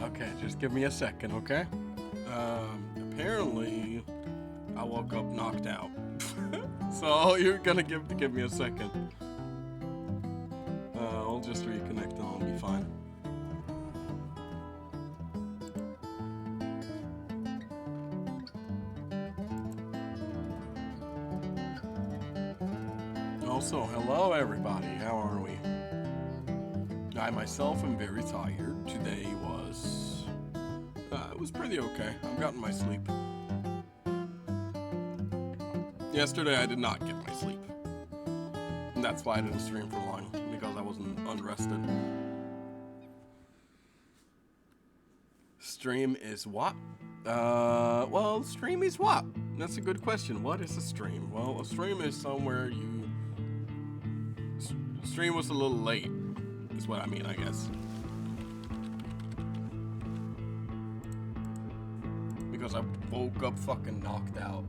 Okay, just give me a second, okay? Apparently, I woke up knocked out. So you're gonna give me a second. I'll just reconnect and I'll be fine. Also, hello everybody. How are we? I myself am very tired. Today was it was pretty okay. I've gotten my sleep. Yesterday I did not get my sleep. And that's why I didn't stream for long, because I wasn't unrested. Stream is what? Well, stream is what? That's a good question. What is a stream? Well, a stream is somewhere you... Stream was a little late, is what I mean, I guess. Because I woke up fucking knocked out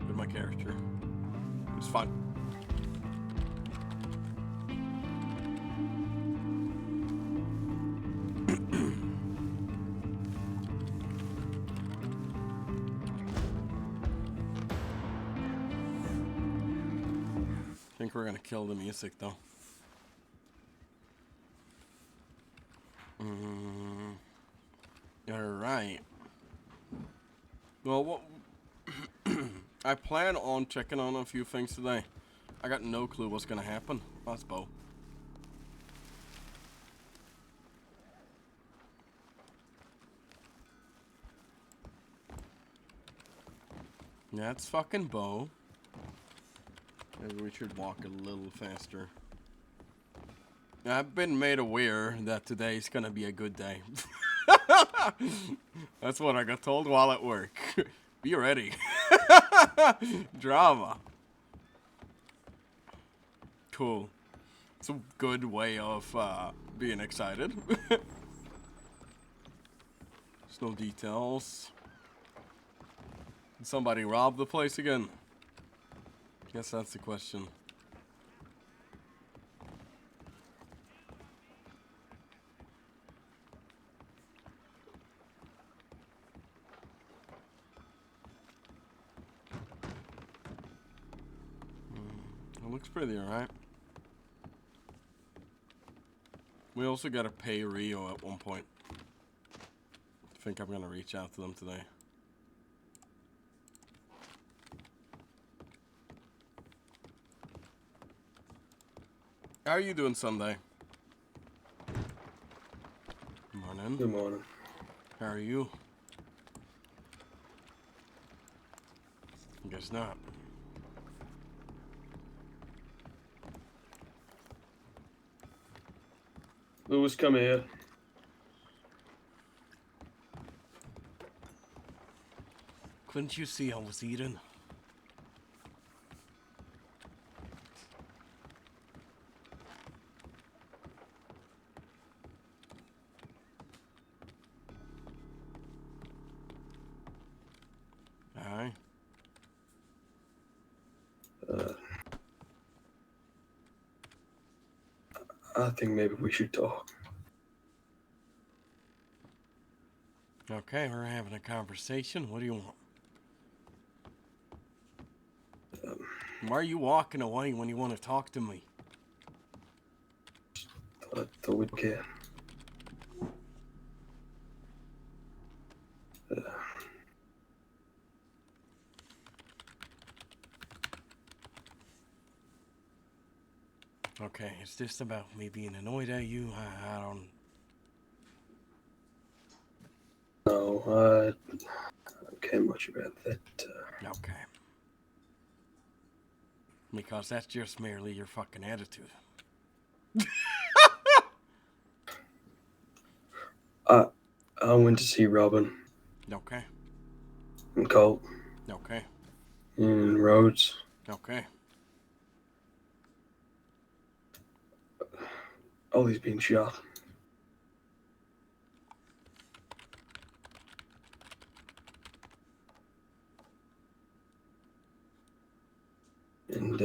with my character. It was fun. I think we're gonna kill the music though. Alright. Well, what... I plan on checking on a few things today. I got no clue what's gonna happen. That's Bo. That's fucking Bo. Maybe we should walk a little faster. I've been made aware that today's gonna be a good day. That's what I got told while at work. Be ready. Drama. Cool. It's a good way of being excited. There's no details. Did somebody rob the place again? Guess that's the question. It looks pretty alright. We also gotta pay Rio at one point. I think I'm gonna reach out to them today. How are you doing Sunday? Morning. Good morning. How are you? Guess not. Lewis, come here. Couldn't you see I was eating? Aye. I think maybe we should talk. Okay, we're having a conversation. What do you want? Why are you walking away when you want to talk to me? I thought we'd care. Okay, is this about me being annoyed at you? I don't... No, I don't care much about that. Okay. Because that's just merely your fucking attitude. I went to see Robin Okay. and Colt Okay. and Rhodes. Okay. Ollie's been shot. And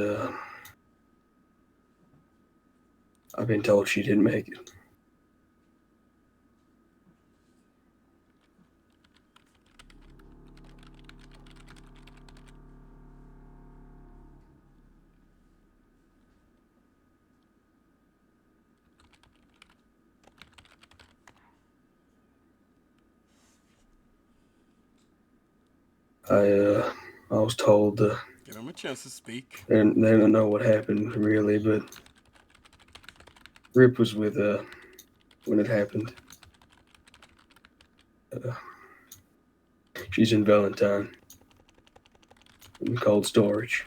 I've been told she didn't make it. I was told Give him a chance to speak. they don't know what happened really, but Rip was with when it happened. Uh, she's in Valentine in cold storage.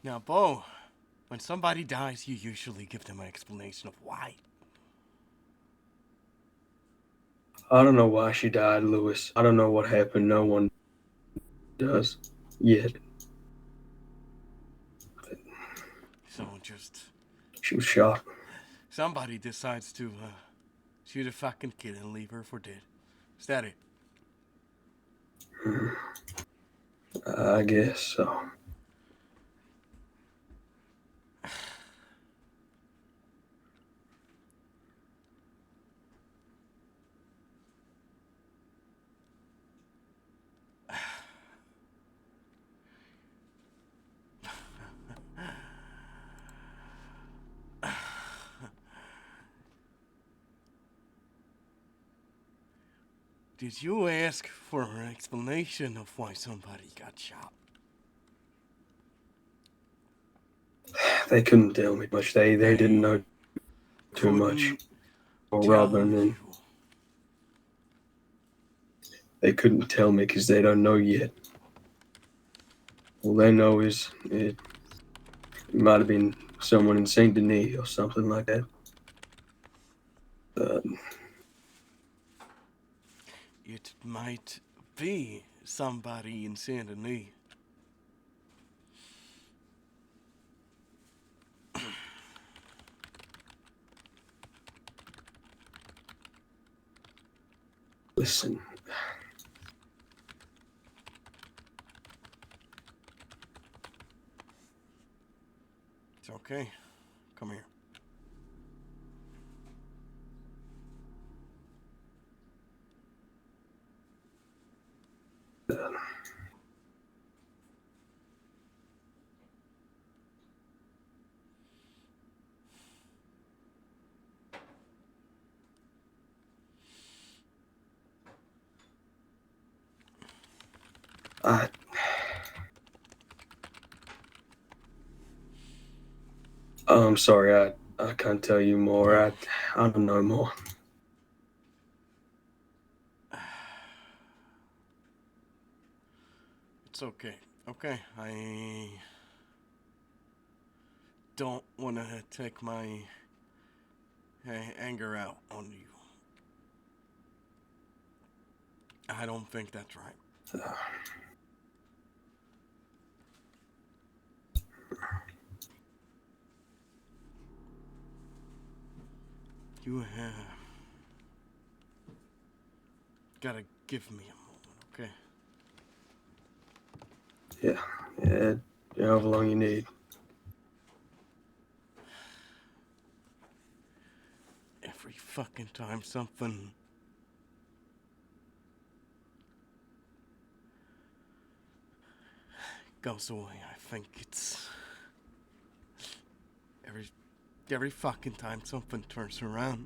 Now, Bo, when somebody dies, you usually give them an explanation of why. I don't know why she died, Lewis. I don't know what happened. No one does yet. So just She was shot. somebody decides to shoot a fucking kid and leave her for dead. Is that it? I guess so. Did you ask for an explanation of why somebody got shot? They couldn't tell me much. They didn't know too much. Couldn't Or tell Robin, and you. they couldn't tell me because they don't know yet. All they know is it might have been someone in Saint Denis or something like that. Uh, It might be somebody in Saint Denis. listen, It's okay. Come here. I I'm sorry. I can't tell you more. I don't know more. It's okay. Okay, I don't want to take my anger out on you. I don't think that's right. Uh, You gotta give me a moment, okay? yeah, however long you need. Every fucking time something goes away, I think it's every fucking time something turns around.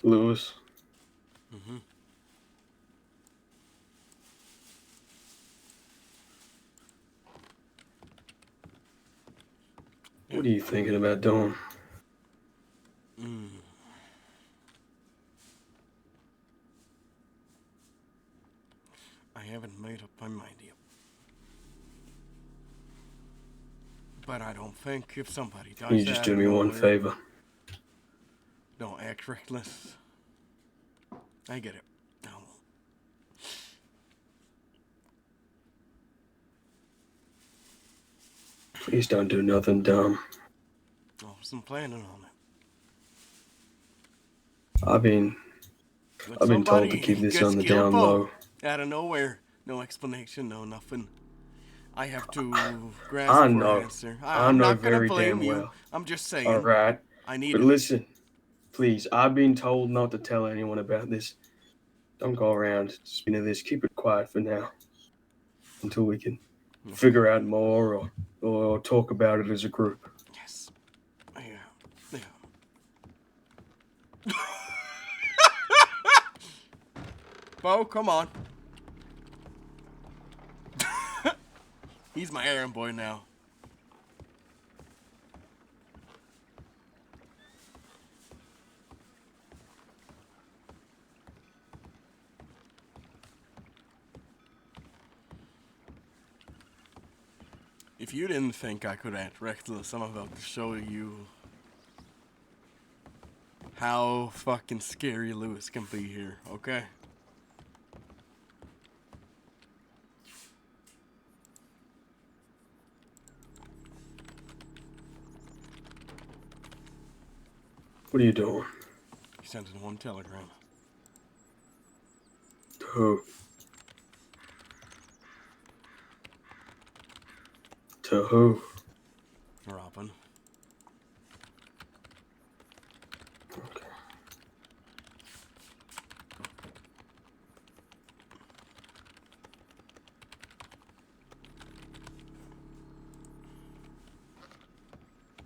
Lewis, Mm-hmm. What are you thinking about doing? I haven't made up my mind yet. But I don't think if somebody Can you does just that do out me of one nowhere, favor? don't act reckless. I get it. I won't. Please don't do nothing dumb. I wasn't planning on it. I've been When told to somebody keep this gets on the killed, down Bo, low. out of nowhere, no explanation, no nothing, I have to grasp I for an know. answer. I I'm know not gonna very blame damn you. well. I'm just saying, Alright. I need But it. listen, please, I've been told not to tell anyone about this. Don't go around speaking of this. Keep it quiet for now. Until we can figure out more or talk about it as a group. Yes. Yeah. Bo, come on. He's my errand boy now. If you didn't think I could act reckless, I'm about to show you how fucking scary Lewis can be here, okay? What are you doing? He sent in one telegram. To who? To who? Robin. Okay.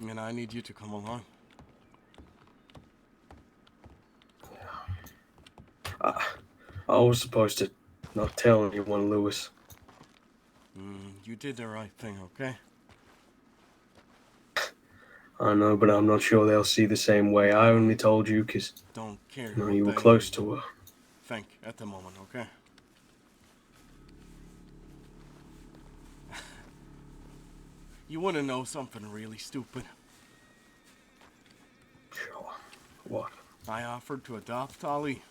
And I need you to come along. I was supposed to not tell anyone, Lewis. You did the right thing, okay? I know, but I'm not sure they'll see the same way. I only told you because Don't care you what were they close to her. think at the moment, okay? You want to know something really stupid? Sure. What? I offered to adopt Ollie.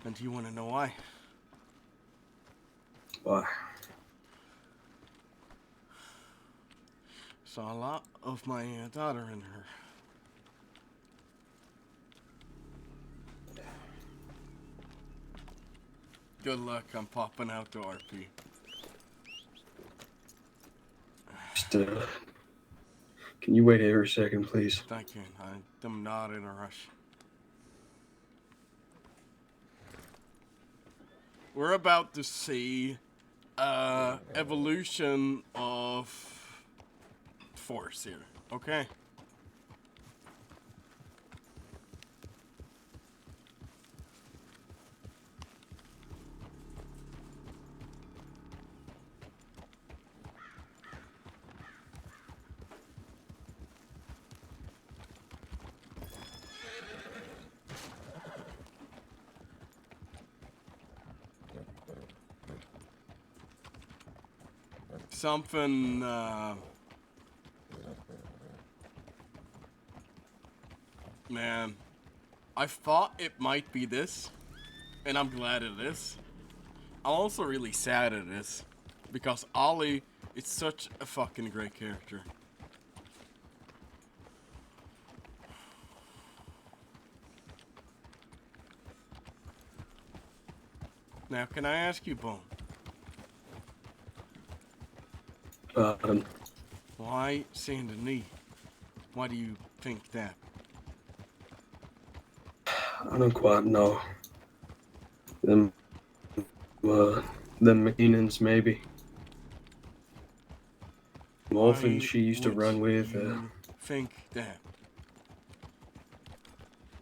And do you want to know why? Why? Saw a lot of my daughter in her. Good luck, I'm popping out to RP. Just, can you wait here a second, please? Thank you, I'm not in a rush. We're about to see evolution of force here, okay? Something, man, I thought it might be this, and I'm glad it is. I'm also really sad it is, because Ollie is such a fucking great character. Now, can I ask you, Bone, why Saint Denis? Why do you think that? I don't quite know. Them, them McKinnons, maybe. Orphans Why she used to would run with. you think that?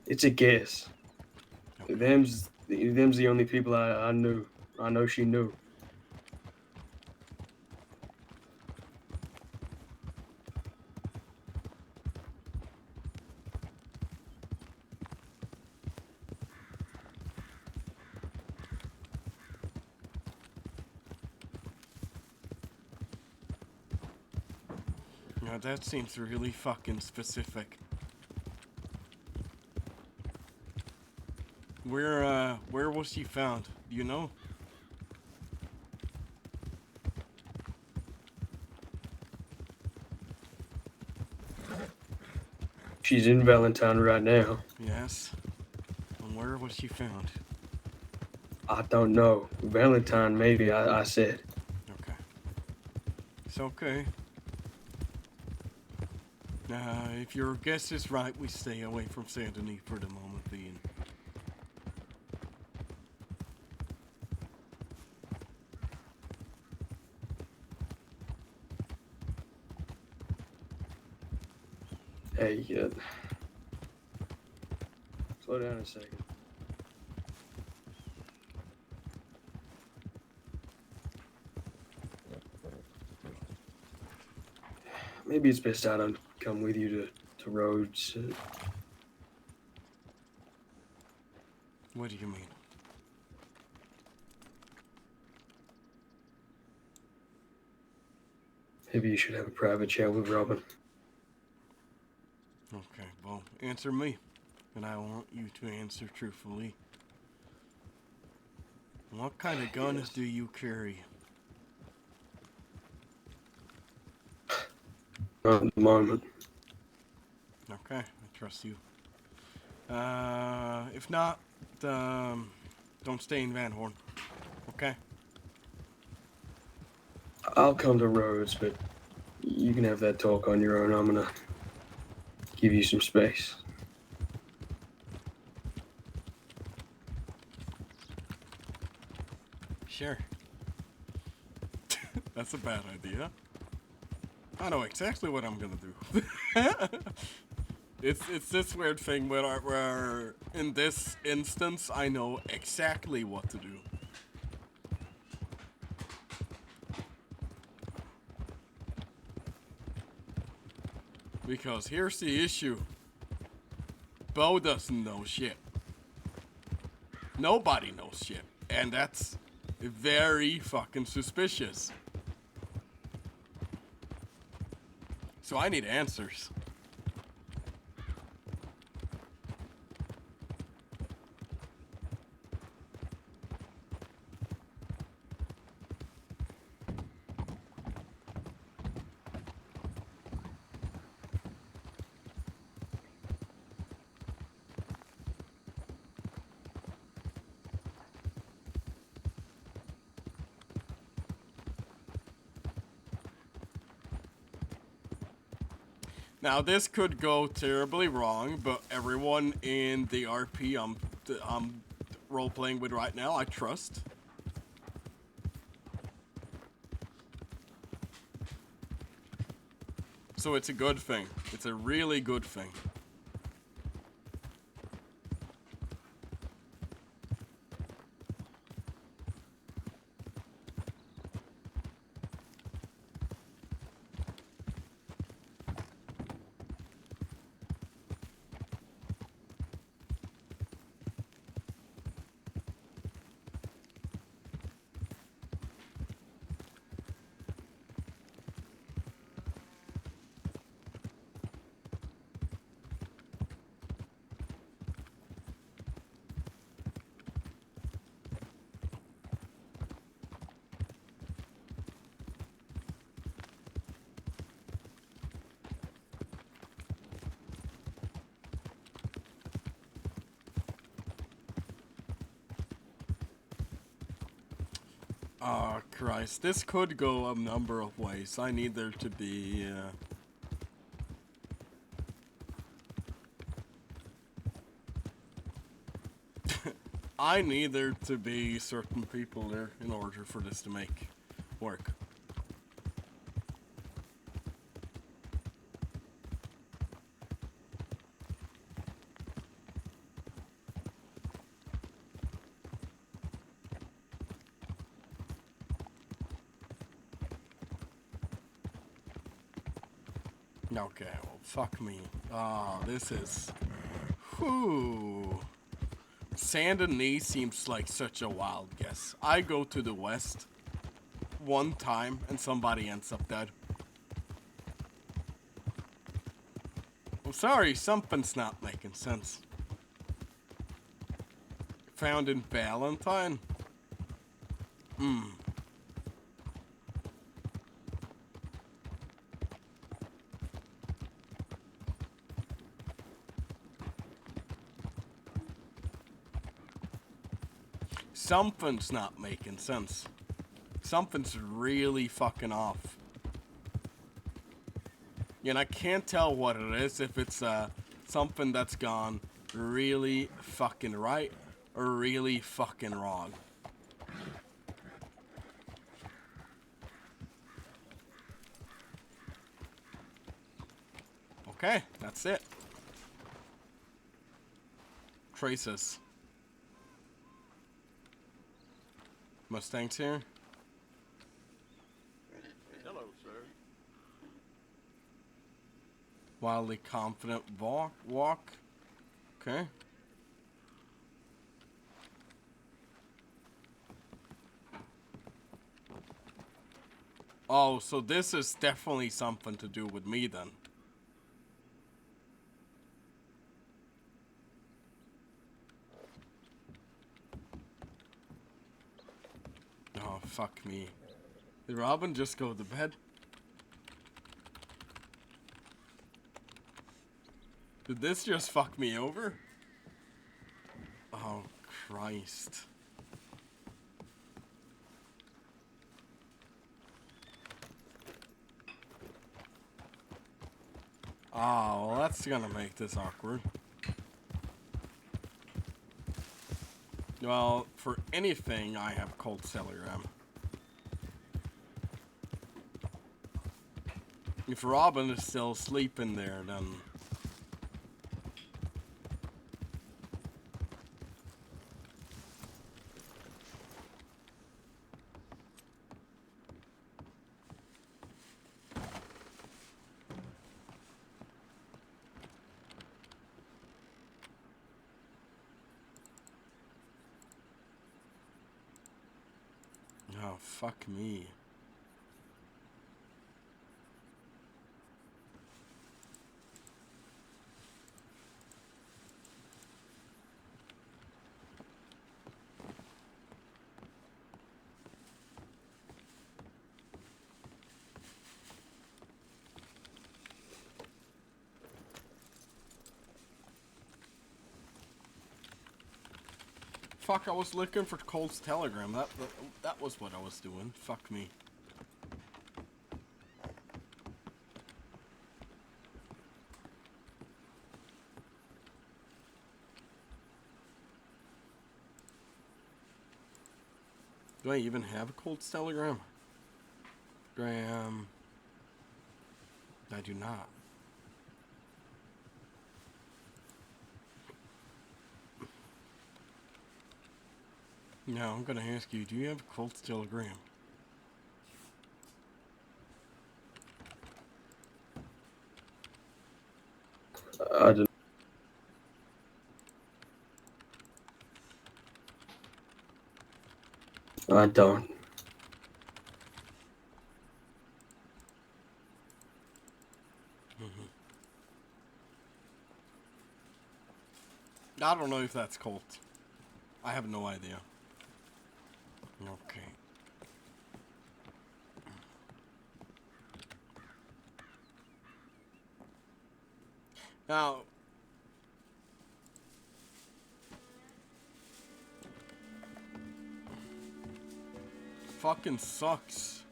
It's a guess. Okay. Them's the only people I knew. I know she knew. That seems really fucking specific. Where was she found? Do you know? She's in Valentine right now. Yes. And where was she found? I don't know. Valentine, maybe, I said. Okay. It's okay. If your guess is right, we stay away from Saint Denis for the moment being. Hey, slow down a second. Maybe it's best I don't come with you to Rhodes. What do you mean? Maybe you should have a private chat with Robin. Okay, well, answer me. And I want you to answer truthfully. What kind of guns Yes. do you carry? Not at the moment. Okay, I trust you. If not, don't stay in Van Horn. Okay? I'll come to Rhodes, but you can have that talk on your own. I'm gonna give you some space. Sure. That's a bad idea. I know exactly what I'm gonna do. It's this weird thing where in this instance I know exactly what to do. Because here's the issue. Bo doesn't know shit. Nobody knows shit. And that's very fucking suspicious. So I need answers. Now this could go terribly wrong, but everyone in the RP I'm role playing with right now, I trust. So it's a good thing. It's a really good thing. Oh, Christ. This could go a number of ways. I need there to be, I need there to be certain people there in order for this to make work. Okay, well, fuck me. Ah, this is... Whew. Saint Denis seems like such a wild guess. I go to the west one time and somebody ends up dead. sorry, something's not making sense. Found in Valentine? Something's not making sense. Something's really fucking off. And I can't tell what it is, if it's something that's gone really fucking right or really fucking wrong. Okay, that's it. Traces. Mustang's here. Hello, sir. Wildly confident walk. Okay. Oh, so this is definitely something to do with me then. Oh, fuck me. Did Robin just go to bed? Did this just fuck me over? Oh, Christ. Oh, well, that's gonna make this awkward. Well, for anything, I have cold telegram. If Robin is still sleeping there, then... Oh, fuck me. Fuck, I was looking for Cole's telegram. That was what I was doing. Fuck me. Do I even have a Cole's telegram? Graham. I do not. Now I'm gonna ask you, do you have a Colt's telegram? I don't. I don't. I don't know if that's Colt. I have no idea. Okay. Now, fucking sucks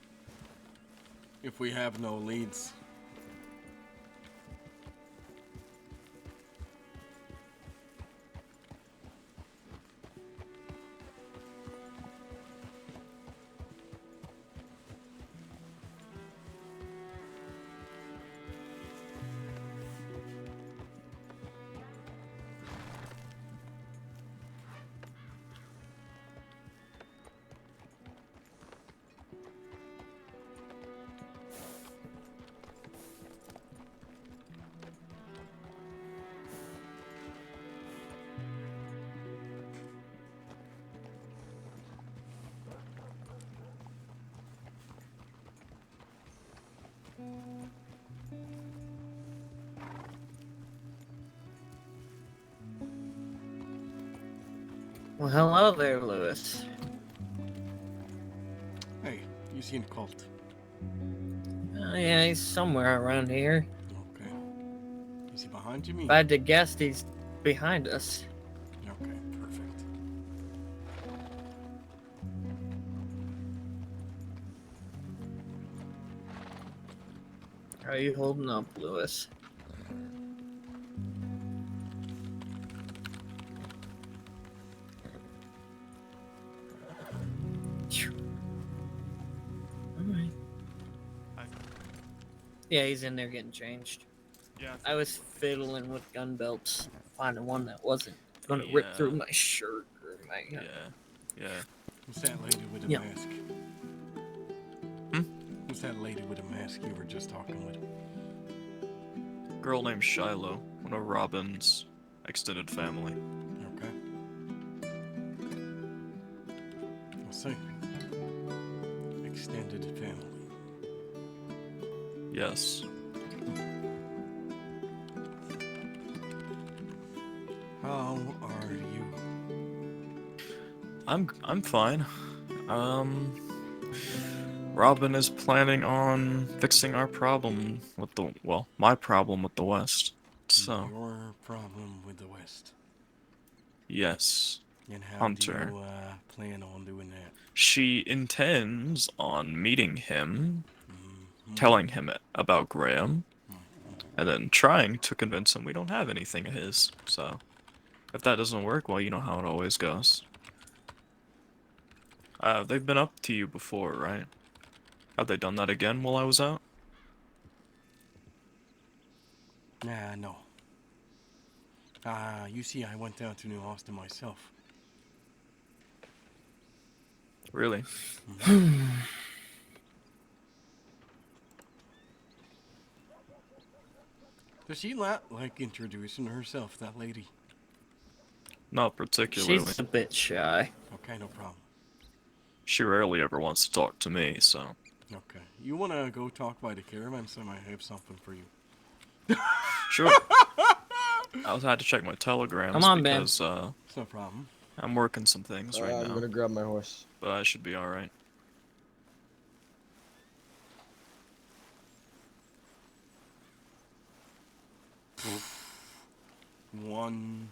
if we have no leads. Well, hello there, Lewis. Hey, you seen Colt? Yeah, he's somewhere around here. Okay. Is he behind you, If me? I had to guess, he's behind us. Okay, perfect. How are you holding up, Lewis? Alright. Yeah, he's in there getting changed. Yeah. I was fiddling with gun belts, finding one that wasn't gonna rip through my shirt or my. Yeah. Who's that lady with a Yeah. mask? Hmm? Who's that lady with a mask you were just talking with? Girl named Shiloh, one of Robin's extended family. Okay. I'll see. Extended family. Yes. How are you? I'm fine. Robin is planning on fixing our problem with my problem with the West. So, Your problem with the West. yes. And how Hunter. do you plan on doing that? She intends on meeting him, Mm-hmm. telling him about Graham, and then trying to convince him we don't have anything of his. So, if that doesn't work, well, you know how it always goes. They've been up to you before, right? Have they done that again while I was out? Nah, no. You see, I went down to New Austin myself. Really? Does she not like introducing herself, that lady? Not particularly. She's a bit shy. Okay, no problem. She rarely ever wants to talk to me, so. Okay. You wanna go talk by the caravan, so I might have something for you. Sure. I had to check my telegrams Come on, Ben. because It's no problem. I'm working some things right I'm now, gonna grab my horse. but I should be alright. One.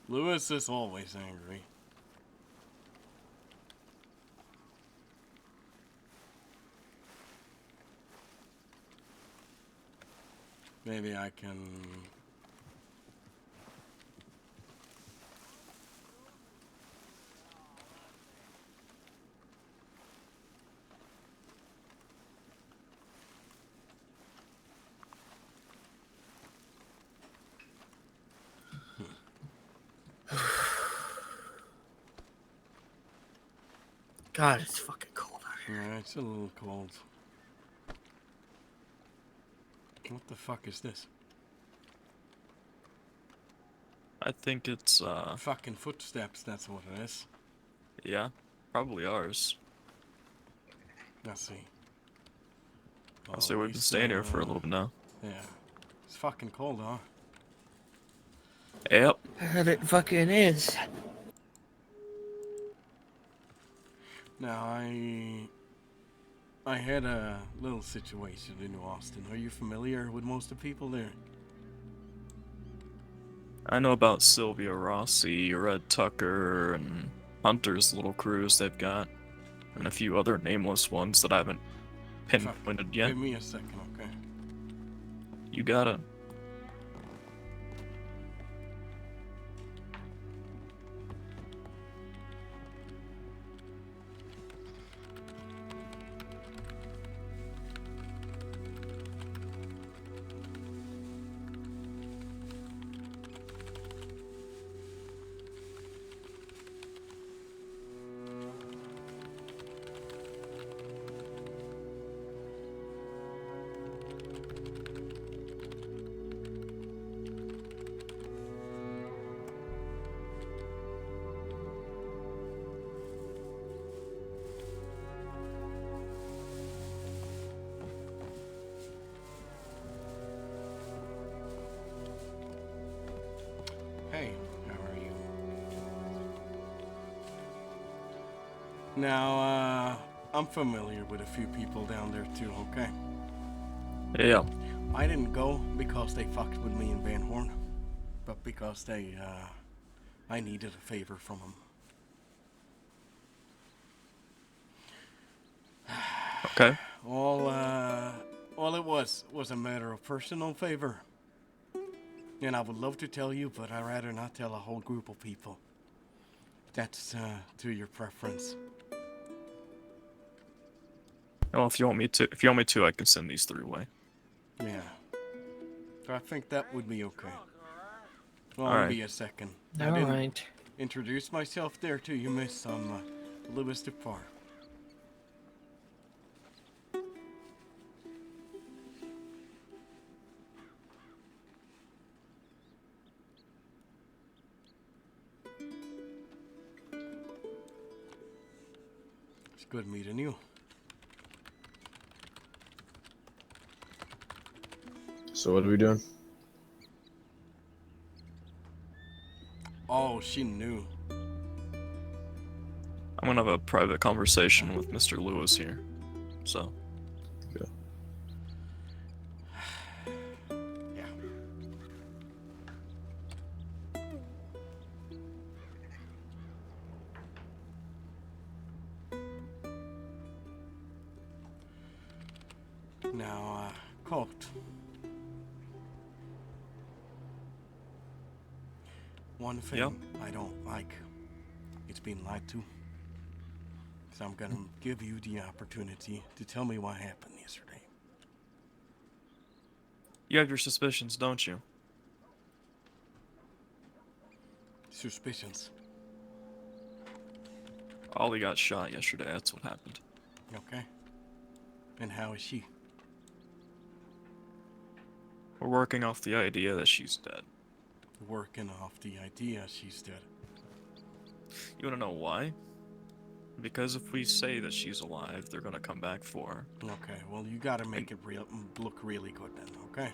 Lewis is always angry. Maybe I can... God, it's fucking cold out here. Yeah, it's a little cold. What the fuck is this? I think it's, Fucking footsteps, that's what it is. yeah, probably ours. Let's see. I'll say we've been staying here for a little bit now. Yeah. It's fucking cold, huh? Yep. And it fucking is. Now, I had a little situation in New Austin. Are you familiar with most of the people there? I know about Sylvia Rossi, Red Tucker, and Hunter's little crews they've got, and a few other nameless ones that I haven't pinpointed yet. Give me a second, okay? You got it. Now, I'm familiar with a few people down there too, okay? Yeah. I didn't go because they fucked with me in Van Horn, but because I needed a favor from them. Okay. All it was a matter of personal favor. And I would love to tell you, but I'd rather not tell a whole group of people. That's, to your preference. Well, if you want me to, I can send these 3 away. Yeah. I think that would be okay. Well, All right. be a second. I All didn't right. introduce myself there to you, miss. I'm Louis Doupar. It's good meeting you. So what are we doing? Oh, she knew. I'm gonna have a private conversation with Mr. Lewis here. So, Yeah. Yeah. Now, Colt. One thing Yeah. I don't like, it's being lied to. So I'm gonna give you the opportunity to tell me what happened yesterday. you have your suspicions, don't you? Suspicions. Ollie got shot yesterday. That's what happened. Okay. And how is she? We're working off the idea that she's dead. Working off the idea she's dead. You wanna know why? Because if we say that she's alive, they're gonna come back for her. Okay, well you gotta make it look really good then, okay?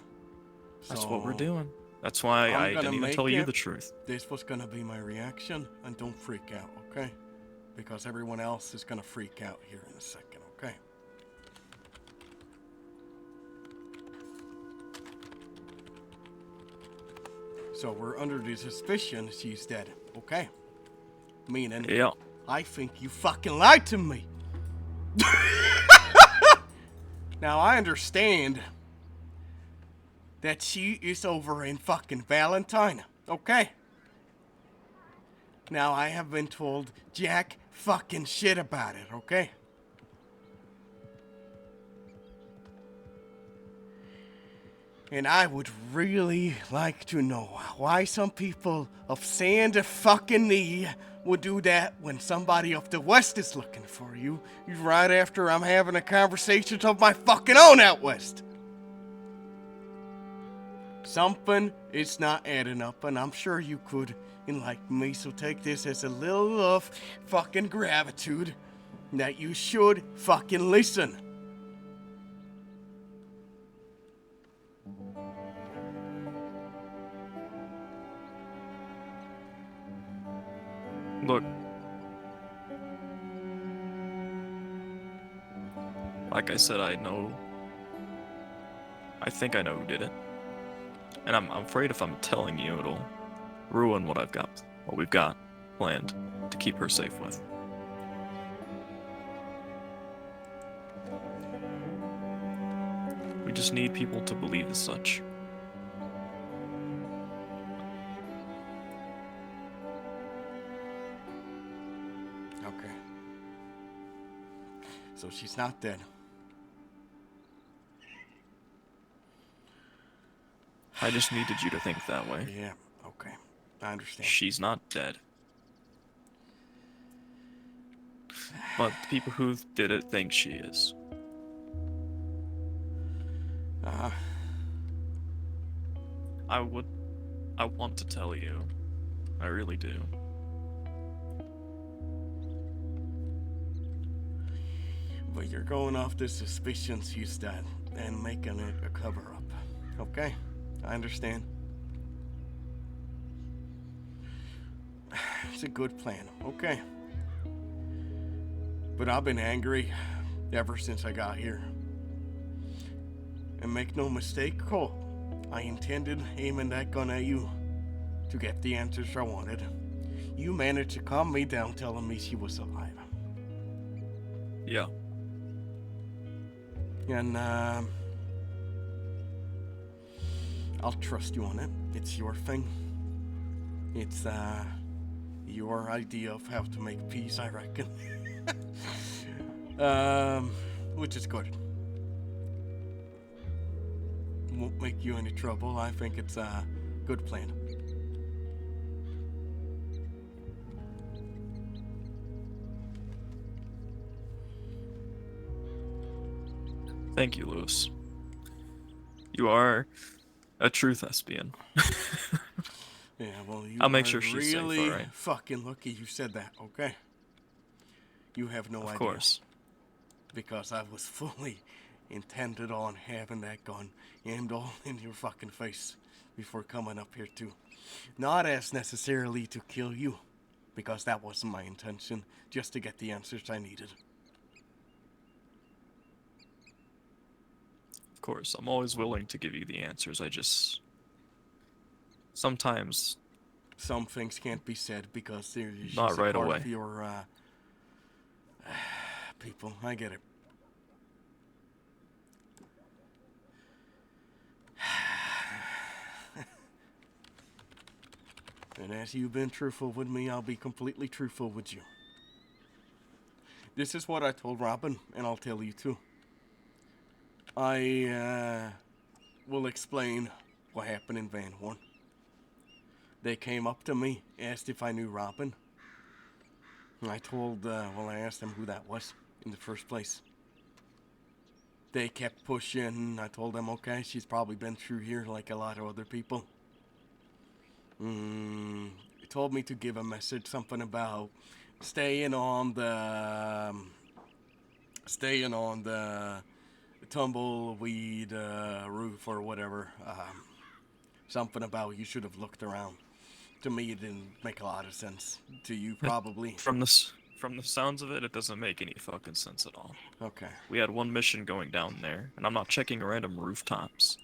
That's what we're So, doing. That's why I'm I gonna didn't even make tell you it- the truth. This was gonna be my reaction, and don't freak out, okay? Because everyone else is gonna freak out here in a second, okay? So we're under the suspicion she's dead, okay? Meaning, Yeah. I think you fucking lied to me. Now I understand that she is over in fucking Valentine, okay? Now I have been told jack fucking shit about it, okay? And I would really like to know why some people of Sand fucking knee would do that when somebody of the West is looking for you, right after I'm having a conversation of my fucking own out West. Something is not adding up, and I'm sure you could enlighten me, so take this as a little of fucking gratitude that you should fucking listen. Look. Like I said, I think I know who did it. And I'm afraid if I'm telling you, it'll ruin what we've got planned to keep her safe with. We just need people to believe as such. Okay. So she's not dead. I just needed you to think that way. Yeah, okay. I understand. She's not dead. But the people who did it think she is. Uh-huh. I want to tell you. I really do. But you're going off the suspicions she's dead and making it a cover-up. Okay? I understand. It's a good plan. Okay. But I've been angry ever since I got here. And make no mistake, Cole, I intended aiming that gun at you to get the answers I wanted. You managed to calm me down telling me she was alive. Yeah. And, I'll trust you on it. It's your thing. It's, your idea of how to make peace, I reckon. Which is good. Won't make you any trouble. I think it's a good plan. Thank you, Lewis. You are a true thespian. Yeah, well, you I'll make are sure she's safe, really alright? fucking lucky you said that, okay? You have no idea. Of course. Because I was fully intended on having that gun aimed all in your fucking face before coming up here too. Not as necessarily to kill you, because that wasn't my intention, just to get the answers I needed. Of course, I'm always willing to give you the answers. I just... Sometimes... Some things can't be said because they're Not just right a part away. of your, people. I get it. And as you've been truthful with me, I'll be completely truthful with you. This is what I told Robin, and I'll tell you too. I will explain what happened in Van Horn. They came up to me, asked if I knew Robin. And I told, I asked them who that was in the first place. They kept pushing. I told them, okay, she's probably been through here like a lot of other people. They told me to give a message, something about staying on the tumbleweed roof or whatever. Something about you should have looked around. To me, it didn't make a lot of sense. To you, probably. From the sounds of it, it doesn't make any fucking sense at all. Okay. We had one mission going down there, and I'm not checking random rooftops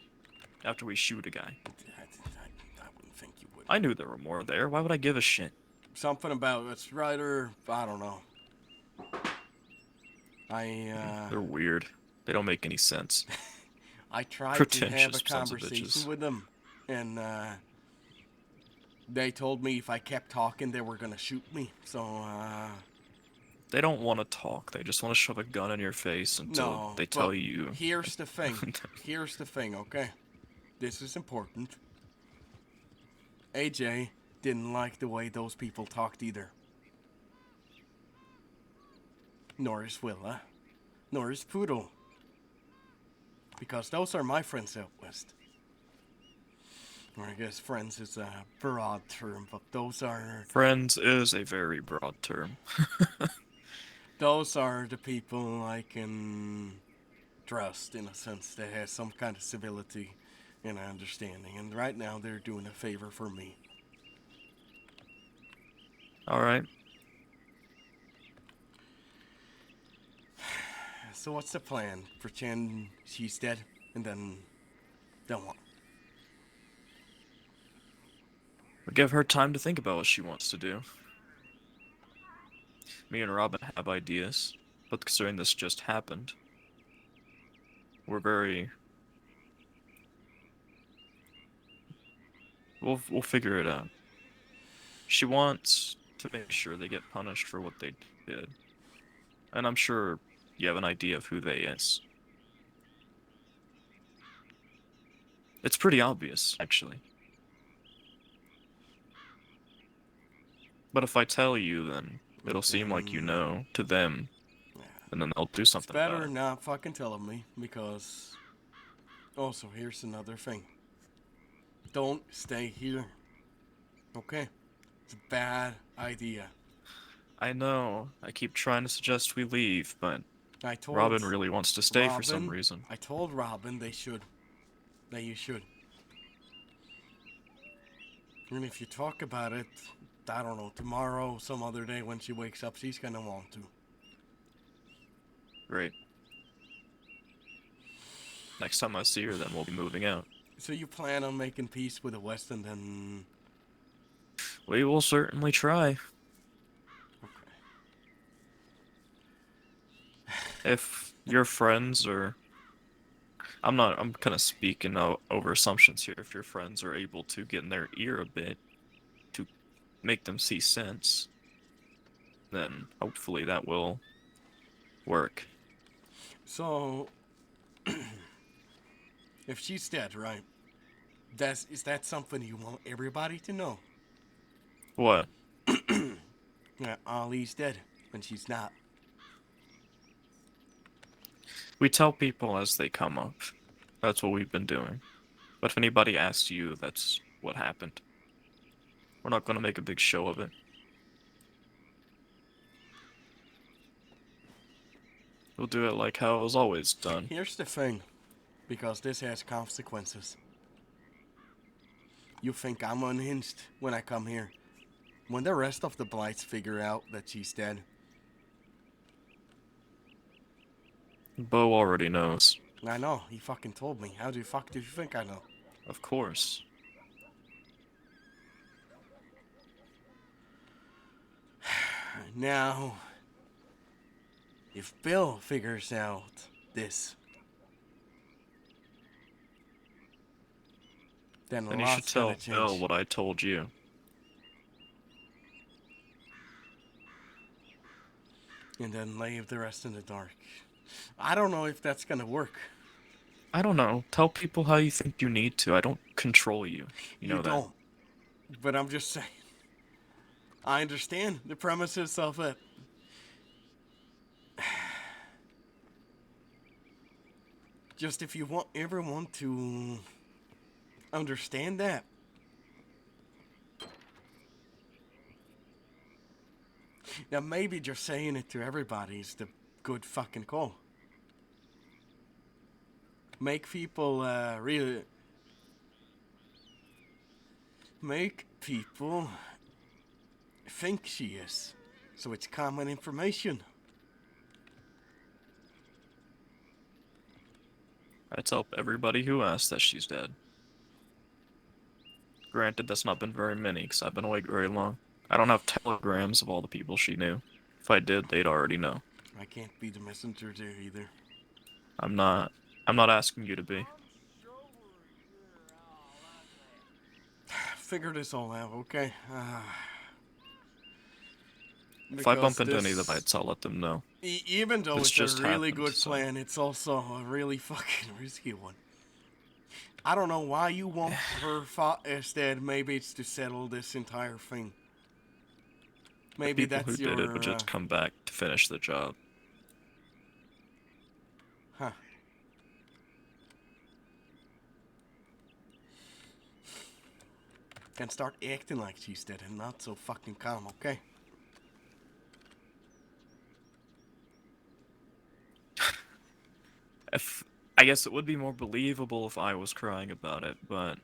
after we shoot a guy. I wouldn't think you would. I knew there were more there. Why would I give a shit? Something about it's Ryder. I don't know. They're weird. They don't make any sense. I tried to Pretentious have a sons of conversation bitches. with them, and they told me if I kept talking, they were gonna shoot me. So They don't want to talk. They just want to shove a gun in your face until no. they but tell you. Here's the thing. Here's the thing. Okay, this is important. AJ didn't like the way those people talked either. Nor is Willa. Nor is Poodle. Because those are my friends out west. Or I guess friends is a broad term, but those are... Friends is a very broad term. Those are the people I can trust, in a sense, that has some kind of civility and understanding. And right now, they're doing a favor for me. Alright. So what's the plan? Pretend she's dead, and then what? We'll give her time to think about what she wants to do. Me and Robin have ideas, but considering this just happened, we're very... We'll figure it out. She wants to make sure they get punished for what they did. And I'm sure you have an idea of who they is. It's pretty obvious, actually. But if I tell you, then it'll seem like you know to them, and then they'll do something It's better about it. not fucking telling me, because... Also, here's another thing. Don't stay here. Okay? It's a bad idea. I know. I keep trying to suggest we leave, but I told Robin really wants to stay for some Robin- reason. I told Robin they should. That you should. And if you talk about it, I don't know, tomorrow, some other day when she wakes up, she's gonna want to. Great. Next time I see her, then we'll be moving out. So you plan on making peace with the West and then... We will certainly try. Okay. If your friends are... I'm kind of speaking over assumptions here. If your friends are able to get in their ear a bit to make them see sense, then hopefully that will work. So, if she's dead, right? Is that something you want everybody to know? What? Yeah, Ollie's dead, and she's not. We tell people as they come up. That's what we've been doing. But if anybody asks you, that's what happened. We're not going to make a big show of it. We'll do it like how it was always done. Here's the thing, because this has consequences. You think I'm unhinged when I come here. When the rest of the Blights figure out that she's dead, Bo already knows. I know, he fucking told me. How the fuck do you think I know? Of course. Now, if Bill figures out this, then Then you should lots tell gonna change. Bill what I told you. And then leave the rest in the dark. I don't know if that's gonna work. I don't know. Tell people how you think you need to. I don't control you. You know that. don't. But I'm just saying. I understand the premises of it. Just if you want everyone to understand that. Now maybe just saying it to everybody is the good fucking call. Make people really... Make people think she is. So it's common information. I tell everybody who asks that she's dead. Granted, that's not been very many, because I've been awake very long. I don't have telegrams of all the people she knew. If I did, they'd already know. I can't be the messenger there either. I'm not asking you to be. Figure this all out, okay? If I bump Because into any of this- the Knights, I'll let them know. Even though It's it's just a really happened, good so- plan, it's also a really fucking risky one. I don't know why you want her instead. Maybe it's to settle this entire thing. Maybe The people that's who your... did it would just come back to finish the job. Huh. And start acting like she's dead and not so fucking calm, okay? I guess it would be more believable if I was crying about it, but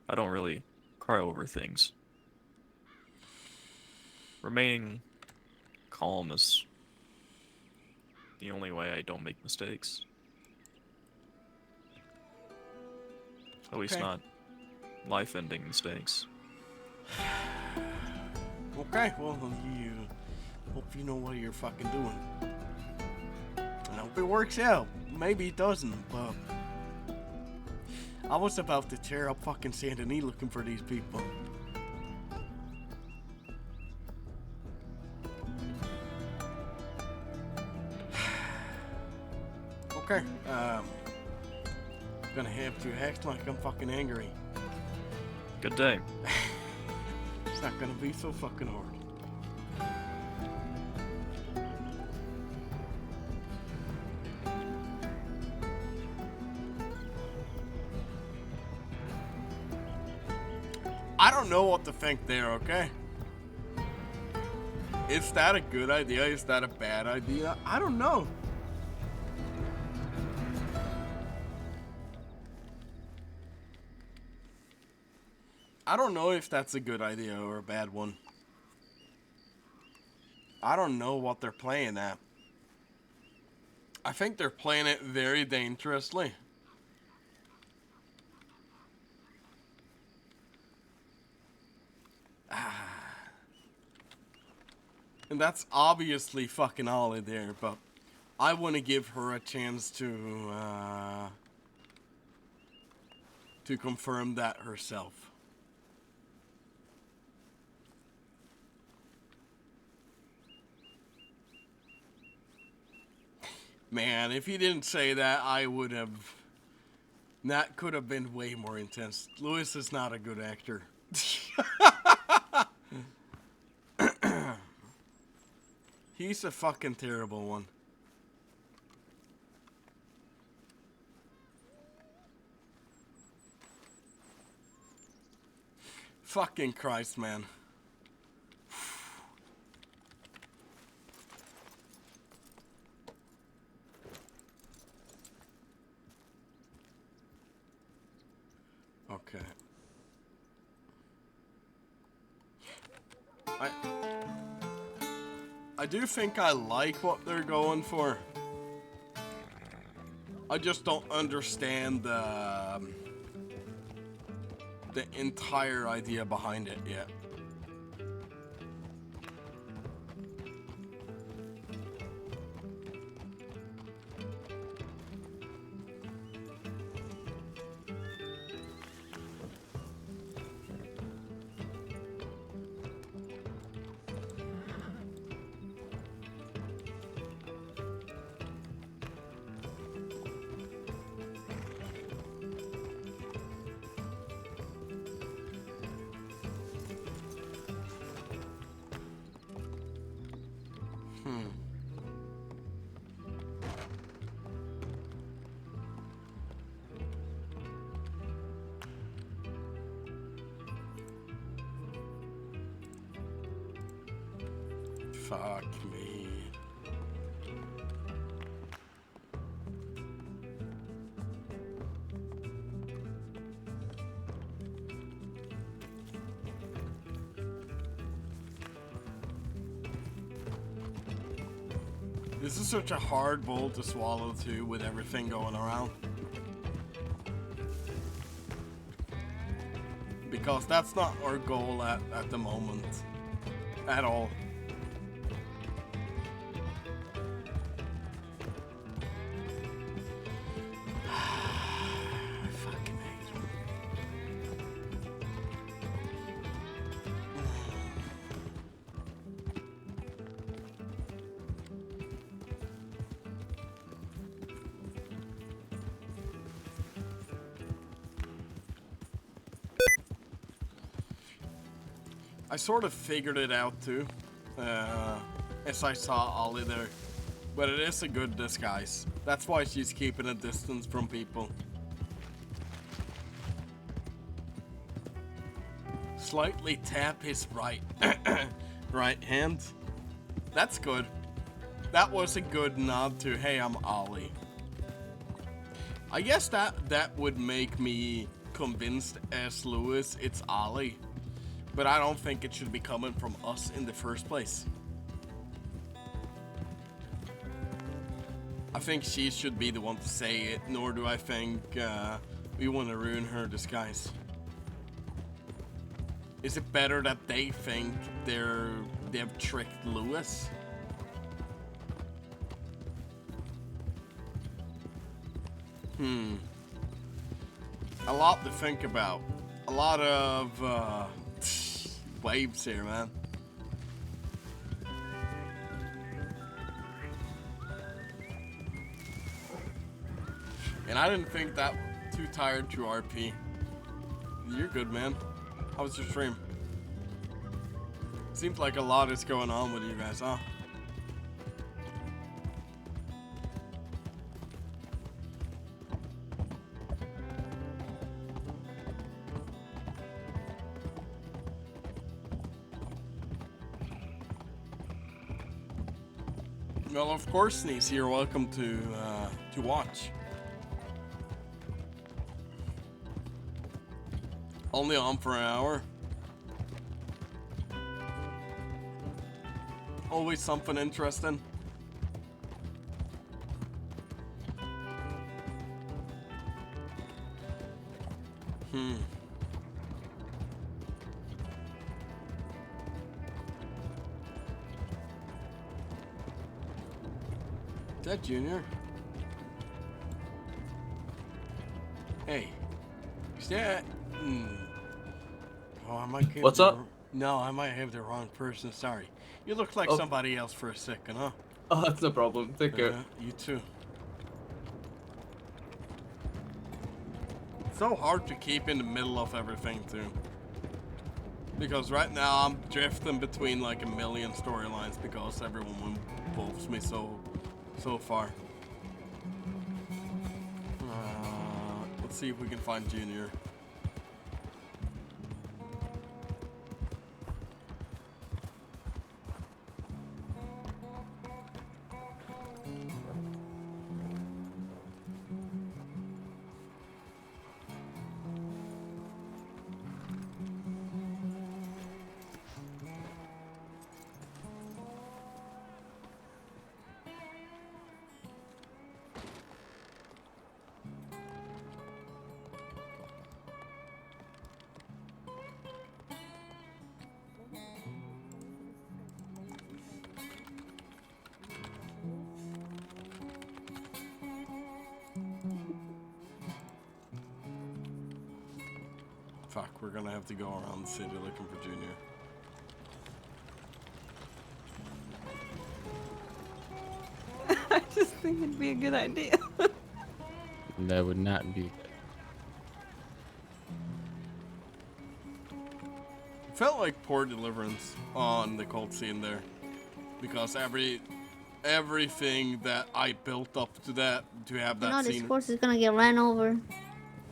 I don't really cry over things. Remaining calm is the only way I don't make mistakes. At least Okay. not life-ending mistakes. Okay, well, you hope you know what you're fucking doing. I hope it works out. Maybe it doesn't, but I was about to tear up fucking Saint Denis looking for these people. Okay, gonna have to act like I'm fucking angry. Good day. It's not gonna be so fucking hard. I don't know what to think there, okay? Is that a good idea? Is that a bad idea? I don't know. I don't know if that's a good idea or a bad one. I don't know what they're playing at. I think they're playing it very dangerously. And that's obviously fucking Ollie there, but I want to give her a chance to confirm that herself. Man, if he didn't say that, I would have... That could have been way more intense. Lewis is not a good actor. He's a fucking terrible one. Fucking Christ, man. Okay. I do think I like what they're going for. I just don't understand the entire idea behind it yet. Fuck me. This is such a hard bowl to swallow too, with everything going around. Because that's not our goal at the moment. At all. Fucking hate him. I sort of figured it out too, as I saw Ollie there. But it is a good disguise. That's why she's keeping a distance from people. Slightly tap his right hand. That's good. That was a good nod to, hey, I'm Ollie. I guess that would make me convinced as Lewis it's Ollie. But I don't think it should be coming from us in the first place. I think she should be the one to say it, nor do I think we want to ruin her disguise. Is it better that they think they've tricked Lewis? A lot to think about. A lot of waves here, man. And I didn't think that too tired to RP. You're good, man. How was your stream? Seems like a lot is going on with you guys, huh? Well, of course, Sneeze, you're welcome to watch. Only on for an hour. Always something interesting. Is that Junior? Hey. Is that... Oh, I might have What's the up? No, I might have the wrong person. Sorry. You look like Oh. somebody else for a second, huh? Oh, that's no problem. Take care. You too. So hard to keep in the middle of everything, too. Because right now I'm drifting between like a million storylines because everyone involves me so far. Let's see if we can find Junior. Fuck, we're gonna have to go around the city looking for Junior. I just think it'd be a good idea. That would not be. Felt like poor deliverance on the cult scene there, because everything that I built up to that to have You that know this scene. horse is gonna get ran over.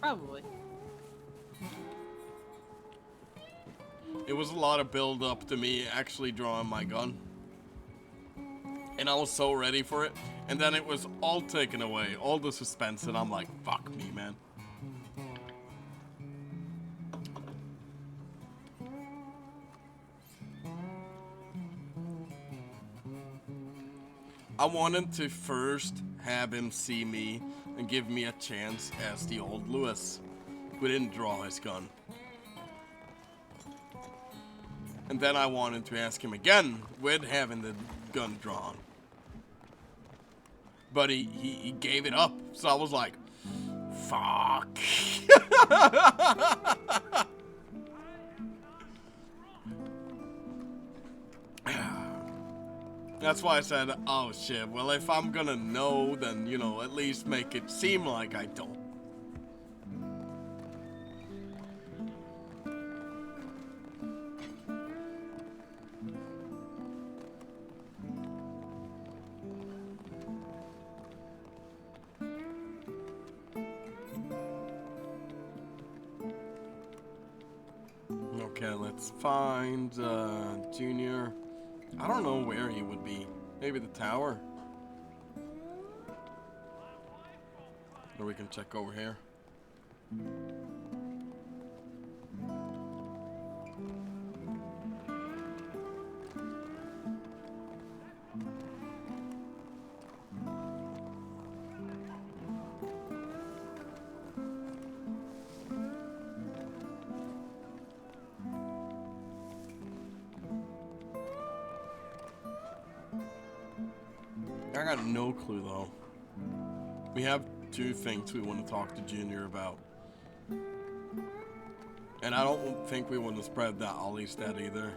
Probably. It was a lot of build up to me actually drawing my gun. And I was so ready for it. And then it was all taken away, all the suspense, and I'm like, fuck me, man. I wanted to first have him see me and give me a chance as the old Lewis, who didn't draw his gun. And then I wanted to ask him again with having the gun drawn. But he gave it up, so I was like, fuck. That's why I said, oh shit, well if I'm gonna know, then, you know, at least make it seem like I don't. Okay, let's find Junior. I don't know where he would be. Maybe the tower? Or we can check over here. I got no clue though. We have two things we want to talk to Junior about. And I don't think we want to spread that Ollie's dead either.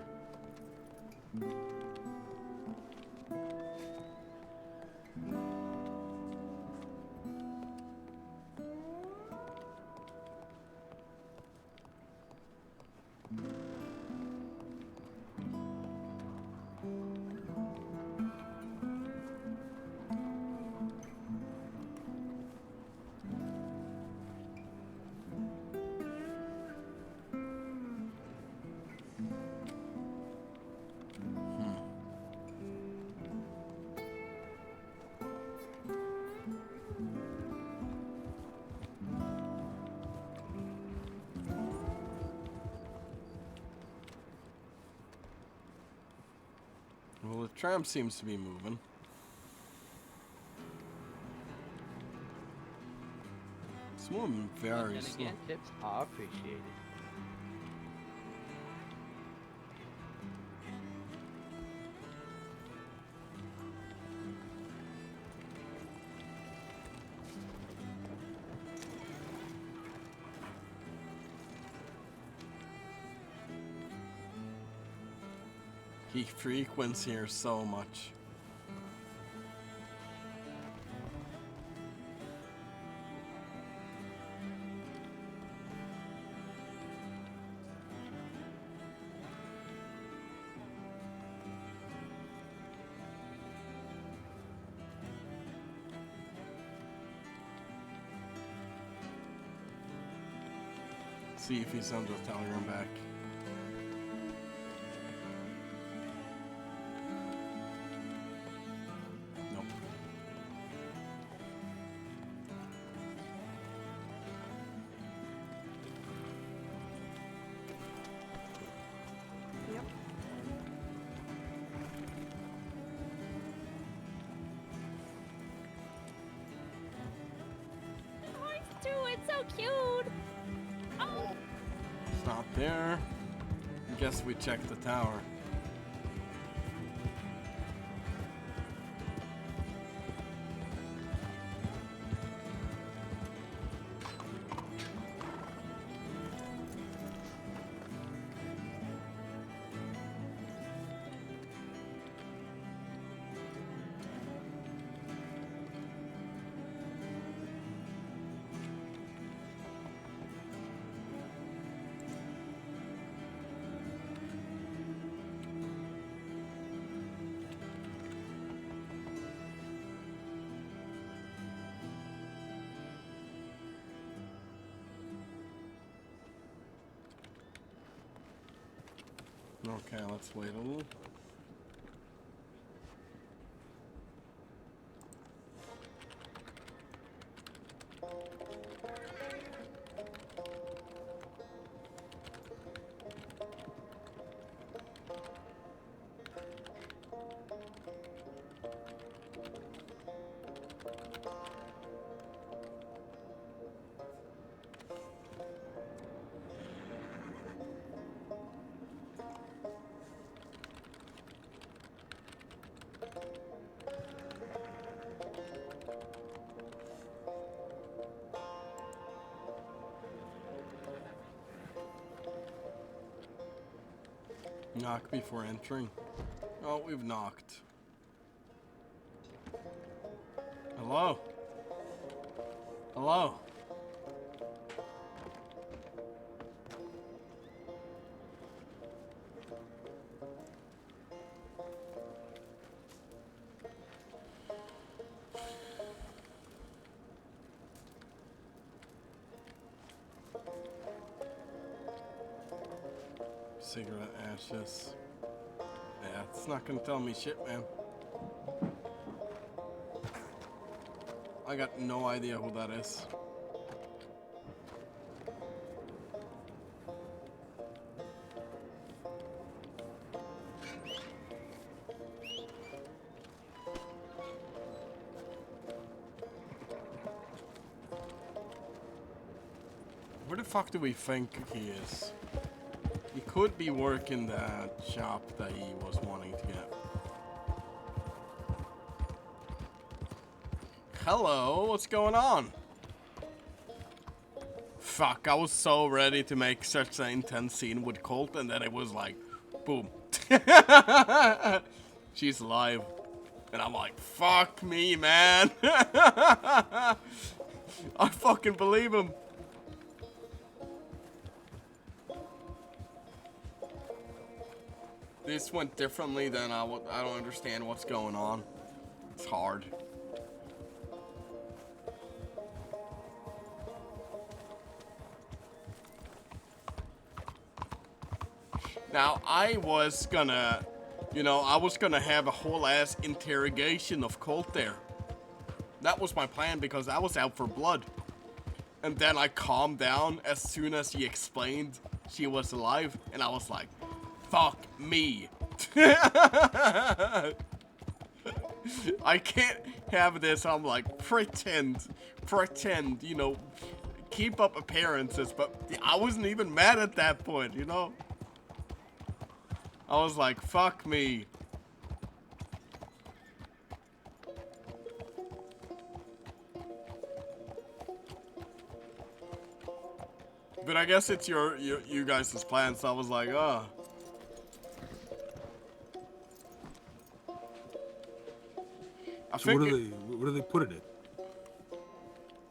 Tram seems to be moving. It's moving very Then slow. again, tips are appreciated. He frequents here so much. See if he sends a telegram back. Nope. Yep. Too, it's so cute. Oh. It's not there. I guess we checked the tower. Okay, let's wait a little. Knock before entering. Oh, we've knocked. Hello? Hello? Cigarette ashes. Yeah, it's not gonna tell me shit, man. I got no idea who that is. Where the fuck do we think he is? He could be working that shop that he was wanting to get. Hello, what's going on? Fuck, I was so ready to make such an intense scene with Colt, and then it was like, boom. She's alive. And I'm like, fuck me, man. I fucking believe him. This went differently than I don't understand what's going on. It's hard. Now, I was gonna, I was gonna have a whole ass interrogation of Colt there. That was my plan because I was out for blood. And then I calmed down as soon as she explained she was alive, and I was like, fuck me. I can't have this. I'm like, pretend, you know, keep up appearances, but I wasn't even mad at that point, you know? I was like, fuck me. But I guess it's you guys' plan, so I was like, oh. So what do they put it in?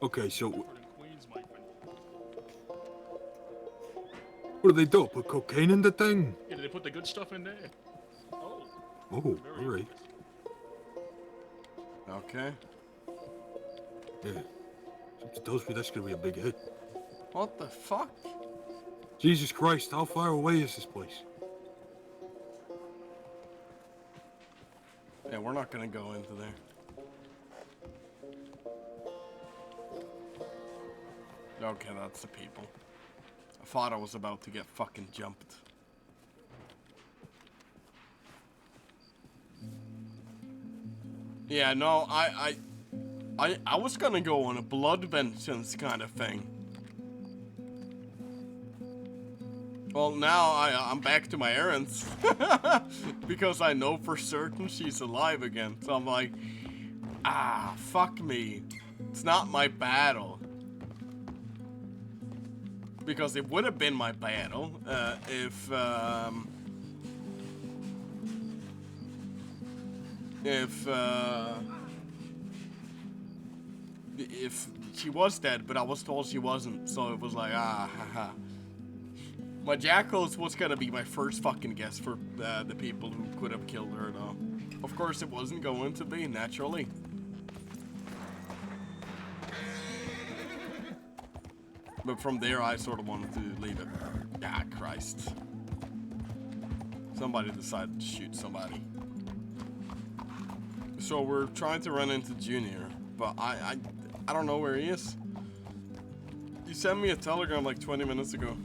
Okay, so what do they do? Put cocaine in the thing? Yeah, did they put the good stuff in there? Oh. Oh, Very all right. Okay. Yeah. Something tells me that's gonna be a big hit. What the fuck? Jesus Christ, how far away is this place? Yeah, we're not gonna go into there. Okay, that's the people. I thought I was about to get fucking jumped. Yeah, no, I was gonna go on a blood vengeance kind of thing. Well, now I'm back to my errands. Because I know for certain she's alive again. So I'm like, ah, fuck me. It's not my battle. Because it would have been my battle if she was dead, but I was told she wasn't, so it was like, ah, haha. My jackals was gonna be my first fucking guess for the people who could have killed her, though. Of course, it wasn't going to be, naturally. But from there, I sort of wanted to leave it. Ah, Christ. Somebody decided to shoot somebody. So we're trying to run into Junior, but I don't know where he is. He sent me a telegram like 20 minutes ago.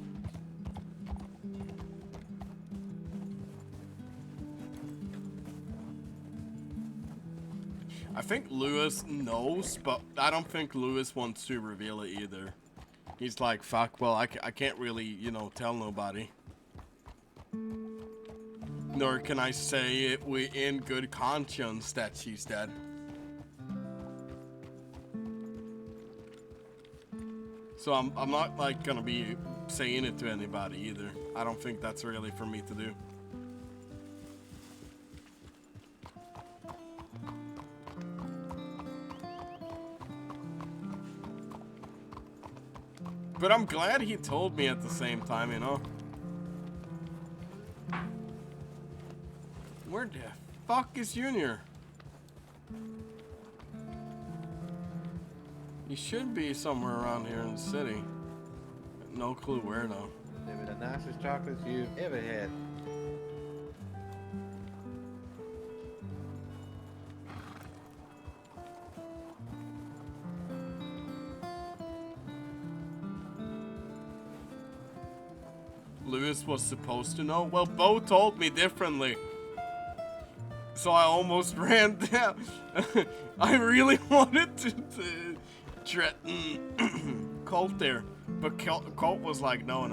I think Lewis knows, but I don't think Lewis wants to reveal it either. He's like, fuck, well, I can't really, you know, tell nobody. Nor can I say it in good conscience that she's dead. So I'm not, like, gonna be saying it to anybody either. I don't think that's really for me to do. But I'm glad he told me at the same time, you know? Where the fuck is Junior? He should be somewhere around here in the city. No clue where, though. They were the nicest chocolates you've ever had. Lewis was supposed to know? Well, Bo told me differently. So I almost ran down. I really wanted to threaten Colt there. But Colt was like, no,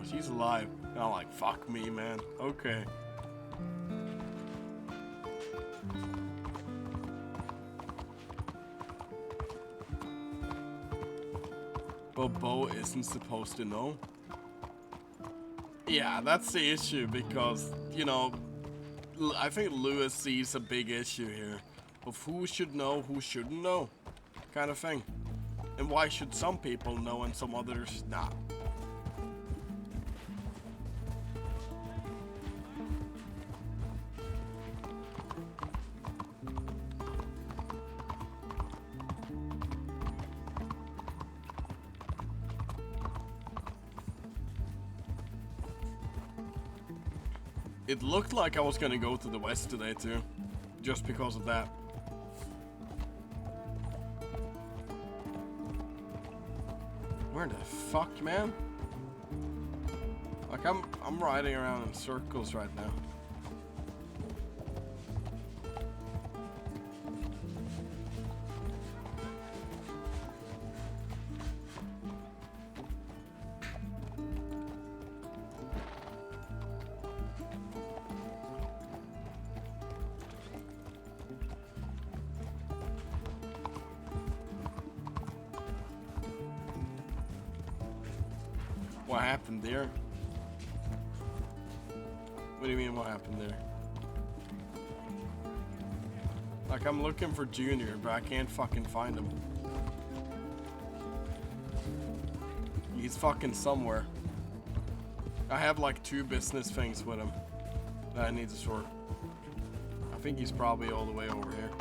she's alive. And I'm like, fuck me, man. Okay. But Bo isn't supposed to know. Yeah, that's the issue because, you know, I think Lewis sees a big issue here of who should know, who shouldn't know, kind of thing. And why should some people know and some others not? It looked like I was gonna go to the west today too, just because of that. Where the fuck, man? Like I'm riding around in circles right now. What happened there? What do you mean, what happened there? Like, I'm looking for Junior, but I can't fucking find him. He's fucking somewhere. I have like 2 business things with him that I need to sort. I think he's probably all the way over here.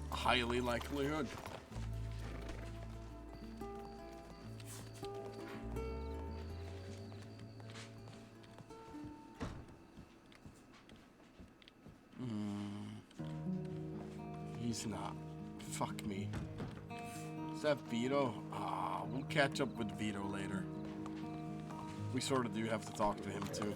Highly likelihood. He's not. Fuck me. Is that Vito? Ah, we'll catch up with Vito later. We sort of do have to talk to him too.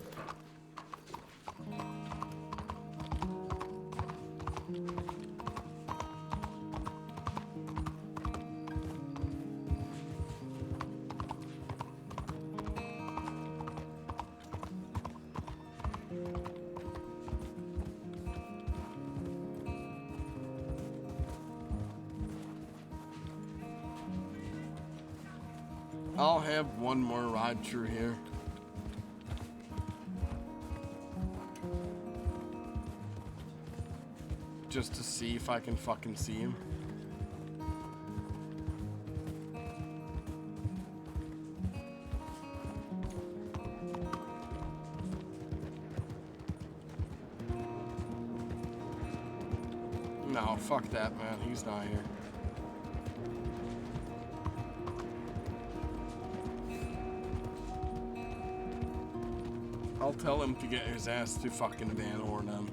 I'll have one more ride through here. Just to see if I can fucking see him. No, fuck that, man. He's not here. I'll tell him to get his ass to fucking Van Horn.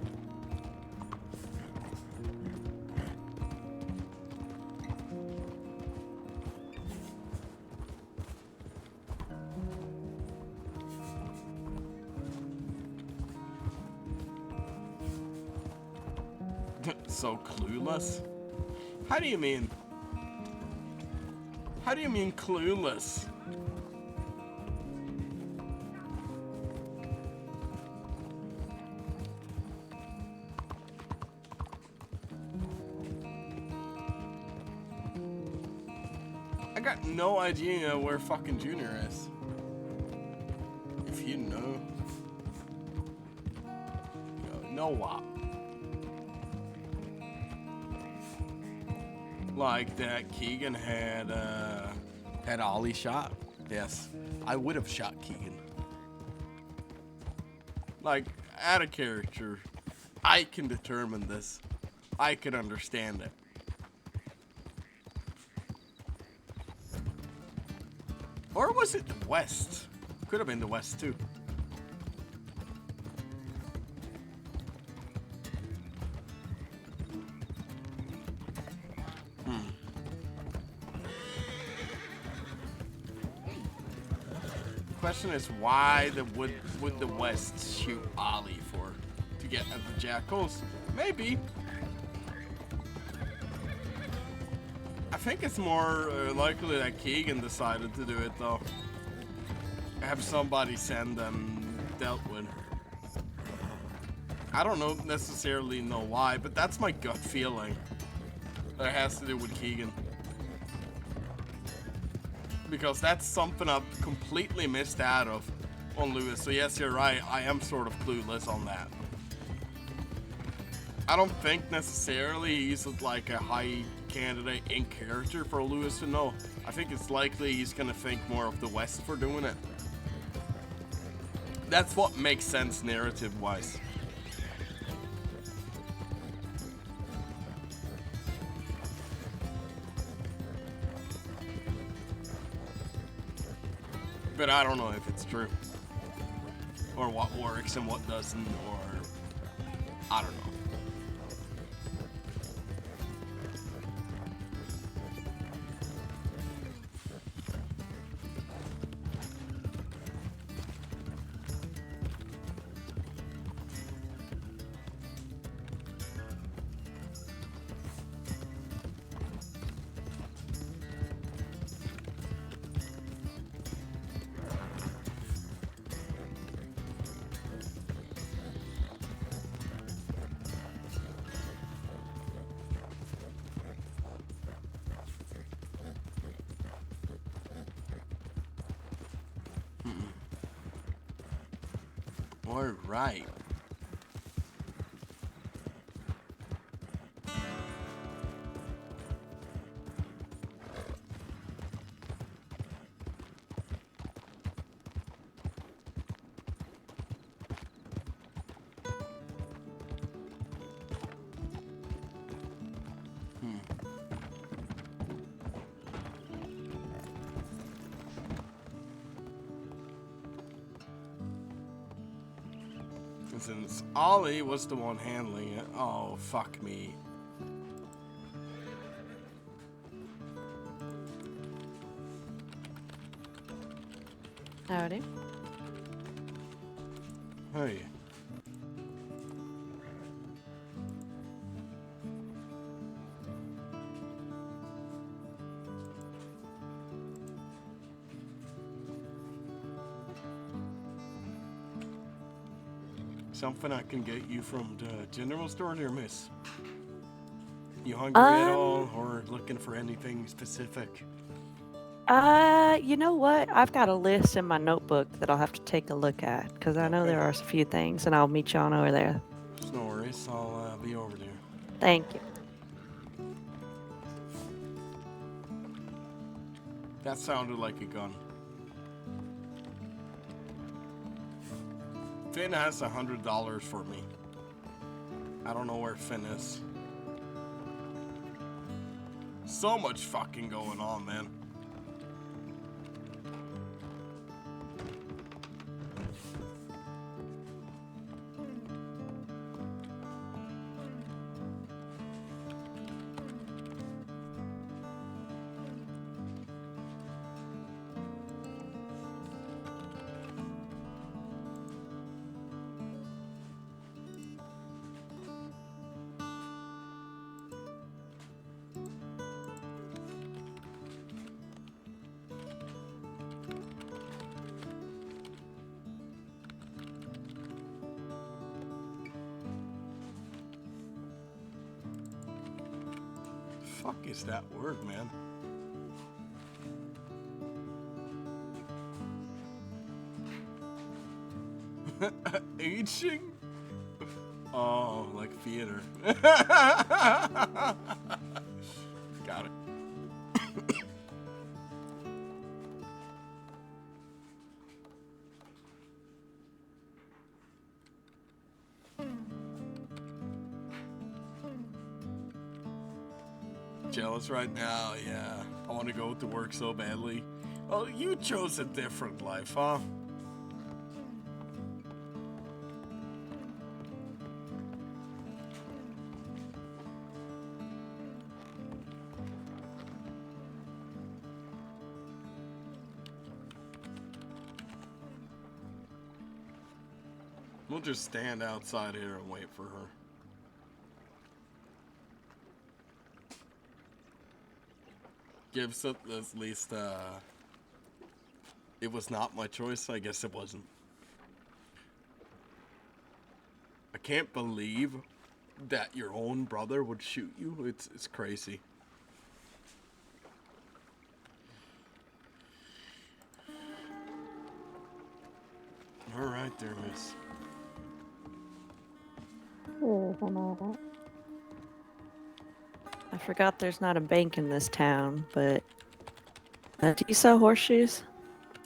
So clueless? How do you mean? How do you mean clueless? I got no idea where fucking Junior is. If you know. Know what? Like that Keegan had Ollie shot. Yes, I would have shot Keegan. Like, out of character, I can determine this. I can understand it. Or was it the West? Could have been the West too. Question is, why would the West shoot Ollie for? To get at the Jackals? Maybe. I think it's more likely that Keegan decided to do it though. Have somebody send them dealt with. I don't necessarily know why, but that's my gut feeling. That it has to do with Keegan. Because that's something I've completely missed out of on Lewis. So yes, you're right. I am sort of clueless on that. I don't think necessarily he's like a high candidate in character for Lewis to know. I think it's likely he's gonna think more of the West for doing it. That's what makes sense narrative-wise. But I don't know if it's true. Or what works and what doesn't, or I don't know. All right. Since Ollie was the one handling it, oh fuck me. Howdy. Hey. Something I can get you from the general store there, miss? You hungry at all, or looking for anything specific? You know what? I've got a list in my notebook that I'll have to take a look at because I know Okay. there are a few things, and I'll meet you on over there. No worries, I'll be over there. Thank you. That sounded like a gun. Finn has $100 for me. I don't know where Finn is. So much fucking going on, man. Fuck is that word, man? Aging? Oh, like theater. Got it. Jealous right now, yeah. I want to go to work so badly. Oh, you chose a different life, huh? We'll just stand outside here and wait for her. Gives it at least, it was not my choice. I guess it wasn't. I can't believe that your own brother would shoot you. It's crazy. All right there, miss. I forgot there's not a bank in this town, but do you sell horseshoes?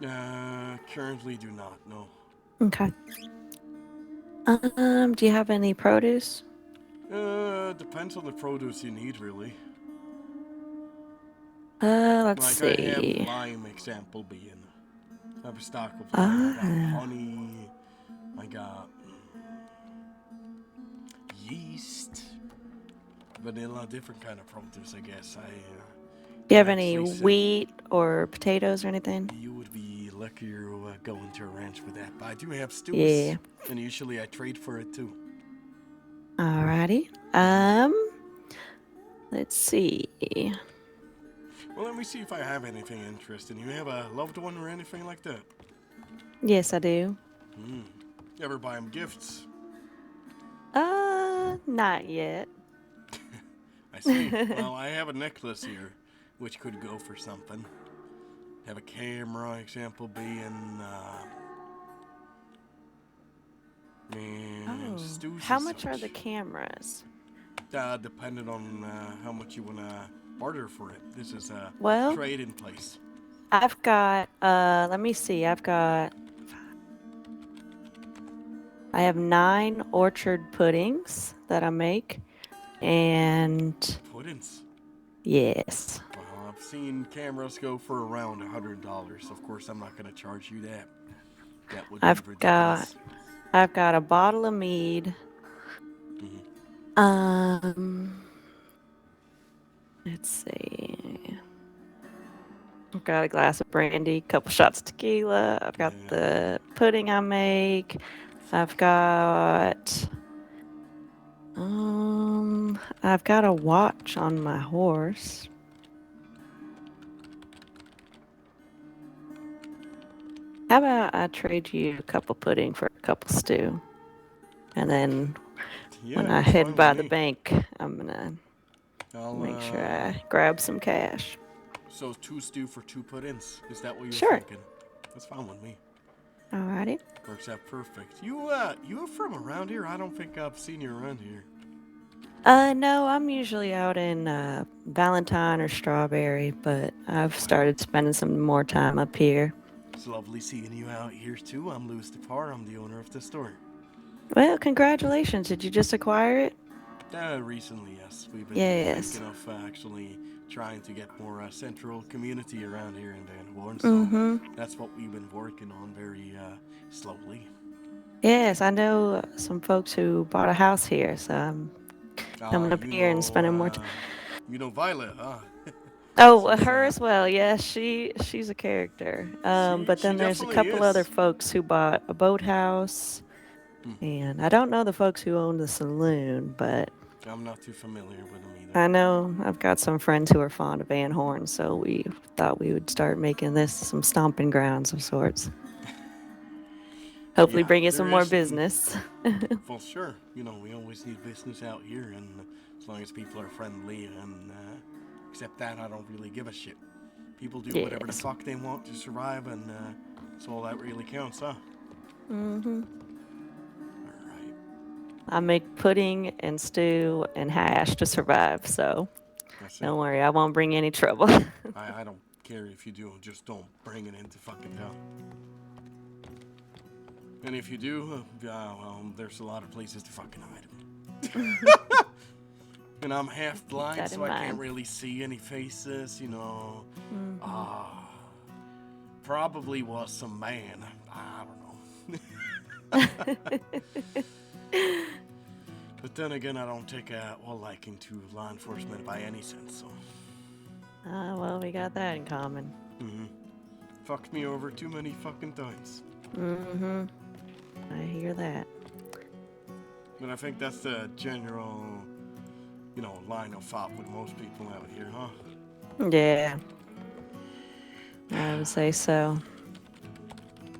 Currently do not, no. Okay. Do you have any produce? Depends on the produce you need, really. Let's Like, see. I have lime example being. I have a stock of lime. I got honey. I got yeast. Vanilla, different kind of produce, I guess. Do you have any actually sell- wheat or potatoes or anything? You would be luckier going to a ranch with that. But I do have stews. Yeah. And usually I trade for it too. Alrighty. Let's see. Well, let me see if I have anything interesting. You have a loved one or anything like that? Yes, I do. You ever buy them gifts? Not yet. I see. Well, I have a necklace here, which could go for something. Have a camera, example being, Man, Oh, Stu's how is much are such- the cameras? Depending on how much you wanna barter for it. This is a Well, trade in place. I've got, let me see, I have 9 orchard puddings that I make, and Puddings. yes, Well, I've seen cameras go for around $100. Of course, I'm not gonna charge you that. That would be I've ridiculous. got a bottle of mead. Mhm. Let's see. I've got a glass of brandy, couple shots of tequila. I've got Yeah. the pudding I make. I've got a watch on my horse. How about I trade you a couple pudding for a couple stew? And then Yeah, when I that's fine head by with the me. bank, I'm gonna I'll make sure I grab some cash. So 2 stew for 2 puddings. Is that what you're Sure. thinking? That's fine with me. Alrighty. Works out perfect. You from around here? I don't think I've seen you around here. No, I'm usually out in Valentine or Strawberry, but I've started spending some more time up here. It's lovely seeing you out here too. I'm Louis Doupar. I'm the owner of the store. Well, congratulations. Did you just acquire it? Recently, yes. We've been Yes. thinking of actually trying to get more central community around here in Van Horn, so Mm-hmm. that's what we've been working on very slowly. Yes, I know some folks who bought a house here, so I'm coming up here and spending more time. You know Violet, huh? Oh, She's, her as well. Yes, she's a character. But she then there's a definitely couple is. other folks who bought a boathouse, and I don't know the folks who own the saloon, but I'm not too familiar with them either. I know I've got some friends who are fond of Van Horn, so we thought we would start making this some stomping grounds of sorts. Hopefully Yeah, bring you there some more is- business. Well, sure. You know, we always need business out here, and as long as people are friendly and accept that, I don't really give a shit. People do whatever the Yes. fuck they want to survive, and that's all that really counts, huh? Mm-hmm. All right. I make pudding and stew and hash to survive, so That's don't it. worry, I won't bring any trouble. I don't care if you do, just don't bring it into fucking town. And if you do, well, there's a lot of places to fucking hide them. And I'm half blind, that so in I can't mind. really see any faces, you know. Probably was some man. I don't know. But then again, I don't take a liking to law enforcement by any sense, so. Well, we got that in common. Fucked me over too many fucking times. Mm-hmm. I hear that. But I think that's the general, line of thought with most people out here, huh? Yeah. I would say so.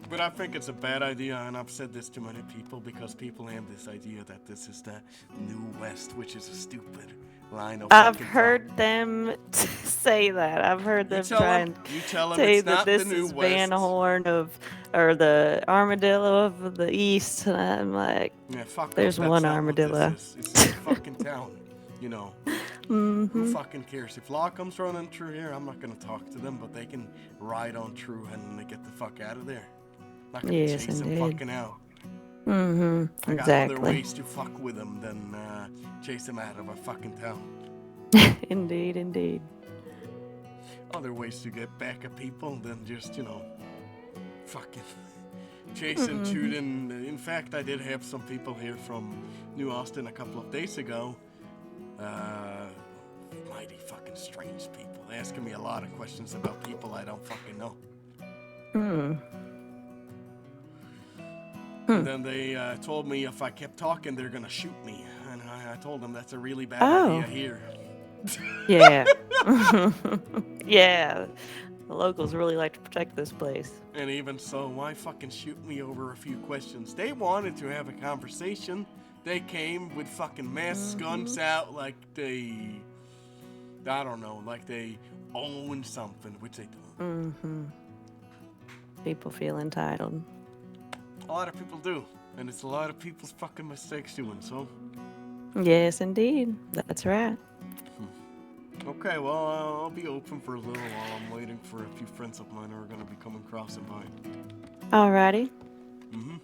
But I think it's a bad idea, and I've said this to many people, because people have this idea that this is the New West, which is a stupid line of I've fucking heard thought. them say that. I've heard You them tell try them, and you tell them say it's that not this the New is West. Van Horn or the armadillo of the East, and I'm like, Yeah, fuck there's off, that's one not what this armadillo. is. It's a fucking town, you know. Who Mm-hmm. fucking cares? If law comes running through here, I'm not gonna talk to them, but they can ride on through and get the fuck out of there. Not gonna Yes, chase them indeed. fucking out. Mm-hmm. I got other Exactly. ways to fuck with them than chase them out of a fucking town. Indeed, indeed. Other ways to get back at people than just, fucking chasing, shooting. In fact, I did have some people here from New Austin a couple of days ago. Mighty fucking strange people. Asking me a lot of questions about people I don't fucking know. And then they told me if I kept talking, they're gonna shoot me. And I told them that's a really bad idea here. Yeah. Yeah. The locals really like to protect this place. And even so, why fucking shoot me over a few questions? They wanted to have a conversation. They came with fucking masks, guns out, like they, I don't know, like they own something, which they don't. Mm-hmm. People feel entitled. A lot of people do. And it's a lot of people's fucking mistakes doing so. Yes, indeed. That's right. Okay, well, I'll be open for a little while. I'm waiting for a few friends of mine who are gonna be coming crossing by. Alrighty. Mm-hmm.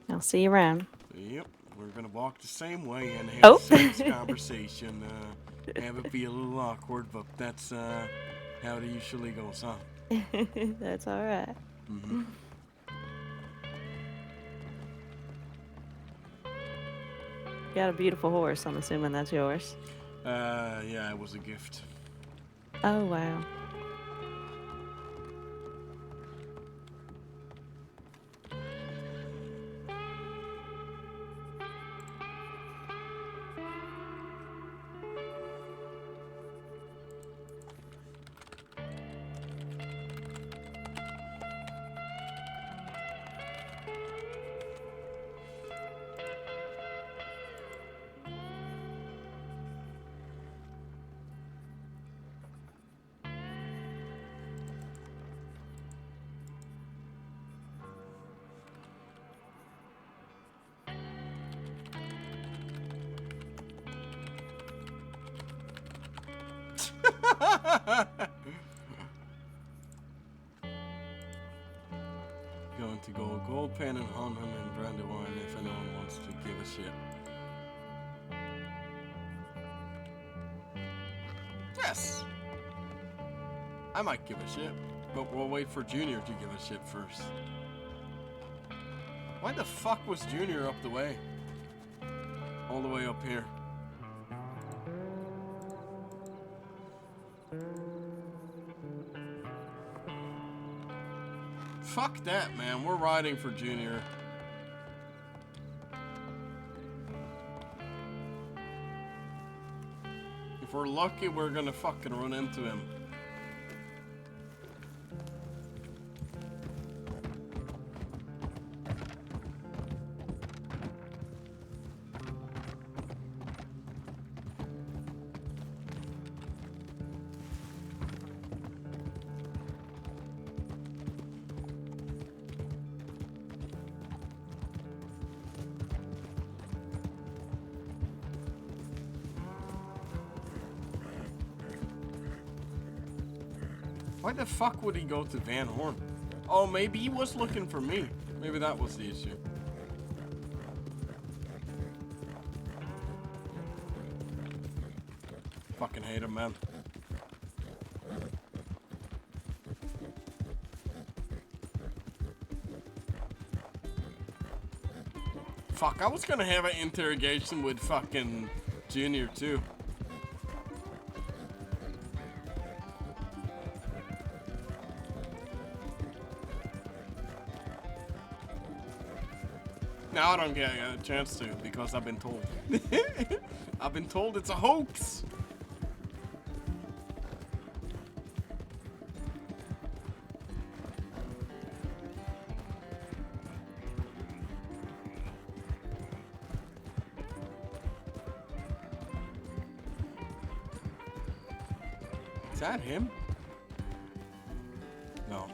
I'll see you around. Yep, we're gonna walk the same way and have Oh. the same conversation. Have it be a little awkward, but that's how it usually goes, huh? That's alright. Mm-hmm. Got a beautiful horse. I'm assuming that's yours. Yeah, it was a gift. Oh, wow. Going to go gold pen and Honham and Brandywine if anyone wants to give a shit. Yes! I might give a shit, but we'll wait for Junior to give a shit first. Why the fuck was Junior up the way? All the way up here. Fuck that, man. We're riding for Junior. If we're lucky, we're gonna fucking run into him. Why the fuck would he go to Van Horn? Oh, maybe he was looking for me. Maybe that was the issue. Fucking hate him, man. Fuck, I was gonna have an interrogation with fucking Junior too. Now I don't get a chance to because I've been told. I've been told it's a hoax. Is that him? No.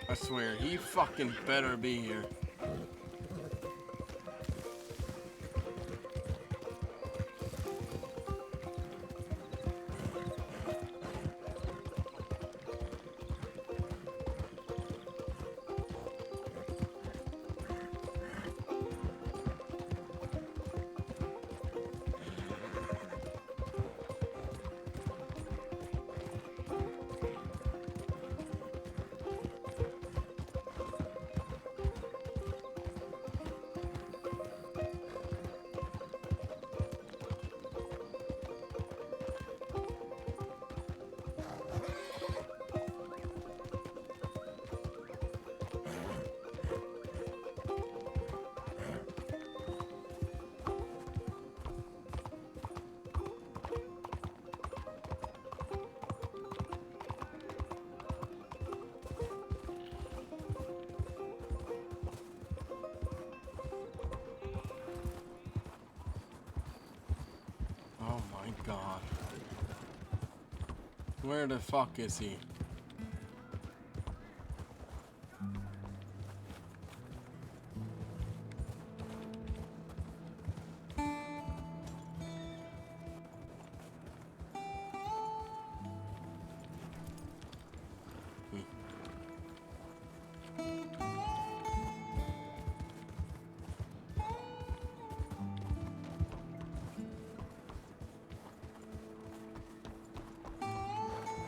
I swear, he fucking better be here. god. Where the fuck is he?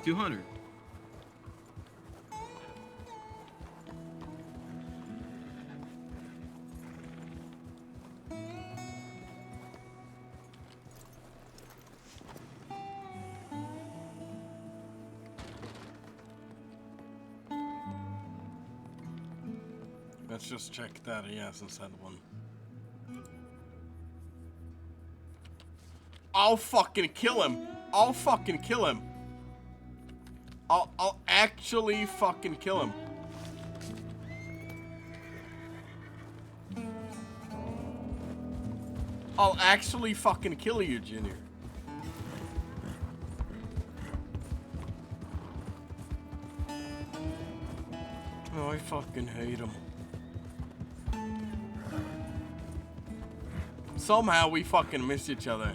$200. Let's just check that he hasn't said one. I'll fucking kill him. I'll fucking kill him. I'll actually fucking kill him. I'll actually fucking kill you, Junior. Oh, I fucking hate him. Somehow we fucking miss each other.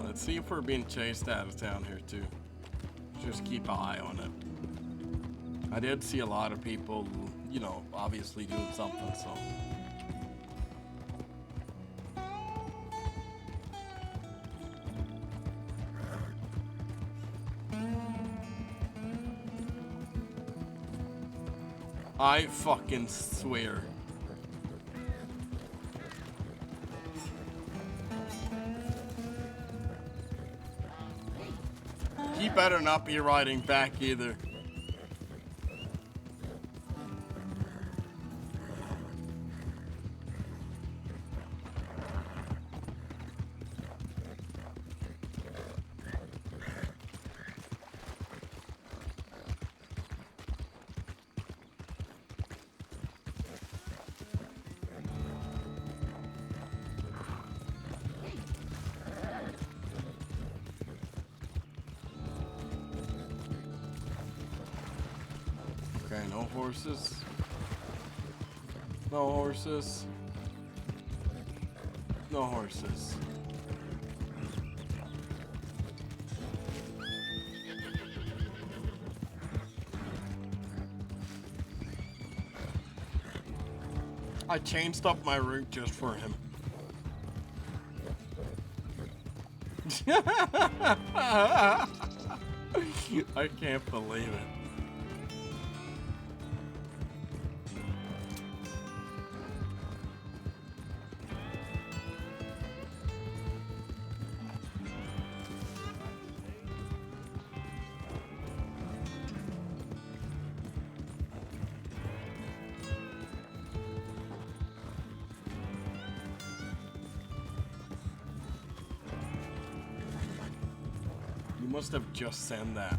Let's see if we're being chased out of town here too. Just keep an eye on it. I did see a lot of people, you know, obviously doing something, so. I fucking swear. He better not be riding back either. Okay, no horses. No horses. No horses. I changed up my route just for him. I can't believe it. You must have just sent that.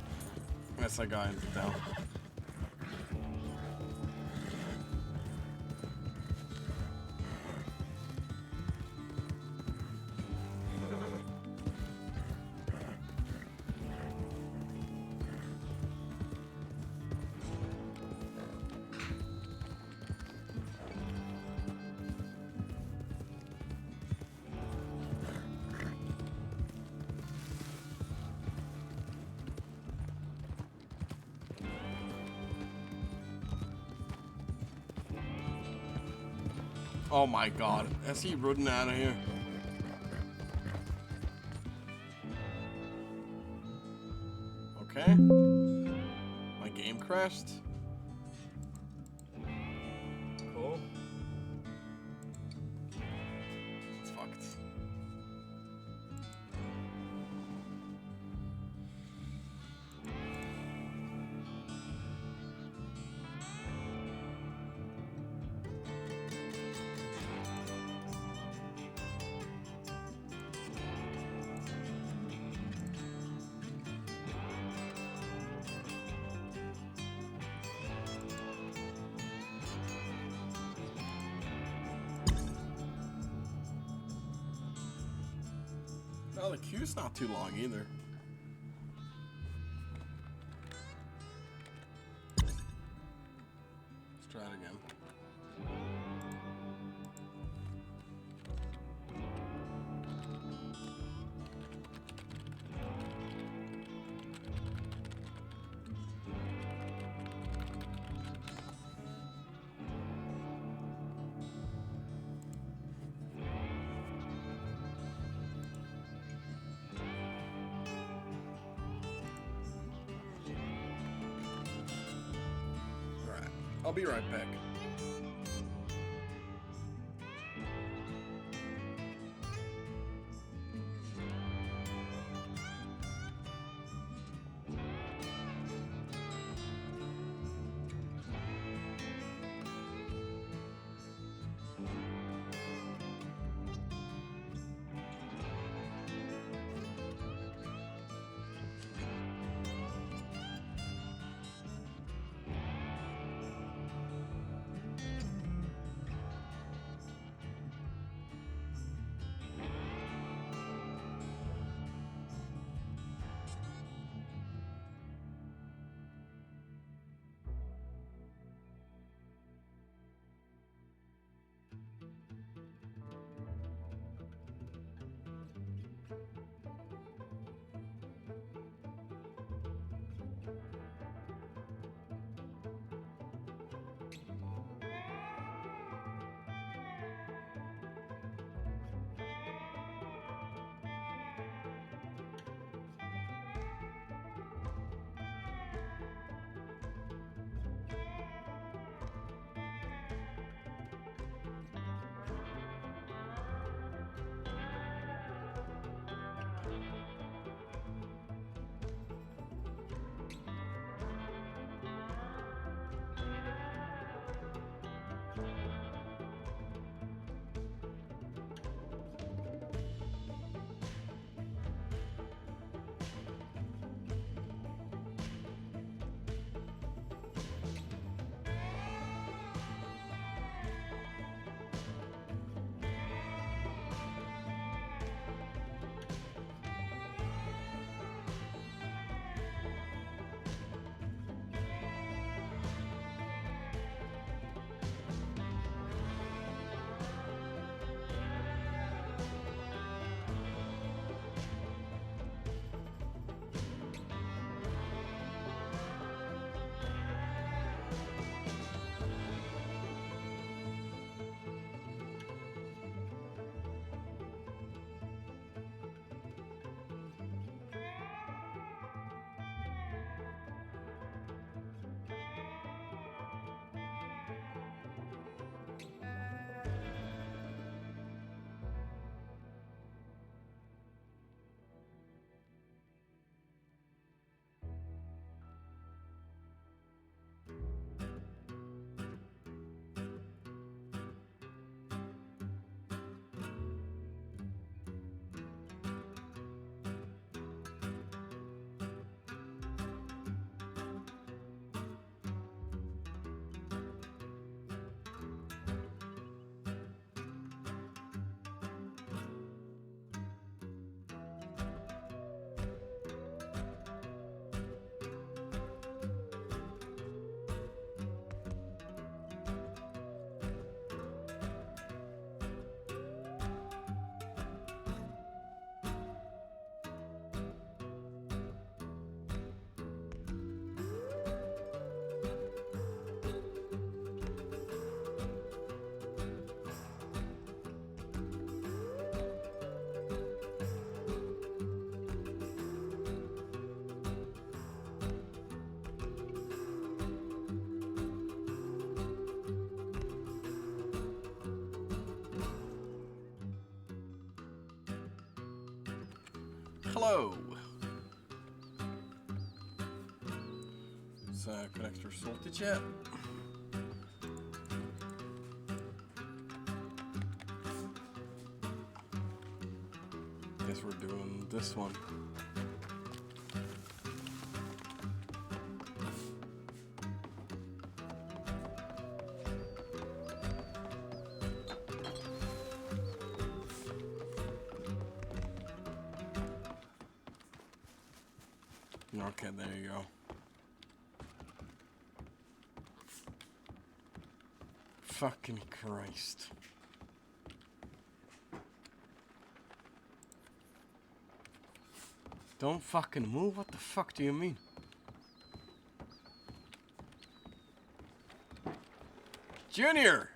That's a guy in the town. Oh my god, is he ridden out of here? Okay. My game crashed. Cool. It's fucked. Oh, the queue's not too long either. Let's try it again. Alright, I'll be right back. Hello. Is connector sorted yet? Guess we're doing this one. Okay, there you go. Fucking Christ. Don't fucking move? What the fuck do you mean? Junior!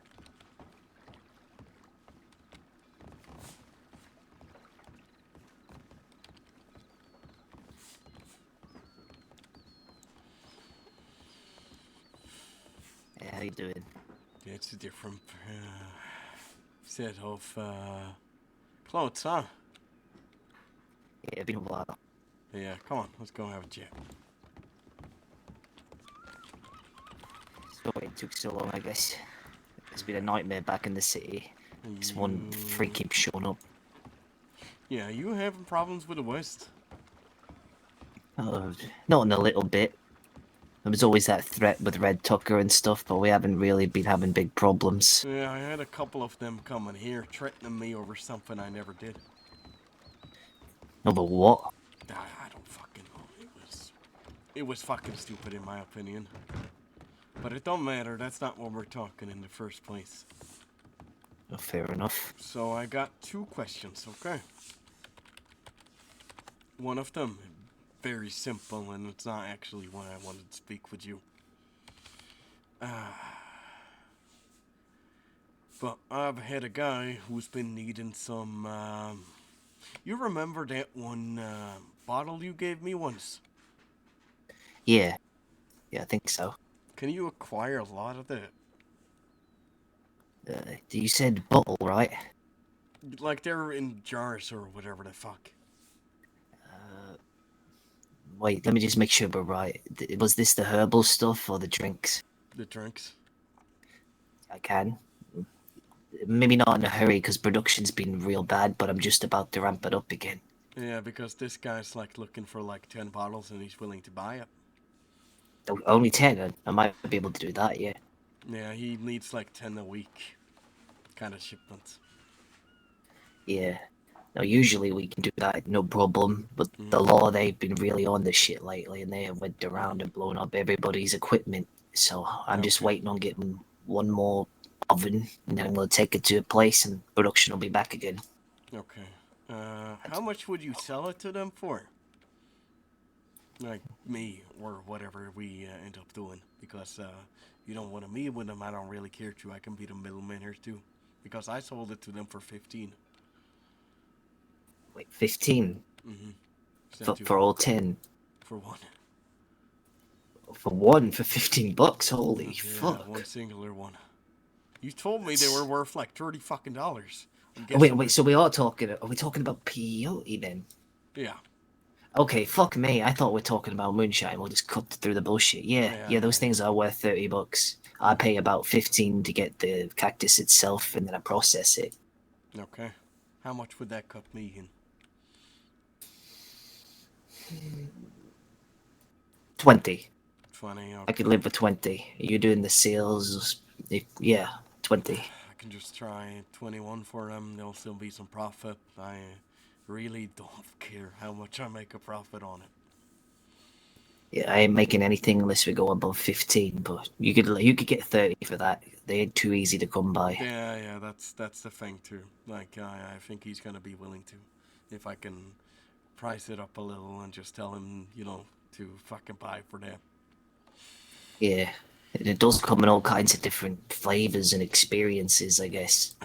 Yeah, how you doing? It's a different set of clothes, huh? Yeah, been a while. Yeah, come on, let's go have a chat. Sorry it took so long, I guess. It's been a nightmare back in the city. This one freak keeps showing up. Yeah, you having problems with the West? Not in a little bit. There was always that threat with Red Tucker and stuff, but we haven't really been having big problems. Yeah, I had a couple of them coming here, threatening me over something I never did. Over what? I don't fucking know. It was fucking stupid in my opinion. But it don't matter, that's not what we're talking in the first place. Oh, fair enough. So I got 2 questions, okay? One of them, very simple, and it's not actually why I wanted to speak with you. But I've had a guy who's been needing some, you remember that one bottle you gave me once? Yeah. Yeah, I think so. Can you acquire a lot of that? You said bottle, right? Like they're in jars or whatever the fuck. Wait, let me just make sure we're right. Was this the herbal stuff or the drinks? The drinks. I can. Maybe not in a hurry because production's been real bad, but I'm just about to ramp it up again. Yeah, because this guy's like looking for like 10 bottles and he's willing to buy it. Only 10? I might be able to do that, yeah. Yeah, he needs like 10 a week kind of shipment. Yeah. Now, usually we can do that, no problem, but the law, they've been really on this shit lately, and they have went around and blown up everybody's equipment, so I'm just waiting on getting one more oven, and then I'm going to take it to a place, and production will be back again. Okay. How much would you sell it to them for? Like me, or whatever we end up doing. Because you don't want to meet with them, I don't really care to. I can be the middleman here too. Because I sold it to them for 15. Wait, 15? Mm-hmm. For all 10? For one. For one? For 15 bucks? Holy fuck. One singular one. You told me they were worth like $30 fucking. Wait, so are we talking about peyote then? Yeah. Okay, fuck me. I thought we were talking about moonshine. We'll just cut through the bullshit. Yeah, those things are worth 30 bucks. I pay about 15 to get the cactus itself, and then I process it. Okay. How much would that cut me in? 20. 20, okay. I could live with 20. Are you doing the sales? Yeah, 20. I can just try 21 for them. There'll still be some profit. I really don't care how much I make a profit on it. Yeah, I ain't making anything unless we go above 15, but you could get 30 for that. They ain't too easy to come by. Yeah, that's the thing too. Like, I think he's gonna be willing to. If I can price it up a little and just tell him, to fucking buy for that. Yeah, it does come in all kinds of different flavors and experiences, I guess.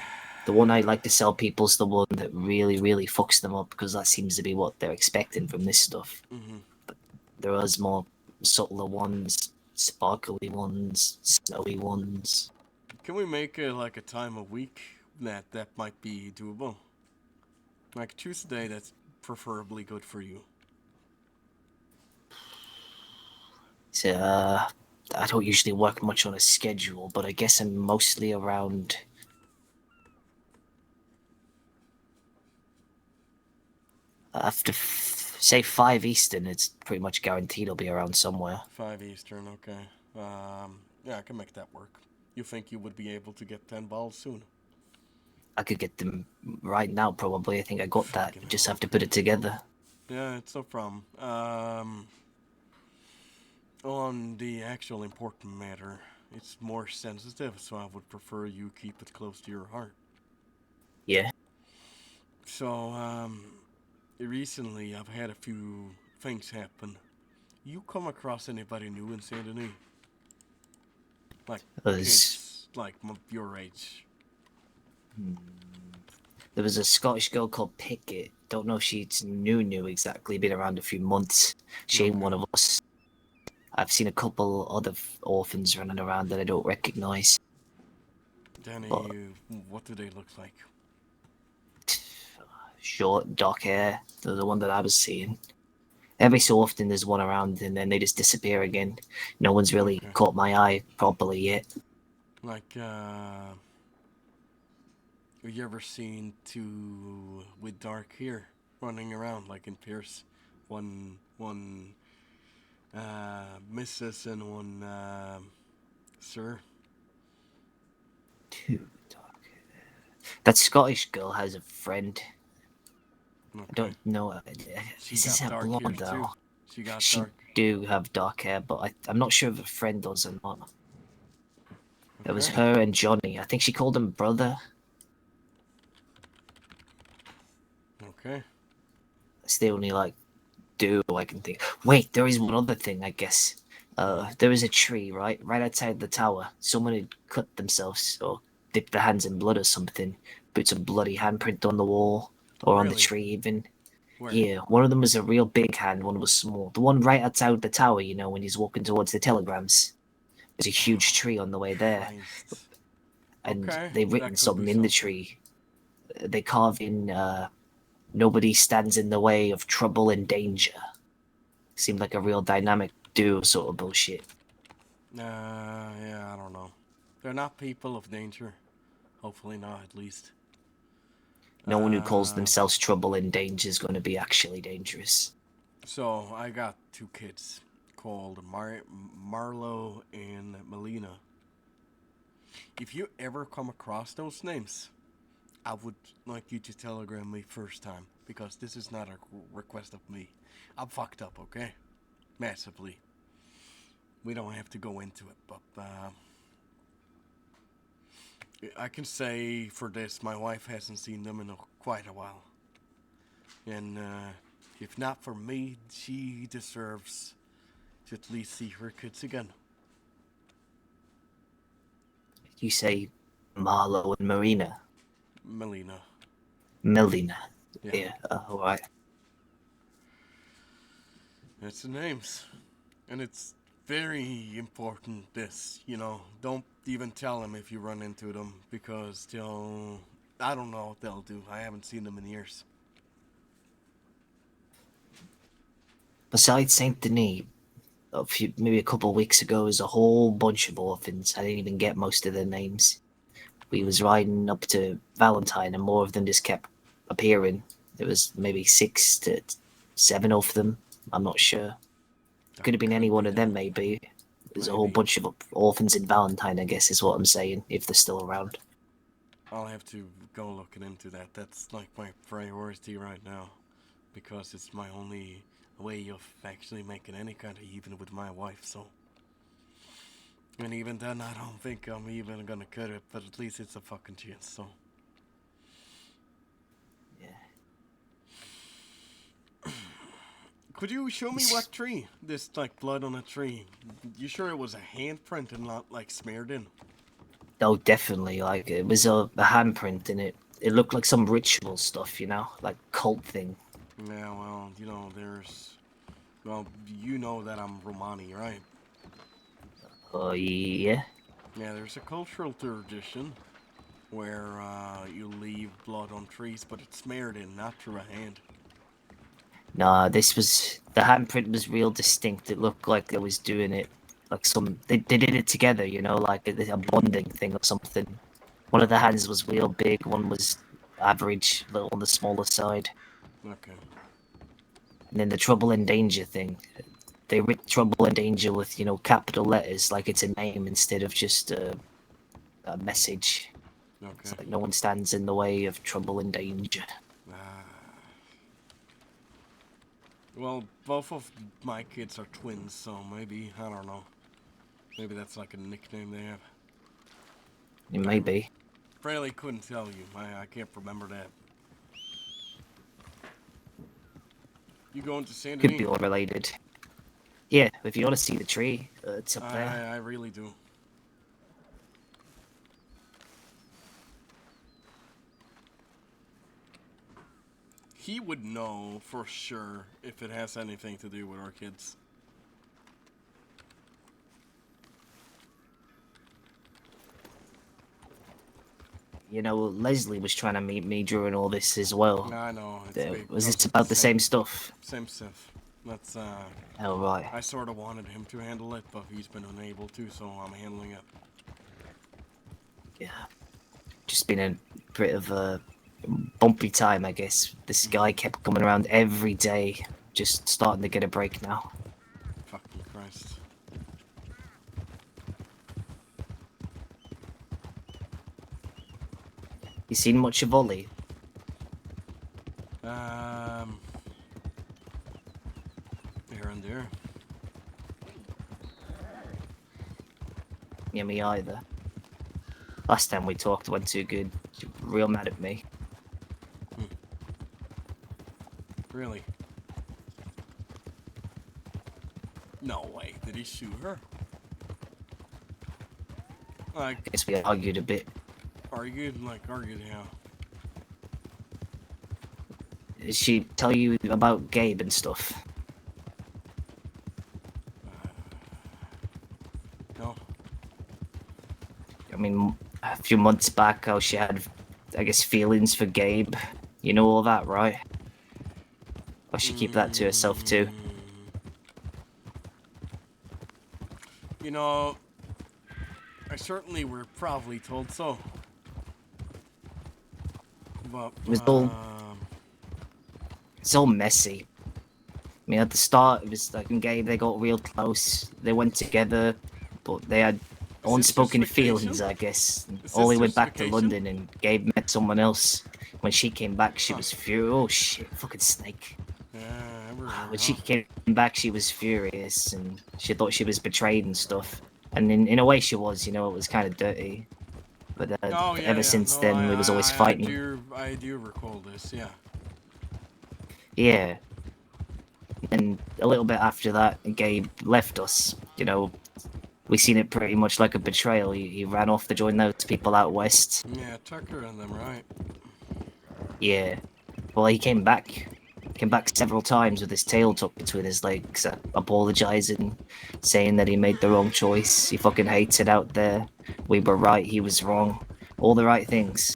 The one I like to sell people's the one that really, really fucks them up, because that seems to be what they're expecting from this stuff. Mm-hmm. But there is more subtler ones, sparkly ones, snowy ones. Can we make like a time a week that might be doable? Like Tuesday, that's preferably good for you. So, I don't usually work much on a schedule, but I guess I'm mostly around. After, say, 5 Eastern, it's pretty much guaranteed I'll be around somewhere. 5 Eastern, okay. Yeah, I can make that work. You think you would be able to get 10 balls soon? I could get them right now, probably. I think I got that. Just have to put it together. Yeah, it's no problem. on the actual important matter, it's more sensitive, so I would prefer you keep it close to your heart. Yeah. So, recently I've had a few things happen. You come across anybody new in Saint Denis? Like kids like your age? There was a Scottish girl called Pickett. Don't know if she's new exactly. Been around a few months. She ain't one of us. I've seen a couple other orphans running around that I don't recognize. Danny, But what do they look like? short, dark hair. They're the one that I was seeing. Every so often there's one around and then they just disappear again. No one's really caught my eye properly yet. Like, have you ever seen two with dark hair running around like in Pierce? One, Mrs. and one, Sir? Two dark hair. That Scottish girl has a friend. Okay. I don't know. This is her blonde though. She do have dark hair, but I'm not sure if a friend does or not. It was her and Johnny. I think she called him brother. Okay. It's the only like duo I can think. Wait, there is one other thing, I guess. There is a tree right outside the tower. Someone had cut themselves or dipped their hands in blood or something. Put some bloody handprint on the wall or on the tree even. Where? Yeah, one of them was a real big hand, one was small. The one right outside the tower, you know, when he's walking towards the telegrams. There's a huge tree on the way there. And they've written something in the tree. They carve in, nobody stands in the way of trouble and danger. Seemed like a real dynamic duo sort of bullshit. Yeah, I don't know. They're not people of danger. Hopefully not, at least. No one who calls themselves trouble and danger is going to be actually dangerous. So, I got two kids called Marlo and Melina. If you ever come across those names, I would like you to telegram me first time, because this is not a request of me. I'm fucked up, okay? Massively. We don't have to go into it, but I can say for this, my wife hasn't seen them in quite a while. And if not for me, she deserves to at least see her kids again. You say Marlo and Marina? Melina. Melina. Yeah. Alright. That's the names. And it's very important, this, you know. Don't even tell them if you run into them, because they'll... I don't know what they'll do. I haven't seen them in years. Besides Saint Denis, maybe a couple of weeks ago, there's a whole bunch of orphans. I didn't even get most of their names. We was riding up to Valentine, and more of them just kept appearing. There was maybe 6 to 7 of them. I'm not sure. Could have been any one of them, maybe. There's a whole bunch of orphans in Valentine, I guess, is what I'm saying, if they're still around. I'll have to go looking into that. That's like my priority right now, because it's my only way of actually making any kind of even with my wife, so. And even then, I don't think I'm even gonna cut it, but at least it's a fucking chance, so. Could you show me what tree? This, like, blood on a tree. You sure it was a handprint and not, like, smeared in? Oh, definitely. Like, it was a handprint, and it looked like some ritual stuff, you know? Like, cult thing. Yeah, well, you know, there's... Well, you know that I'm Romani, right? Yeah? Yeah, there's a cultural tradition where you leave blood on trees, but it's smeared in, not through a hand. Nah, the handprint was real distinct. It looked like they was doing it, like they did it together, you know, like a bonding thing or something. One of the hands was real big, one was average, a little on the smaller side. Okay. And then the trouble and danger thing. They writ trouble and danger with, you know, capital letters, like it's a name instead of just a message. Okay. It's like no one stands in the way of trouble and danger. Well, both of my kids are twins, so maybe, I don't know. Maybe that's like a nickname they have. It may be. Really couldn't tell you. I can't remember that. You going to Saint Could be Denis? all related. Yeah, if you want to see the tree, it's up there. I really do. He would know for sure if it has anything to do with our kids. You know, Leslie was trying to meet me during all this as well. I know. It's Was this about the same stuff? Same stuff. That's Oh, right. I sort of wanted him to handle it, but he's been unable to, so I'm handling it. Yeah. Just been a bit of a bumpy time, I guess. This guy kept coming around every day. Just starting to get a break now. Fucking Christ. You seen much of Ollie? Here and there. Yeah, me either. Last time we talked went too good. She was real mad at me. Really? No way. Did he shoot her? Like, I guess we argued a bit. argued? Like, argued how? Did she tell you about Gabe and stuff? No. I mean, a few months back, how she had, I guess, feelings for Gabe. You know all that, right? Or she keep that to herself too? You know, I certainly were probably told so. But, It's all messy. I mean, at the start, it was like in Gabe, they got real close. They went together, but they had unspoken feelings, I guess. Ollie went back to London, and Gabe met someone else. When she came back, she was furious. Oh shit, fucking snake. When she came back, she was furious, and she thought she was betrayed and stuff. And in a way, she was. You know, it was kind of dirty. But ever since then, we was always fighting. I do recall this, yeah. Yeah. And a little bit after that, Gabe left us. You know, we seen it pretty much like a betrayal. He ran off to join those people out west. Yeah, Tucker and them, right? Yeah. Well, he came back. Came back several times with his tail tucked between his legs, apologizing, saying that he made the wrong choice. He fucking hates it out there. We were right, he was wrong. All the right things.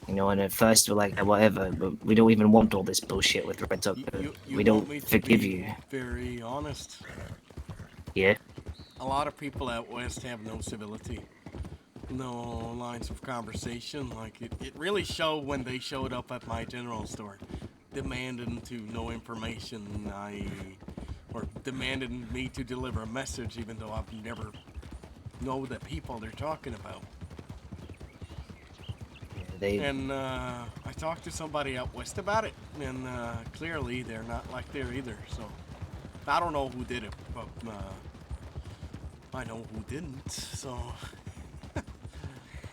You know, and at first we're like, whatever, but we don't even want all this bullshit with Red Tucker. We don't forgive you. Very honest. Yeah? A lot of people out west have no civility. No lines of conversation. Like, it really showed when they showed up at my general store. Demanding to know information, or demanding me to deliver a message, even though I've never know the people they're talking about. And I talked to somebody out west about it, and clearly they're not like there either. So I don't know who did it, but I know who didn't. So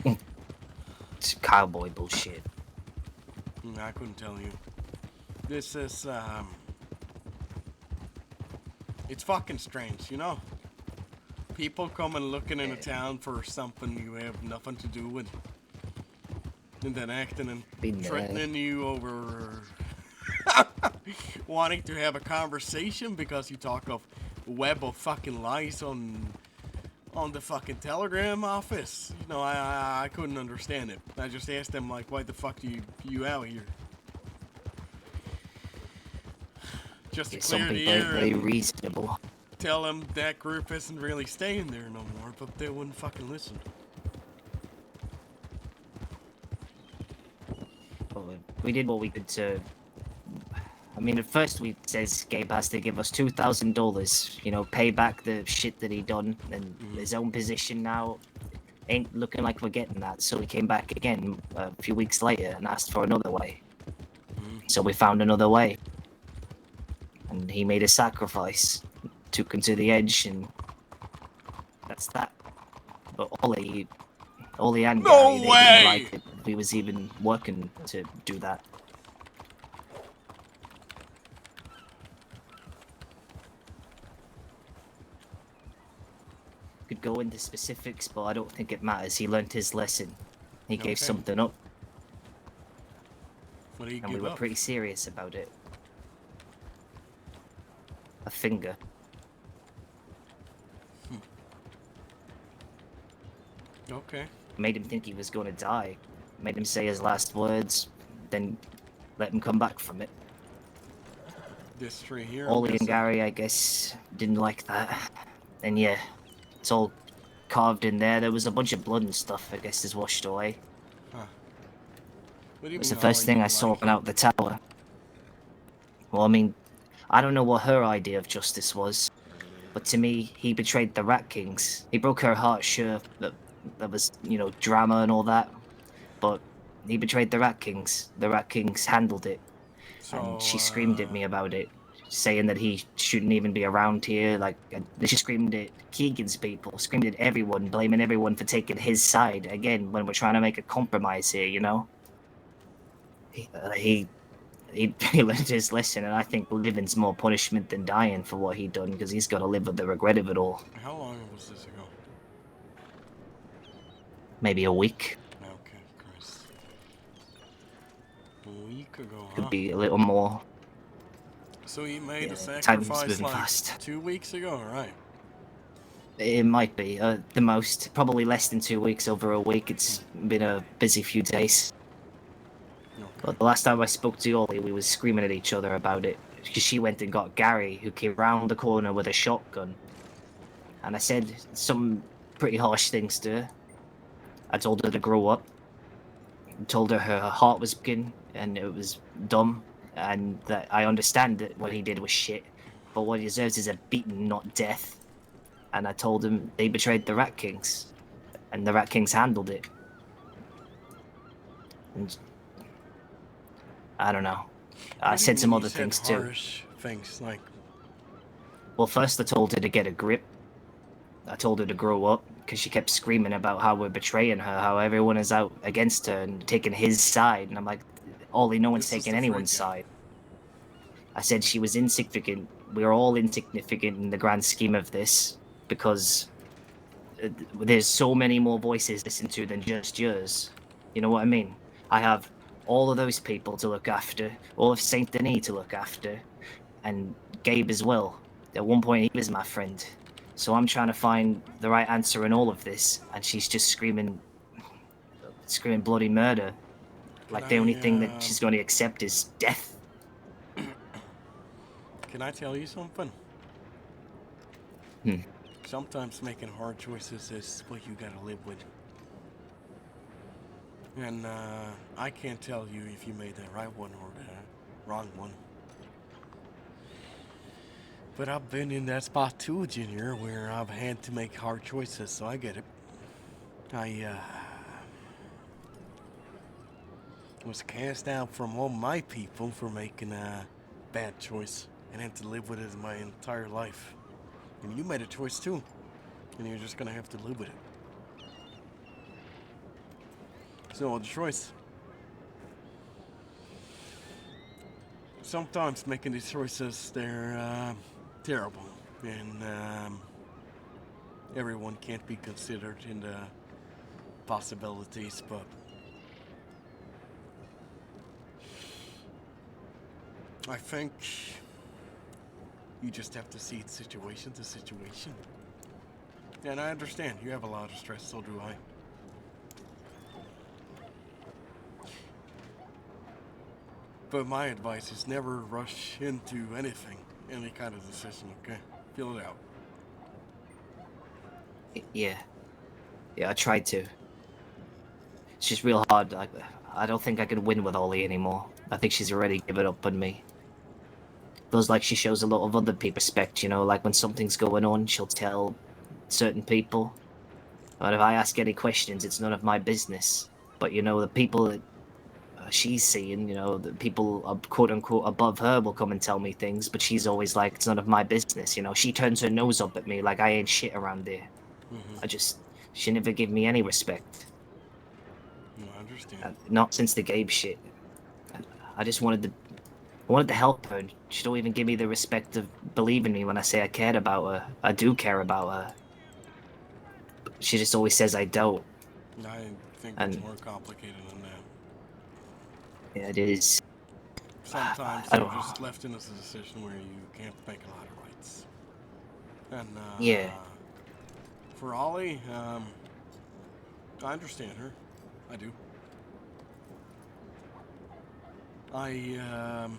it's cowboy bullshit. I couldn't tell you. This is, it's fucking strange, you know? People coming looking into town for something you have nothing to do with. And then acting and threatening you over wanting to have a conversation because you talk of web of fucking lies on the fucking telegram office. You know, I couldn't understand it. I just asked them, like, why the fuck do you out here? Just to clear the air very reasonable. Tell them that group isn't really staying there no more, but they wouldn't fucking listen. Well, we did what we could to... I mean, at first we says Gabe has to give us $2,000, you know, pay back the shit that he done, and his own position now ain't looking like we're getting that, so we came back again a few weeks later and asked for another way. So we found another way. and he made a sacrifice, took him to the edge, and that's that. But Ollie and No Gary, they way! didn't like it. We was even working to do that. Could go into specifics, but I don't think it matters. He learned his lesson. He gave Okay. something up, What do you and we give were up? pretty serious about it. A finger. Okay. Made him think he was going to die. Made him say his last words, then let him come back from it. This tree here. Ollie and guessing. Gary, I guess, didn't like that. And yeah, it's all carved in there. There was a bunch of blood and stuff, I guess, is washed away. Huh. What do you It was the mean first Ollie thing I didn't saw like when out the tower. Well, I mean, I don't know what her idea of justice was, but to me, he betrayed the Rat Kings. He broke her heart, sure, that was, you know, drama and all that, but he betrayed the Rat Kings. The Rat Kings handled it, and she screamed at me about it, saying that he shouldn't even be around here. Like, she screamed at Keegan's people, screamed at everyone, blaming everyone for taking his side. Again, when we're trying to make a compromise here, you know? He learned his lesson, and I think living's more punishment than dying for what he done, because he's got to live with the regret of it all. How long was this ago? Maybe a week. Okay, Chris. A week ago, huh? Could be a little more. So he made a Time's sacrifice moving like fast. 2 weeks ago, right? It might be, the most. Probably less than 2 weeks, over a week. It's been a busy few days. But the last time I spoke to Ollie, we was screaming at each other about it. Because she went and got Gary, who came round the corner with a shotgun. And I said some pretty harsh things to her. I told her to grow up. I told her her heart was broken and it was dumb. And that I understand that what he did was shit. But what he deserves is a beating, not death. And I told him they betrayed the Rat Kings. And the Rat Kings handled it. And I don't know. I What do you said some mean other you said things too. harsh things like. Well, first I told her to get a grip. I told her to grow up, because she kept screaming about how we're betraying her, how everyone is out against her and taking his side. And I'm like, Ollie, no one's This is taking the anyone's freak out. side. I said she was insignificant. We are all insignificant in the grand scheme of this, because there's so many more voices to listen to than just yours. You know what I mean? I have all of those people to look after, all of Saint Denis to look after, and Gabe as well. At one point, he was my friend. So I'm trying to find the right answer in all of this, and she's just screaming bloody murder. Like the only thing that she's going to accept is death. Can I tell you something? Hmm. Sometimes making hard choices is what you gotta live with. And I can't tell you if you made the right one or the wrong one. But I've been in that spot too, Junior, where I've had to make hard choices, so I get it. I was cast out from all my people for making a bad choice and had to live with it my entire life. And you made a choice too, and you're just gonna have to live with it. So the choice. Sometimes making these choices, they're terrible, and everyone can't be considered in the possibilities, but I think you just have to see it situation to situation. And I understand, you have a lot of stress, so do I. But my advice is never rush into anything, any kind of decision, okay? Feel it out. Yeah, I tried to. It's just real hard. I don't think I can win with Ollie anymore. I think she's already given up on me. Feels like she shows a lot of other people respect, you know, like when something's going on, she'll tell certain people. But if I ask any questions, it's none of my business. But, you know, the people that she's seeing. You know, the people quote unquote above her will come and tell me things, but she's always like, it's none of my business. You know, she turns her nose up at me like I ain't shit around there. She never gave me any respect. No, I understand. Not since the Gabe shit. I just wanted to help her. And she don't even give me the respect of believing me when I say I cared about her. I do care about her. She just always says I don't. I think And- it's more complicated than that. Yeah, it is. Sometimes I you're don't- just left in a position where you can't make a lot of rights. And Yeah. for Ollie, I understand her. I do. I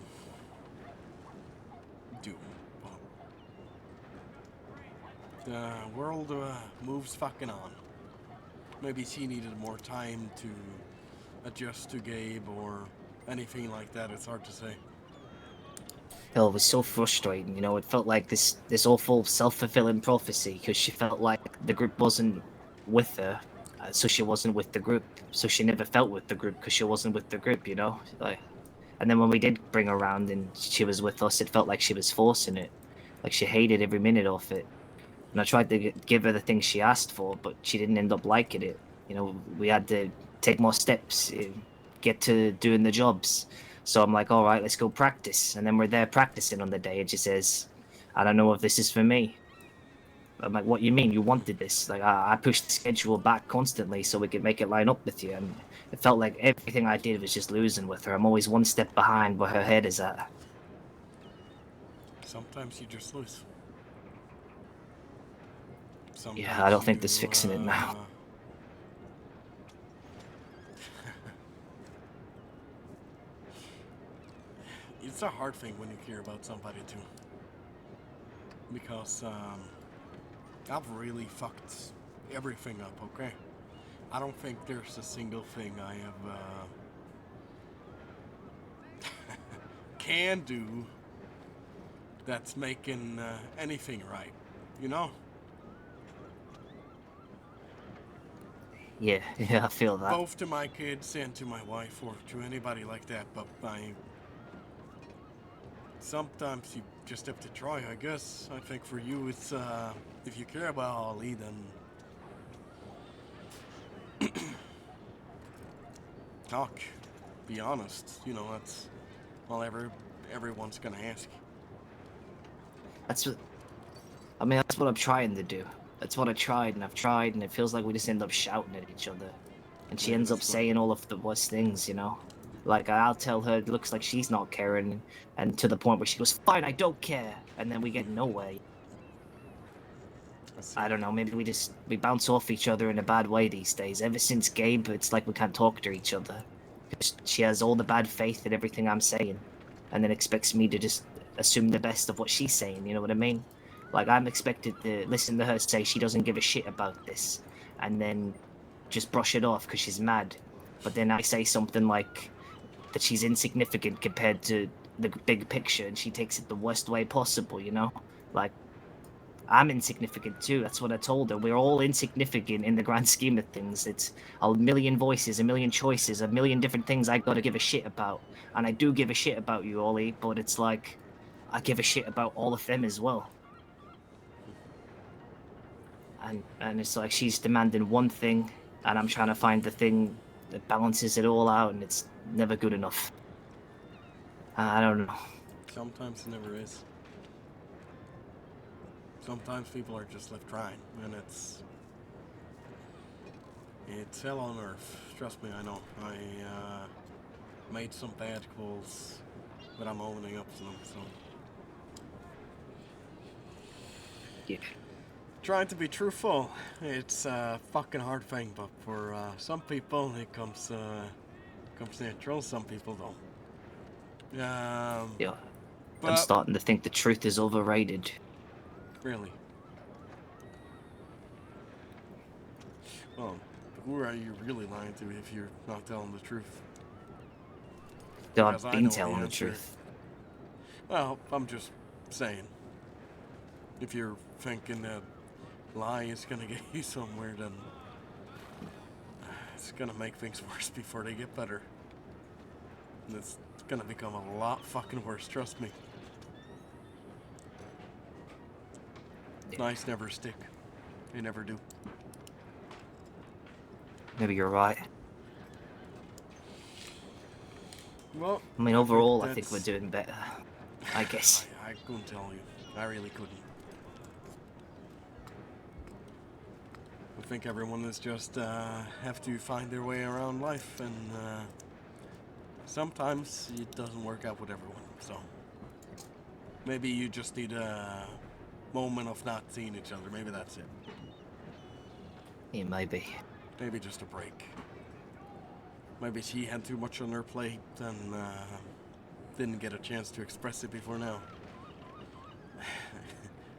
do. The world moves fucking on. Maybe she needed more time to adjust to Gabe or anything like that. It's hard to say. Hell, it was so frustrating. You know, it felt like this awful self-fulfilling prophecy because she felt like the group wasn't with her, so she wasn't with the group. So she never felt with the group because she wasn't with the group. You know, like. And then when we did bring her around and she was with us, it felt like she was forcing it, like she hated every minute of it. And I tried to give her the things she asked for, but she didn't end up liking it. You know, we had to take more steps, get to doing the jobs. So I'm like, all right, let's go practice. And then we're there practicing on the day, and she says, I don't know if this is for me. I'm like, what you mean? You wanted this? Like, I pushed the schedule back constantly so we could make it line up with you. And it felt like everything I did was just losing with her. I'm always one step behind where her head is at. Sometimes you just lose. Sometimes Yeah, I don't think there's fixing it now. It's a hard thing when you care about somebody too. Because I've really fucked everything up, okay? I don't think there's a single thing I have can do that's making anything right, you know? Yeah, I feel that. Both to my kids and to my wife or to anybody like that, but sometimes you just have to try, I guess. I think for you it's if you care about Ali, then talk. Be honest. You know, that's all everyone's gonna ask. That's what I'm trying to do. That's what I tried, and I've tried, and it feels like we just end up shouting at each other. And she Yeah, ends up that's saying all of the worst things, you know? Like, I'll tell her it looks like she's not caring, and to the point where she goes, fine, I don't care, and then we get nowhere. I don't know, maybe we bounce off each other in a bad way these days. Ever since Gabe, it's like we can't talk to each other. 'Cause she has all the bad faith in everything I'm saying, and then expects me to just assume the best of what she's saying, you know what I mean? Like, I'm expected to listen to her say she doesn't give a shit about this, and then just brush it off because she's mad. But then I say something like that she's insignificant compared to the big picture, and she takes it the worst way possible, you know? Like, I'm insignificant too. That's what I told her. We're all insignificant in the grand scheme of things. It's a million voices, a million choices, a million different things I gotta give a shit about. And I do give a shit about you, Ollie, but it's like, I give a shit about all of them as well. And it's like she's demanding one thing, and I'm trying to find the thing that balances it all out, and it's never good enough. I don't know. Sometimes it never is. Sometimes people are just left trying, and it's hell on earth. Trust me, I know. I made some bad calls, but I'm owning up to them. So Yeah. Trying to be truthful, it's a fucking hard thing, but for some people it comes natural. Some people don't. Yeah. But I'm starting to think the truth is overrated. Really? Well, who are you really lying to if you're not telling the truth? No, Because I've I been know telling the answer. truth. Well, I'm just saying. If you're thinking that lie is gonna get you somewhere, then it's gonna make things worse before they get better. And it's gonna become a lot fucking worse, trust me. Knives never stick. They never do. Maybe you're right. Well, I mean, think overall, I think we're that's- doing better. I guess. I couldn't tell you. I really couldn't. I think everyone is just have to find their way around life, and sometimes it doesn't work out with everyone. So maybe you just need a moment of not seeing each other. Maybe that's it. Yeah, maybe. Maybe just a break. Maybe she had too much on her plate and didn't get a chance to express it before now.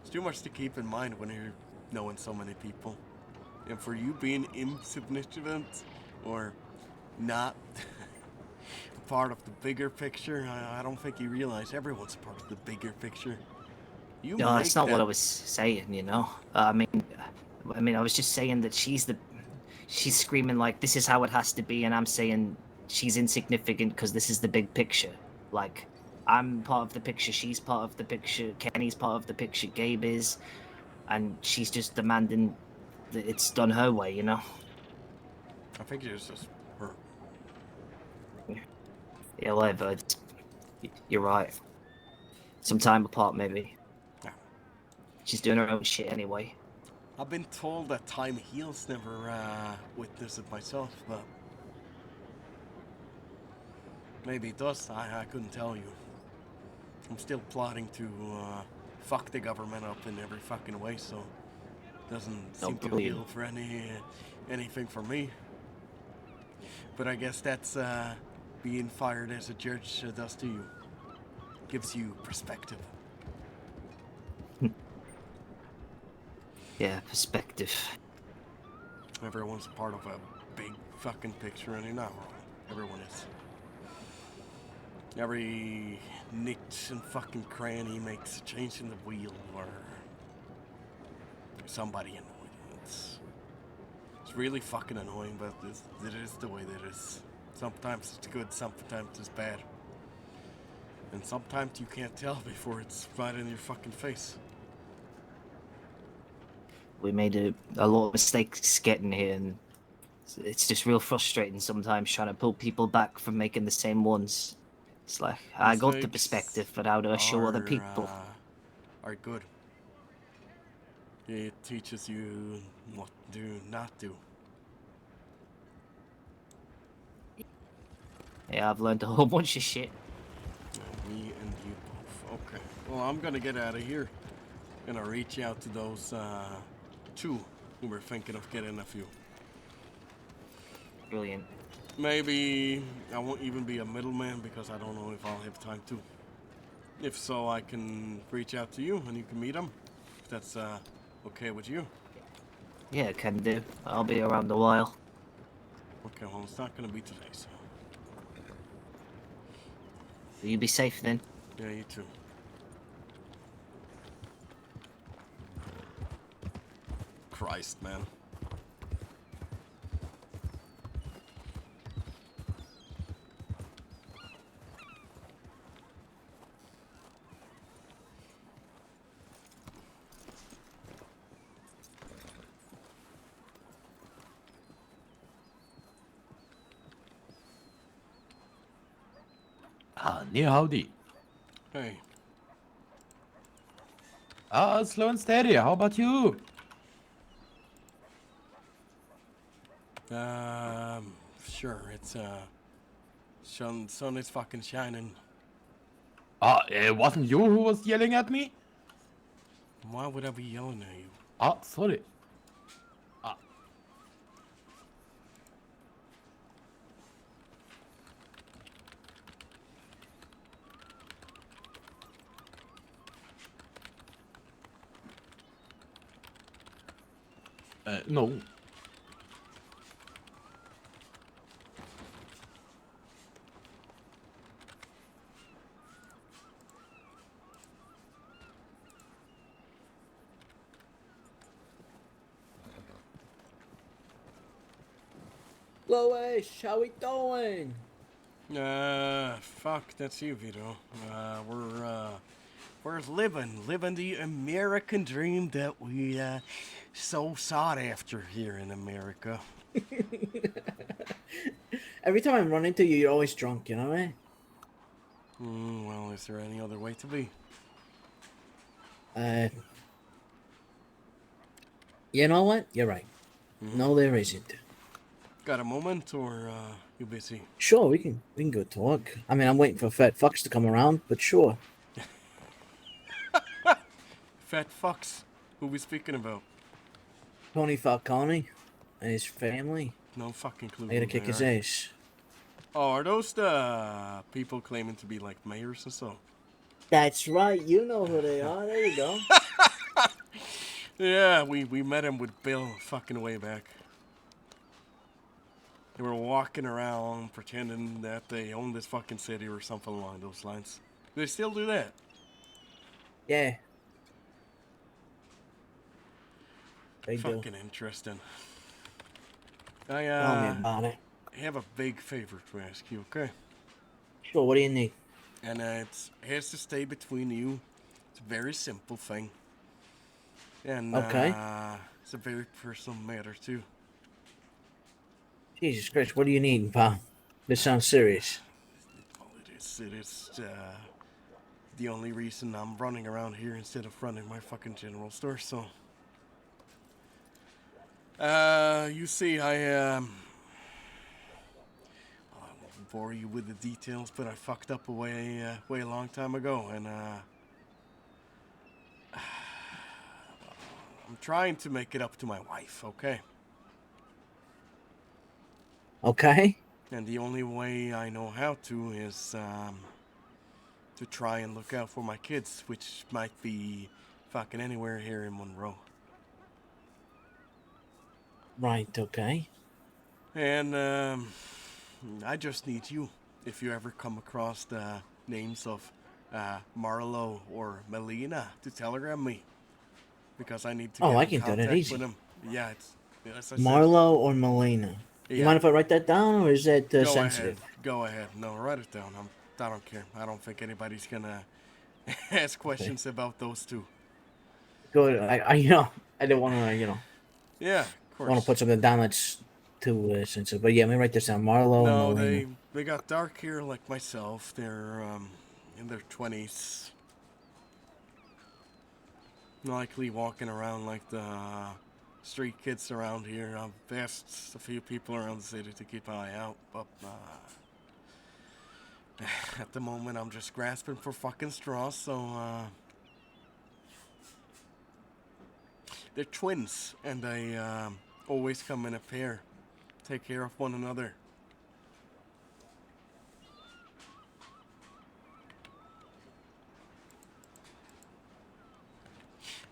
It's too much to keep in mind when you're knowing so many people. And for you being insignificant or not a part of the bigger picture, I don't think you realize everyone's part of the bigger picture. You No, that's not make what I that- was saying, you know? I mean, I was just saying that she's screaming like, this is how it has to be, and I'm saying she's insignificant because this is the big picture. Like, I'm part of the picture, she's part of the picture, Kenny's part of the picture, Gabe is, and she's just demanding that it's done her way, you know? I think it's just her. Yeah, whatever. You're right. Some time apart, maybe. Yeah. She's doing her own shit anyway. I've been told that time heals, never witnessed it myself, but maybe it does. I couldn't tell you. I'm still plotting to fuck the government up in every fucking way, so doesn't seem to brilliant. heal for anything for me. But I guess that's being fired as a judge does to you. Gives you perspective. Yeah, perspective. Everyone's a part of a big fucking picture, and you're not wrong. Everyone is. Every niche and fucking cranny makes a change in the wheel, or somebody annoyed. It's really fucking annoying, but it is the way that it is. Sometimes it's good, sometimes it's bad. And sometimes you can't tell before it's right in your fucking face. We made a lot of mistakes getting here, and it's just real frustrating sometimes trying to pull people back from making the same ones. It's like, I got the Mistakes perspective, but how do I show other people? Are good. It teaches you what to do, not do. Yeah, I've learned a whole bunch of shit. Me and you both. Okay. Well, I'm gonna get out of here. Gonna reach out to those two who were thinking of getting a few. Brilliant. Maybe I won't even be a middleman because I don't know if I'll have time to. If so, I can reach out to you and you can meet them. If that's okay with you. Yeah, can do. I'll be around a while. Okay, well, it's not gonna be today, so. You be safe then. Yeah, you too. Christ, man. Howdy. Hey. Slow and steady. How about you? Sure, it's sun is fucking shining. It wasn't you who was yelling at me? Why would I be yelling at you? Sorry. No. Lois, how we doing? Fuck, that's you, Vito. We're living the American dream that we, so sought after here in America. Every time I run into you, you're always drunk, you know what I mean? Well, is there any other way to be? You know what? You're right. No, there isn't. Got a moment, or, you busy? Sure, we can go talk. I mean, I'm waiting for Fat Fucks to come around, but sure. Fat fucks? Who we speaking about? Tony Falcone and his family. No fucking clue. I gotta who kick they his are. ass. Oh, are those the people claiming to be like mayors and so? That's right. You know who they are. There you go. Yeah, we met him with Bill fucking way back. They were walking around pretending that they own this fucking city or something along those lines. Do they still do that? Yeah. They do. Fucking interesting. Tell me about it. have a big favor to ask you, okay? Sure, what do you need? And it has to stay between you. It's a very simple thing. And Okay. it's a very personal matter too. Jesus Christ, what do you need, pal? This sounds serious. Well, it is the only reason I'm running around here instead of running my fucking general store, so. You see, I won't bore you with the details, but I fucked up way a long time ago, and I'm trying to make it up to my wife, okay? Okay. And the only way I know how to is to try and look out for my kids, which might be fucking anywhere here in Monroe. Right, okay. And I just need you, if you ever come across the names of Marlo or Melina, to telegram me, because I need to get I in can do that contact easy. with them. Yeah, it's as I said. Marlo or Melina? You Yeah. mind if I write that down, or is that Go sensitive? ahead. Go ahead. No, write it down. I don't care. I don't think anybody's gonna ask questions about those two. Good. I didn't want to, Yeah, of course. want to put something down that's too sensitive. But yeah, let me write this down. Marlo and No, Melina. they got dark hair like myself. They're in their 20s. Likely walking around like the street kids around here. I've asked a few people around the city to keep an eye out, but at the moment I'm just grasping for fucking straws, so they're twins, and they always come in a pair. Take care of one another.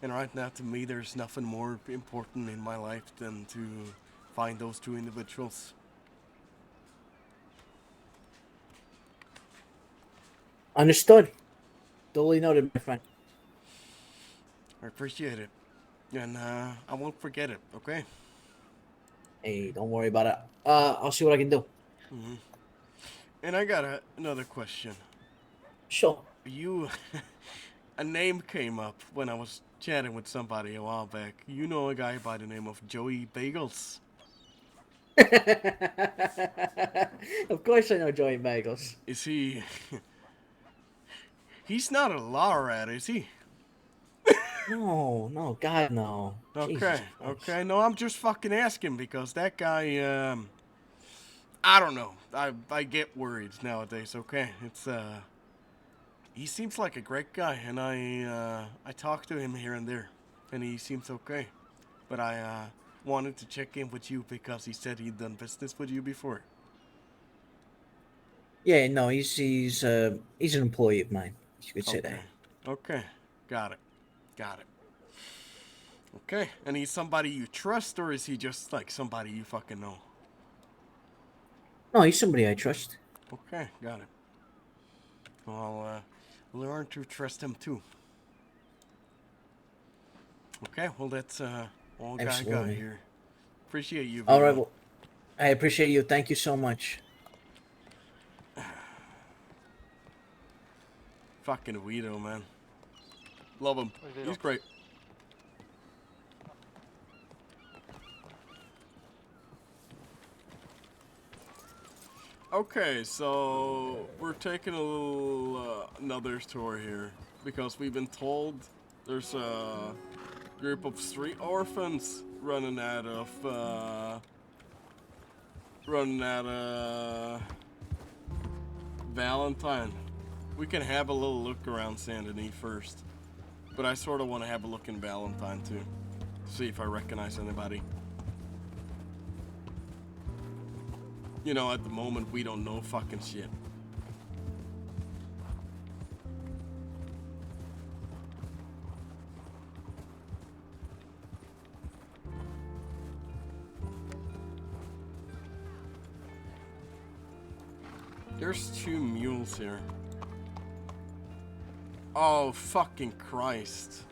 And right now, to me, there's nothing more important in my life than to find those two individuals. Understood. Duly noted, my friend. I appreciate it. And I won't forget it, okay? Hey, don't worry about it. I'll see what I can do. Mm-hmm. And I got another question. Sure. You, a name came up when I was chatting with somebody a while back. You know a guy by the name of Joey Bagels? Of course I know Joey Bagels. Is he... He's not a law rat, is he? No, God, no. Okay, okay. No, I'm just fucking asking because that guy, I don't know. I get worried nowadays, okay? It's, he seems like a great guy, and I talk to him here and there, and he seems okay. But I, wanted to check in with you because he said he'd done business with you before. Yeah, no, he's an employee of mine. You could say that. Okay, got it. Okay, and he's somebody you trust, or is he just like somebody you fucking know? No, he's somebody I trust. Okay, got it. Well, learn to trust him too. Okay, well that's all I got Absolutely. here. Appreciate you. All Vito. right, well, I appreciate you. Thank you so much. Fucking Guido, man. Love him. He's great. Okay, so we're taking a little another tour here because we've been told there's a group of street orphans running out of Valentine. We can have a little look around Saint Denis first, but I sort of want to have a look in Valentine too, see if I recognize anybody. You know, at the moment, we don't know fucking shit. There's 2 mules here. Oh, fucking Christ.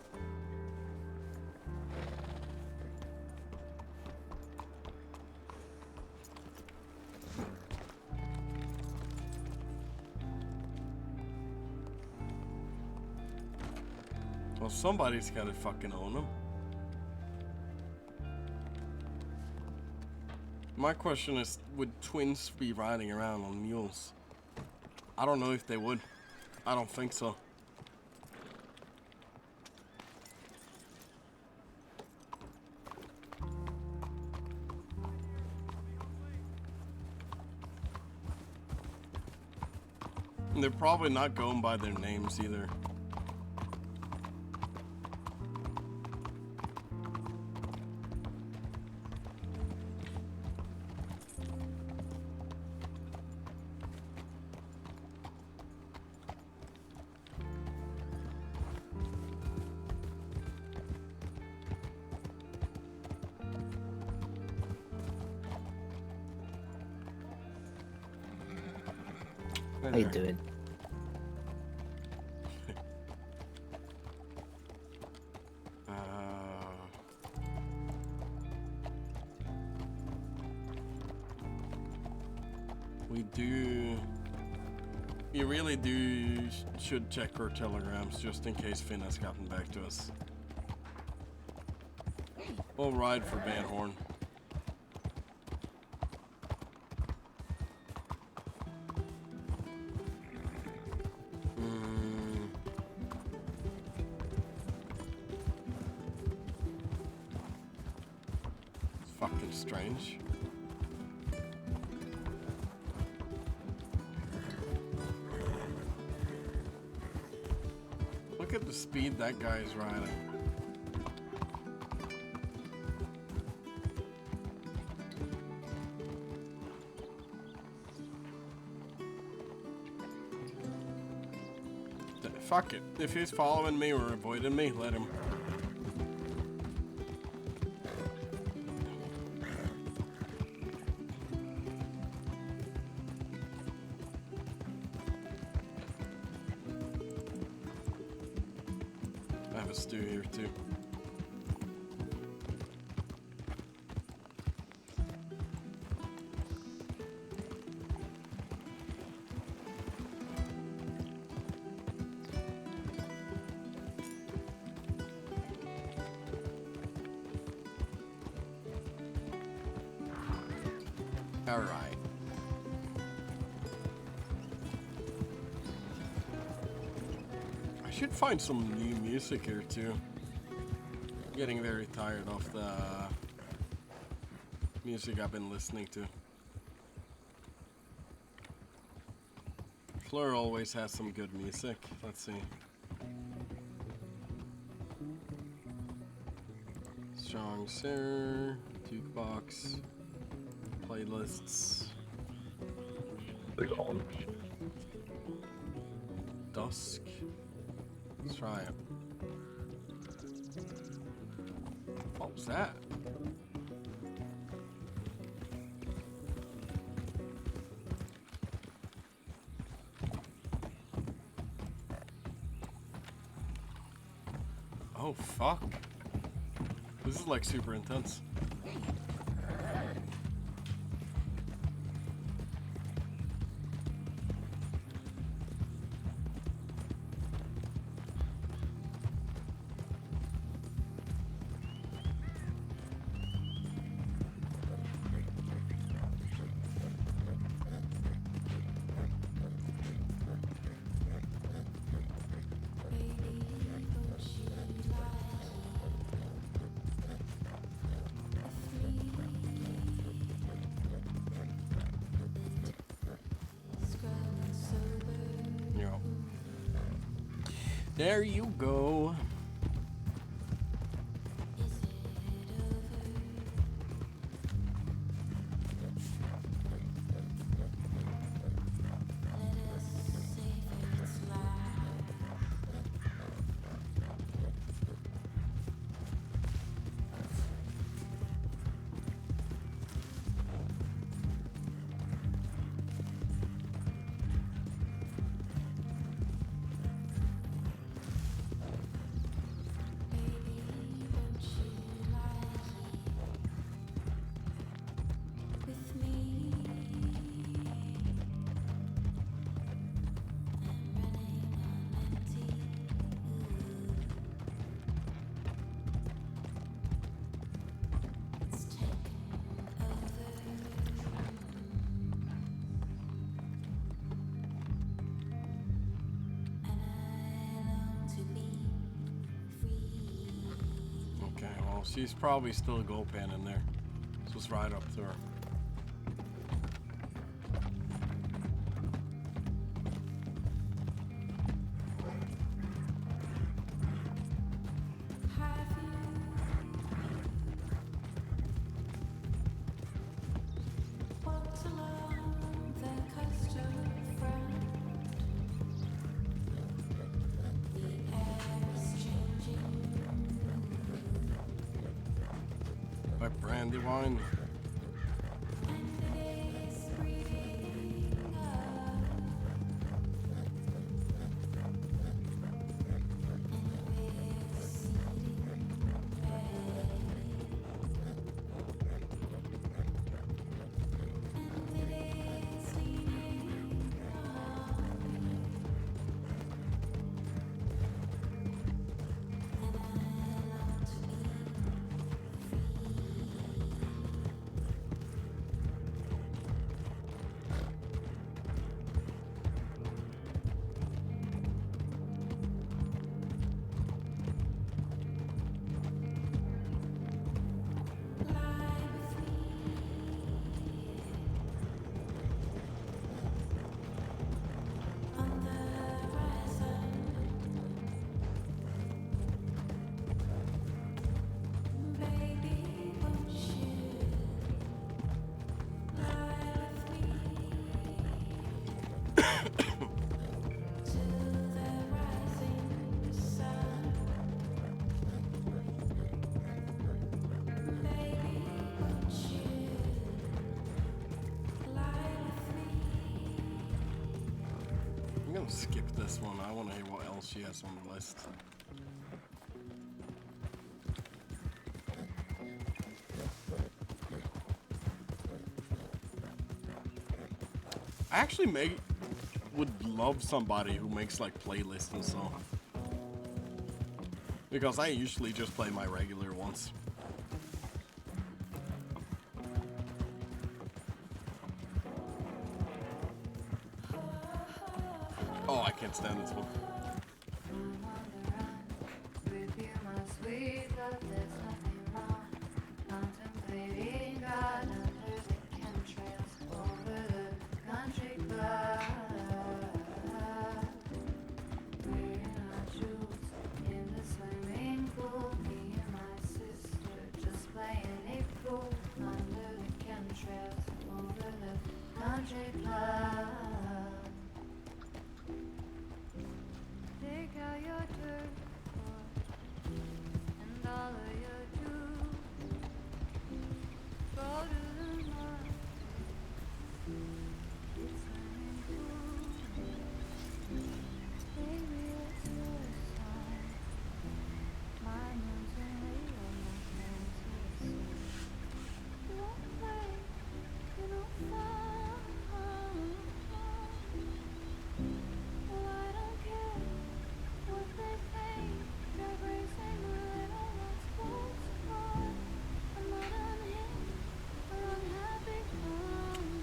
Well, somebody's gotta fucking own them. My question is, would twins be riding around on mules? I don't know if they would. I don't think so. And they're probably not going by their names either. How you doing? We do. You really should check our telegrams just in case Finn has gotten back to us. We'll ride for Van Horn. It's fucking strange. Look at the speed that guy is riding. Fuck it. If he's following me or avoiding me, let him. I have a stew here too. All right. I should find some new music here too. Getting very tired of the music I've been listening to. Fleur always has some good music. Let's see. Strong Sir, Jukebox, playlists. Big on. Dusk. Let's try it. What was that? Oh fuck. This is like super intense. There you go. Okay, well, she's probably still a gold pan in there. So it's right up to her. By Brandywine. I'm gonna skip this one. I want to hear what else she has on the list. I actually would love somebody who makes like playlists and stuff. Because I usually just play my regular ones. Oh, I can't stand this one.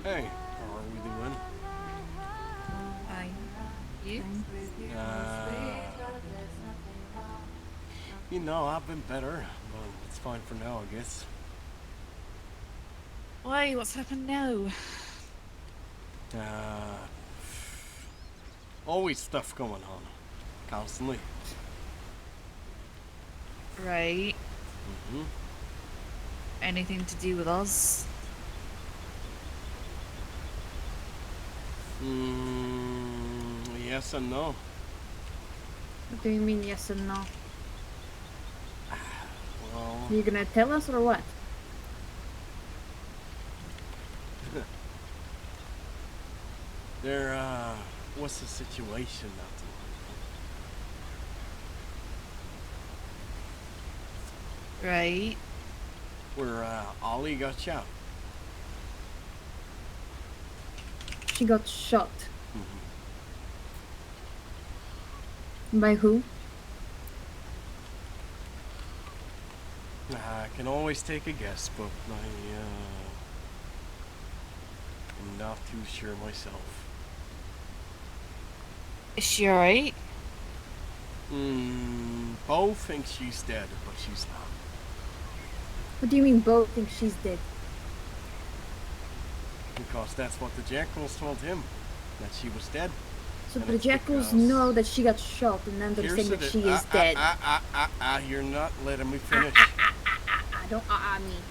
Hey, how are we doing? Fine. You? You know, I've been better, but it's fine for now, I guess. Why? What's happened now? Always stuff going on. constantly. Right. Mm-hmm. Anything to do with us? Yes and no. What do you mean yes and no? Well, You gonna tell us or what? there was a situation not too long ago. Right. Where Ollie got shot. She got shot. Mm-hmm. By who? I can always take a guess, but I'm not too sure myself. Is she alright? Bo thinks she's dead, but she's not. What do you mean Bo thinks she's dead? Because that's what the jackals told him, that she was dead. So And the it's jackals because- know that she got shot and then they're Here's saying the that di- she is dead. You're not letting me finish. I mean.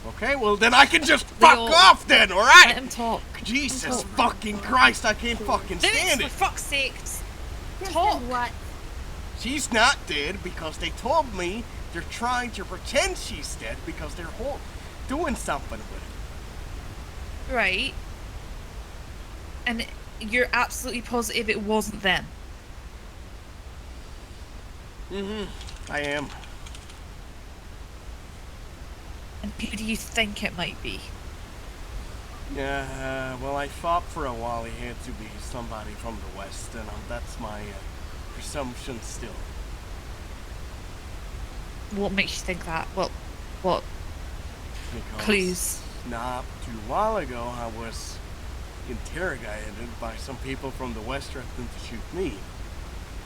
Okay, well then I can just fuck off then, alright? Let him talk. Jesus fucking Christ, I can't fucking stand For it. fuck's sake. Talk. What? She's not dead because they told me they're trying to pretend she's dead because they're doing something with it. Right. And you're absolutely positive it wasn't them? I am. And who do you think it might be? Yeah, well, I thought for a while he had to be somebody from the West, and that's my presumption still. What makes you think that? Well, what Because clues? not too while ago, I was interrogated by some people from the West threatening to shoot me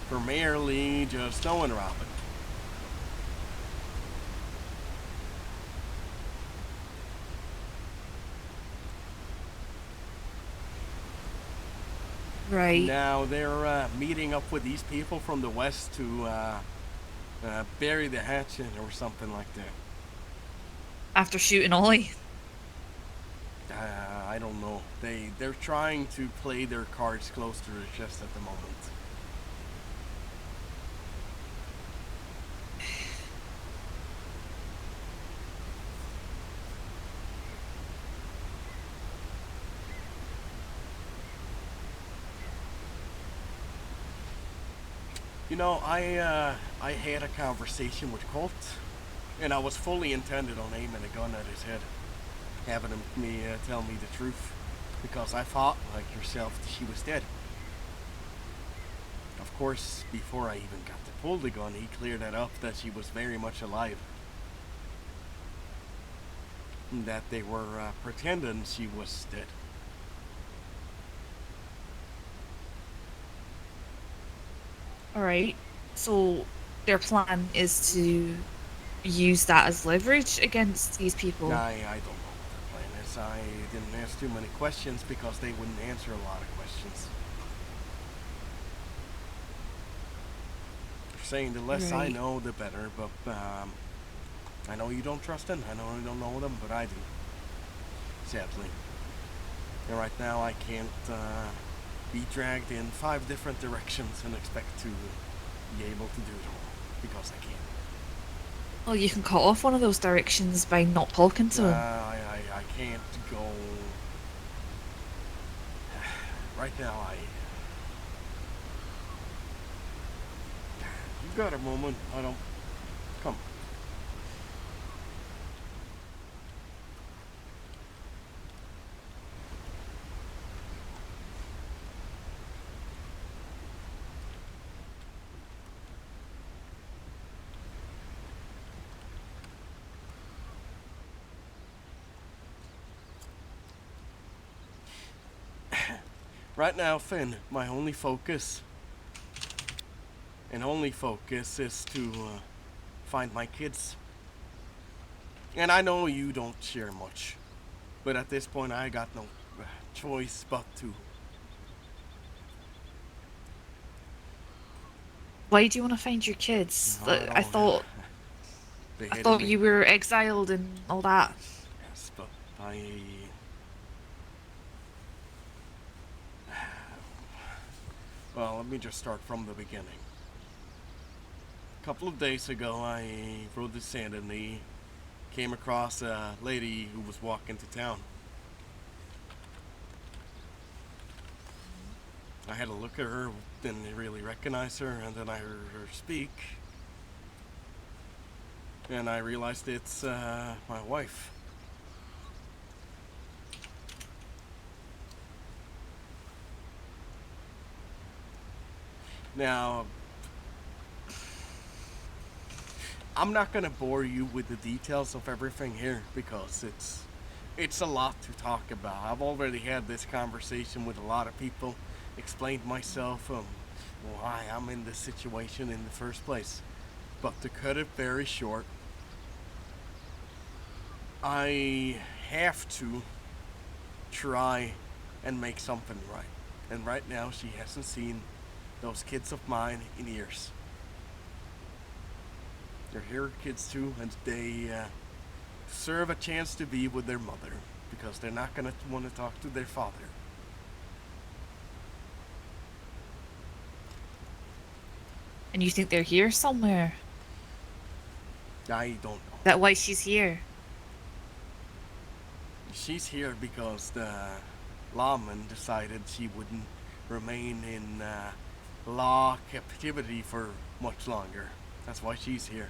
for merely just knowing Robin. Right. Now they're meeting up with these people from the West to bury the hatchet or something like that. After shooting Ollie? I don't know. They're trying to play their cards close to their chest at the moment. You know, I had a conversation with Colt, and I was fully intended on aiming a gun at his head, having him tell me the truth, because I thought, like yourself, that she was dead. Of course, before I even got to pull the gun, he cleared that up, that she was very much alive. And that they were pretending she was dead. Alright. So their plan is to use that as leverage against these people? I don't know what their plan is. I didn't ask too many questions because they wouldn't answer a lot of questions. They're saying the less I Right. know, the better, but I know you don't trust them. I know you don't know them, but I do. Sadly. And right now I can't be dragged in 5 different directions and expect to be able to do it all, because I can't. Well, you can cut off one of those directions by not talking to him. I can't go. Right now, You got a moment? I don't. Come. Right now, Finn, my only focus is to find my kids. And I know you don't share much, but at this point I got no choice but to. Why do you want to find your kids? No, I thought They I hated thought me. you were exiled and all that. Yes, but well, let me just start from the beginning. A couple of days ago, I rode the sand and came across a lady who was walking to town. I had a look at her, didn't really recognize her, and then I heard her speak. And I realized it's my wife. Now, I'm not gonna bore you with the details of everything here because it's a lot to talk about. I've already had this conversation with a lot of people, explained myself, why I'm in this situation in the first place. But to cut it very short, I have to try and make something right. And right now she hasn't seen those kids of mine in years. They're her kids too, and they deserve a chance to be with their mother because they're not gonna want to talk to their father. And you think they're here somewhere? I don't know. Is that why she's here? She's here because the lawman decided she wouldn't remain in law captivity for much longer. That's why she's here.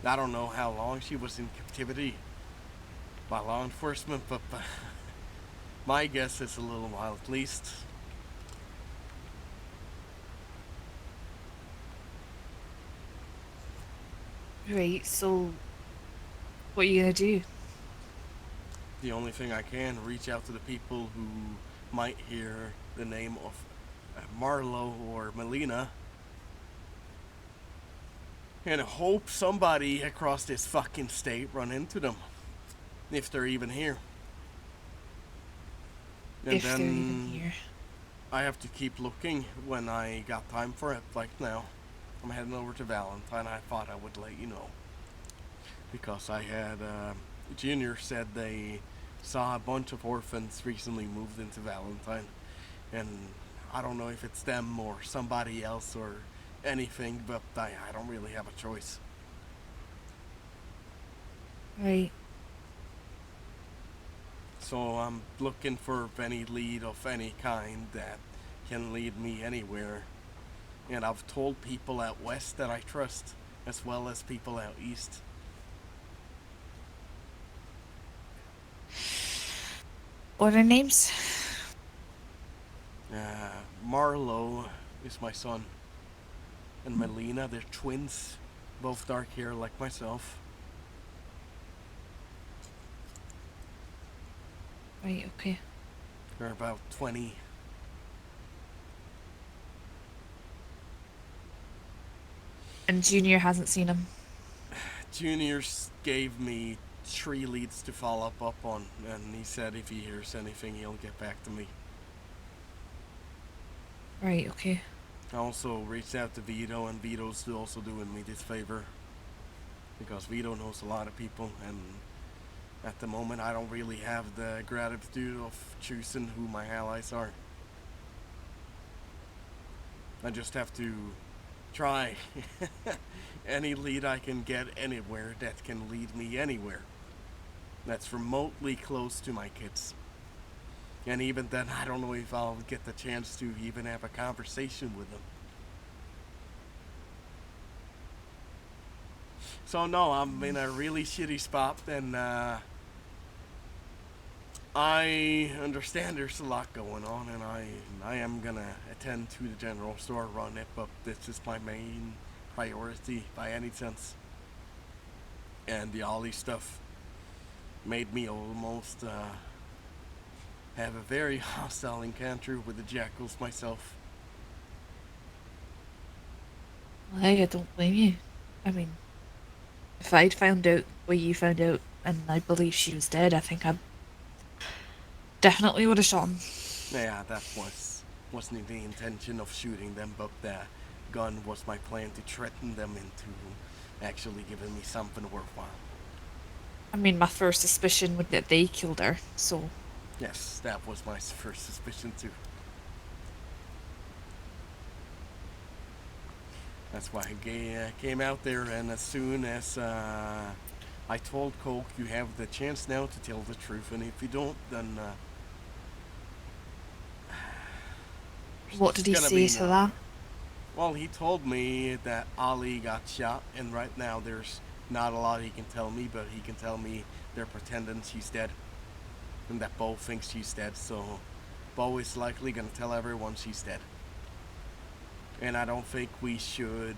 I don't know how long she was in captivity by law enforcement, but my guess is a little while at least. Right, so what are you gonna do? The only thing I can, reach out to the people who might hear the name of Marlo or Melina and hope somebody across this fucking state run into them, if they're even here. And If then they're even here. I have to keep looking when I got time for it, like now. I'm heading over to Valentine. I thought I would let you know. Because I had, Junior said they saw a bunch of orphans recently moved into Valentine. And I don't know if it's them or somebody else or anything, but I don't really have a choice. Right. So I'm looking for any lead of any kind that can lead me anywhere. And I've told people out west that I trust, as well as people out east. What are names? Marlo is my son. And Melina, they're twins. Both dark hair like myself. Right, okay. They're about 20. And Junior hasn't seen him. Junior's gave me 3 leads to follow up on, and he said if he hears anything, he'll get back to me. Right, okay. I also reached out to Vito, and Vito's also doing me this favor. Because Vito knows a lot of people, and at the moment I don't really have the gratitude of choosing who my allies are. I just have to try any lead I can get anywhere that can lead me anywhere that's remotely close to my kids. And even then, I don't know if I'll get the chance to even have a conversation with them. So no, I'm in a really shitty spot, and I understand there's a lot going on, and I am gonna attend to the general store, run it, but this is my main priority by any sense. And the Ollie stuff made me almost have a very hostile encounter with the jackals myself. Well, hey, I don't blame you. I mean, if I'd found out what you found out and I believed she was dead, I think I definitely would have shot him. Yeah, that was wasn't the intention of shooting them, but the gun was my plan to threaten them into actually giving me something worthwhile. I mean, my first suspicion would that they killed her, so... Yes, that was my first suspicion too. That's why I came out there, and as soon as I told Coke, you have the chance now to tell the truth, and if you don't, then... What did he say to that? Well, he told me that Ali got shot, and right now there's not a lot he can tell me, but he can tell me they're pretending she's dead. And that Bo thinks she's dead, so Bo is likely gonna tell everyone she's dead. And I don't think we should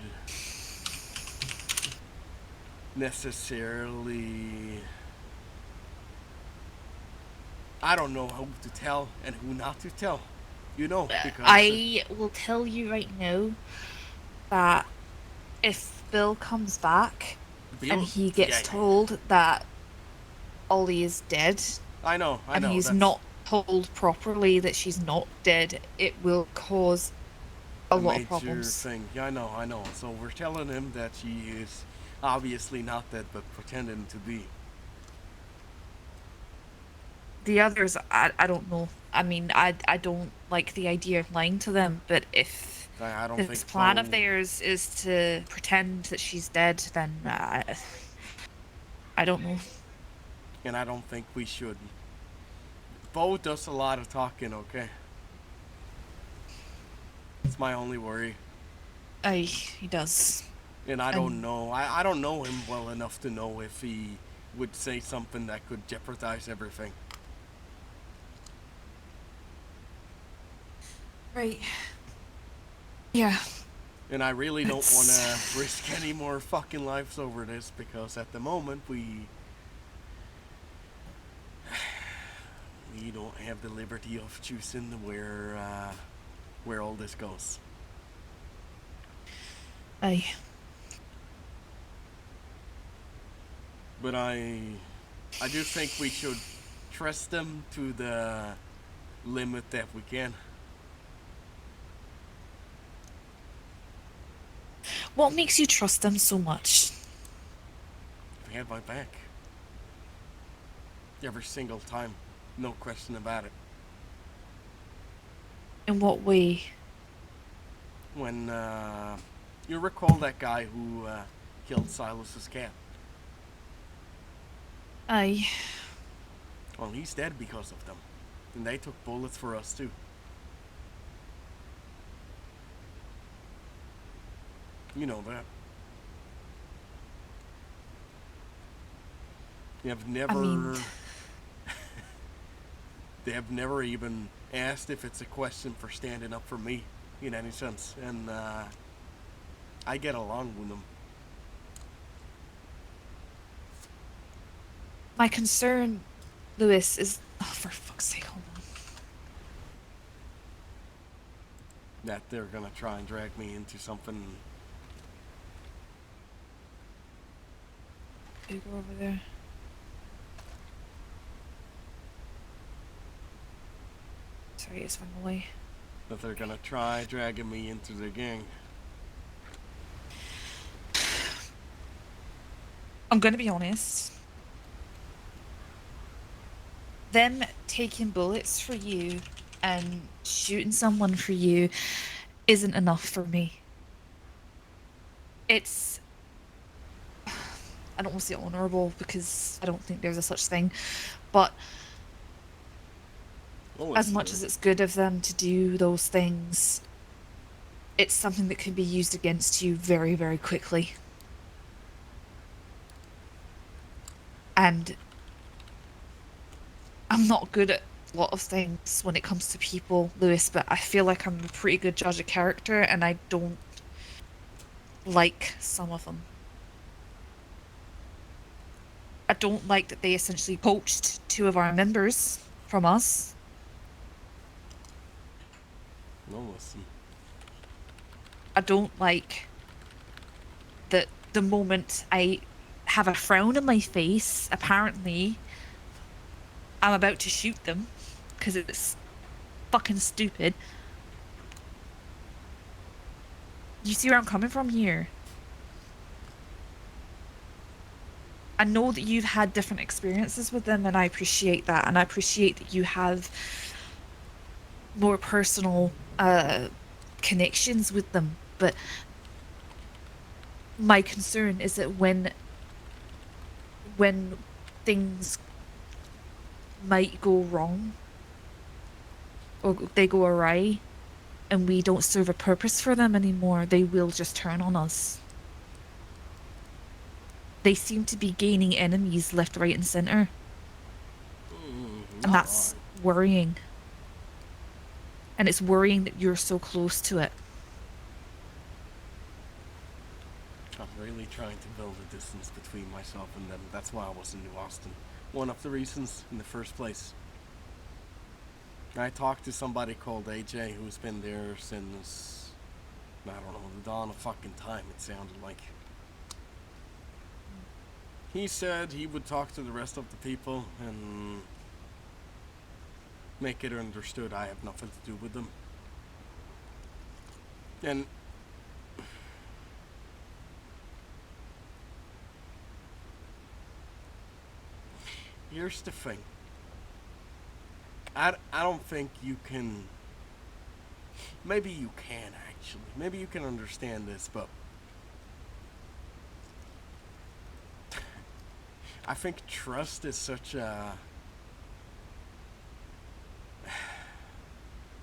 necessarily... I don't know who to tell and who not to tell. You know, because... I will tell you right now that if Bill comes back and he gets told that Ollie is dead, I know, and he's not told properly that she's not dead, it will cause a lot of problems. Thing. Yeah, I know. So we're telling him that she is obviously not dead, but pretending to be. The others, I don't know. I mean, I don't like the idea of lying to them, but if I don't this think plan of theirs is to pretend that she's dead, then I don't know. And I don't think we should. Bo does a lot of talking, okay? It's my only worry. He does. And I don't know. I don't know him well enough to know if he would say something that could jeopardize everything. Right. Yeah. And I really don't want to risk any more fucking lives over this, because at the moment we don't have the liberty of choosing where all this goes. Aye. But I do think we should trust them to the limit that we can. What makes you trust them so much? They had my back. Every single time. No question about it. In what way? When, you recall that guy who killed Silas's cat? Aye. Well, he's dead because of them. And they took bullets for us too. You know that. You have never... They have never even asked if it's a question for standing up for me in any sense. And I get along with them. My concern, Lewis, is... Oh, for fuck's sake, hold on. That they're gonna try and drag me into something. You go over there. Sorry, it's run away. That they're gonna try dragging me into the gang. I'm gonna be honest. Them taking bullets for you and shooting someone for you isn't enough for me. It's... I don't want to say honourable because I don't think there's a such thing, but as much as it's good of them to do those things, it's something that can be used against you very, very quickly. And I'm not good at a lot of things when it comes to people, Lewis, but I feel like I'm a pretty good judge of character, and I don't like some of them. I don't like that they essentially poached 2 of our members from us. No, listen. I don't like that the moment I have a frown on my face, apparently, I'm about to shoot them because it's fucking stupid. You see where I'm coming from here? I know that you've had different experiences with them, and I appreciate that. And I appreciate that you have more personal connections with them. But my concern is that when things might go wrong or they go awry and we don't serve a purpose for them anymore, they will just turn on us. They seem to be gaining enemies left, right, and center. And that's worrying. And it's worrying that you're so close to it. I'm really trying to build a distance between myself and them. That's why I was in New Austin. One of the reasons in the first place. I talked to somebody called AJ who's been there since, I don't know, the dawn of fucking time, it sounded like. He said he would talk to the rest of the people and make it understood I have nothing to do with them. And here's the thing. I don't think you can... Maybe you can, actually. Maybe you can understand this, but... I think trust is such a...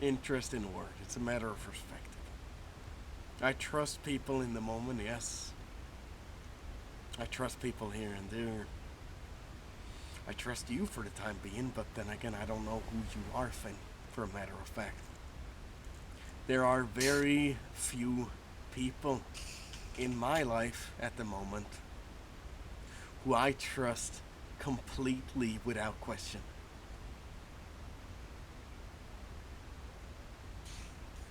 interesting word. It's a matter of perspective. I trust people in the moment, yes. I trust people here and there. I trust you for the time being, but then again, I don't know who you are, Finn, for a matter of fact. There are very few people in my life at the moment who I trust completely without question.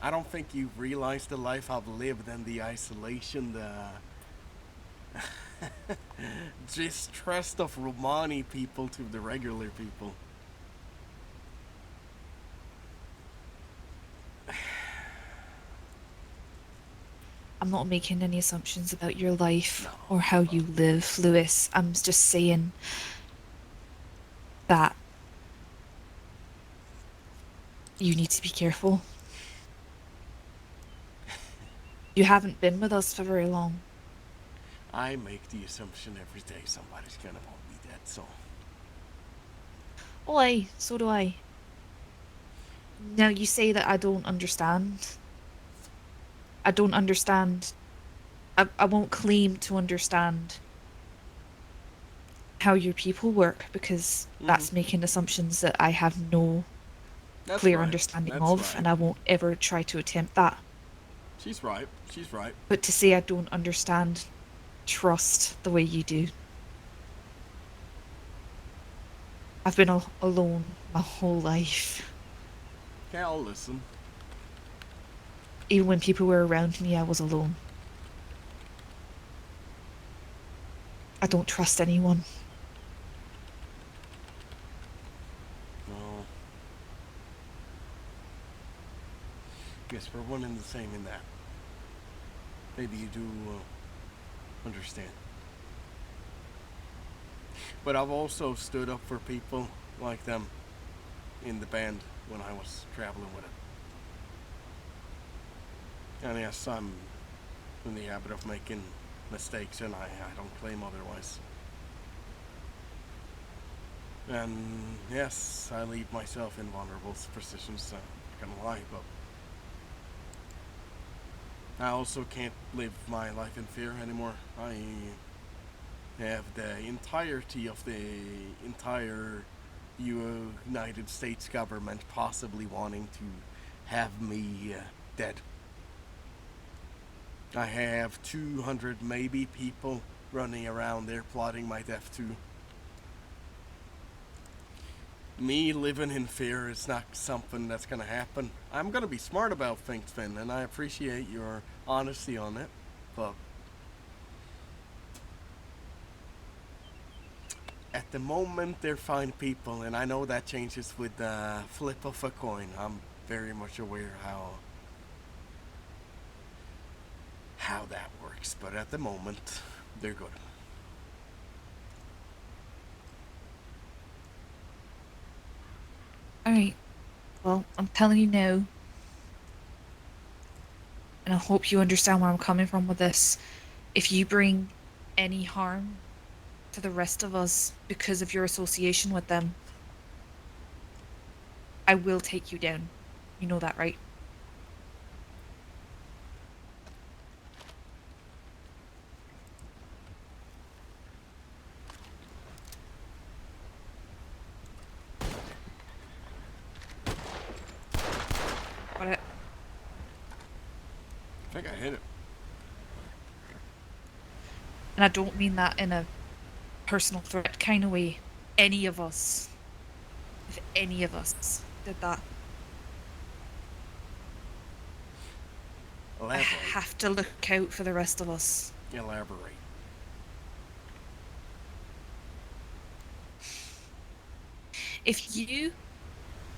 I don't think you've realized the life I've lived and the isolation, the distrust of Romani people to the regular people. I'm not making any assumptions about your life or how you live, Lewis. I'm just saying that you need to be careful. You haven't been with us for very long. I make the assumption every day somebody's gonna want me dead, so... Oh, aye, so do I. Now, you say that I don't understand. I don't understand. I won't claim to understand how your people work, because that's making assumptions that I have no clear understanding of, and I won't ever try to attempt that. She's right. She's right. But to say I don't understand trust the way you do. I've been alone my whole life. Okay, I'll listen. Even when people were around me, I was alone. I don't trust anyone. No. Guess we're one and the same in that. Maybe you do understand. But I've also stood up for people like them in the band when I was traveling with it. And yes, I'm in the habit of making mistakes, and I don't claim otherwise. And yes, I leave myself in vulnerable positions, I'm not gonna lie, but I also can't live my life in fear anymore. I have the entirety of the entire United States government possibly wanting to have me dead. I have 200 maybe people running around there plotting my death too. Me living in fear is not something that's gonna happen. I'm gonna be smart about things, Finn, and I appreciate your honesty on it, but at the moment they're fine people, and I know that changes with the flip of a coin. I'm very much aware how how that works, but at the moment, they're good. Alright. Well, I'm telling you now, and I hope you understand where I'm coming from with this. If you bring any harm to the rest of us because of your association with them, I will take you down. You know that, right? Got it. I think I hit it. And I don't mean that in a personal threat kind of way. Any of us, if any of us did that, I Elaborate. have to look out for the rest of us. Elaborate. If you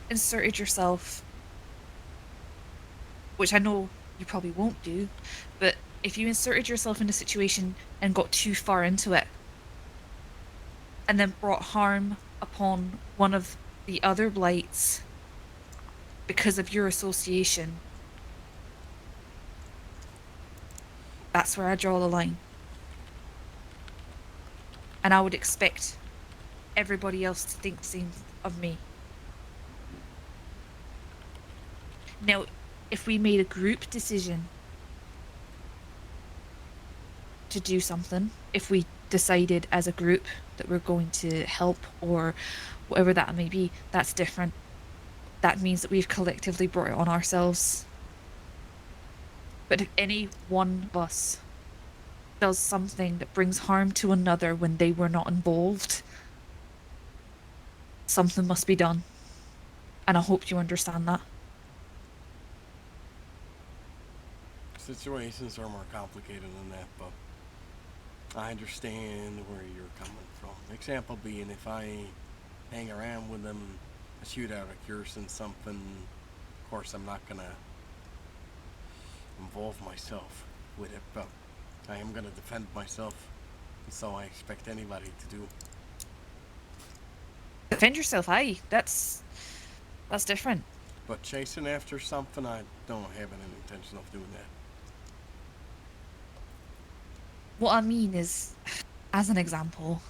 inserted yourself, which I know you probably won't do, but if you inserted yourself in a situation and got too far into it, and then brought harm upon one of the other blights because of your association, that's where I draw the line. And I would expect everybody else to think the same of me. Now, if we made a group decision to do something, if we decided as a group that we're going to help or whatever that may be, that's different. That means that we've collectively brought it on ourselves. But if any one of us does something that brings harm to another when they were not involved, something must be done. And I hope you understand that. Situations are more complicated than that, but I understand where you're coming from. Example being, if I hang around with them, I shoot out a curse and something, of course I'm not gonna involve myself with it, but I am gonna defend myself, and so I expect anybody to do. Defend yourself, aye. That's different. But chasing after something, I don't have any intention of doing that. What I mean is, as an example,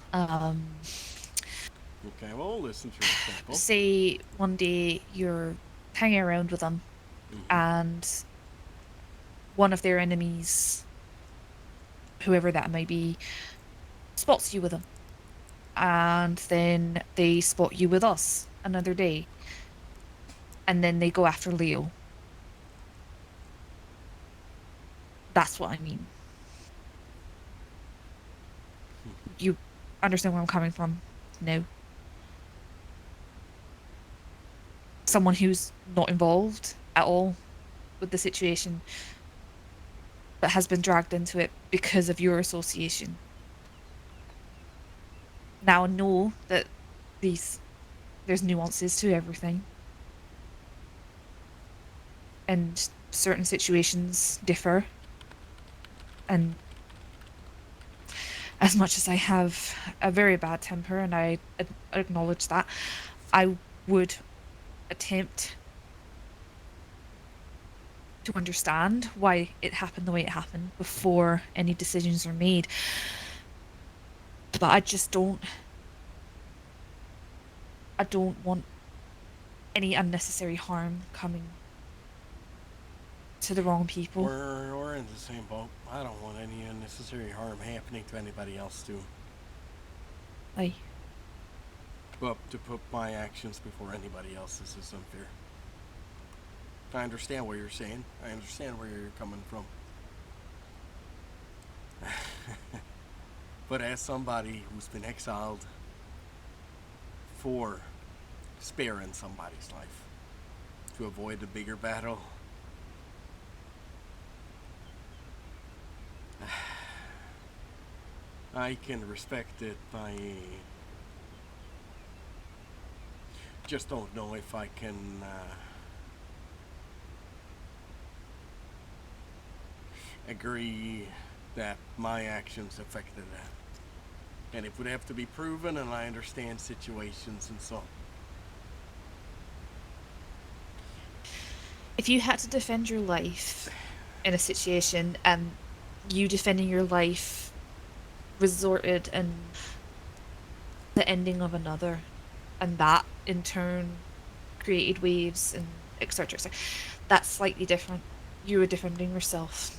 Okay, well, listen to an example. say one day you're hanging around with them and one of their enemies, whoever that may be, spots you with them. And then they spot you with us another day. And then they go after Leo. That's what I mean. You understand where I'm coming from? No. Someone who's not involved at all with the situation, but has been dragged into it because of your association. Now I know that there's nuances to everything. And certain situations differ. And as much as I have a very bad temper, and I acknowledge that, I would attempt to understand why it happened the way it happened before any decisions are made. But I don't want any unnecessary harm coming to the wrong people. We're in the same boat. I don't want any unnecessary harm happening to anybody else too. Aye. But to put my actions before anybody else's is unfair. I understand what you're saying. I understand where you're coming from. But as somebody who's been exiled for sparing somebody's life to avoid a bigger battle, I can respect it. I just don't know if I can agree that my actions affected that. And it would have to be proven, and I understand situations and so on. If you had to defend your life in a situation and you defending your life resorted in the ending of another, and that in turn created waves and etc. etc. That's slightly different. You were defending yourself.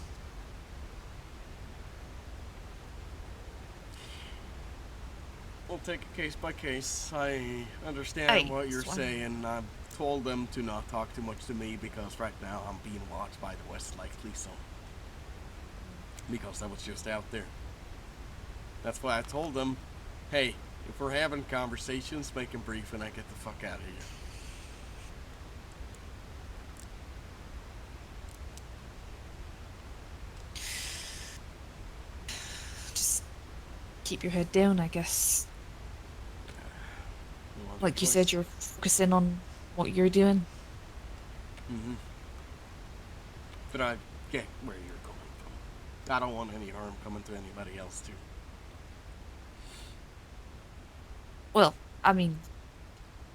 We'll take it case by case. I understand Aye, what you're that's fine. saying. I've told them to not talk too much to me because right now I'm being watched by the West likely, so. Because I was just out there. That's why I told them, hey, if we're having conversations, make them brief and I get the fuck out of here. Just keep your head down, I guess. Like you said, you're focusing on what you're doing. Mm-hmm. But I get where you're coming from. I don't want any harm coming to anybody else, too. Well, I mean,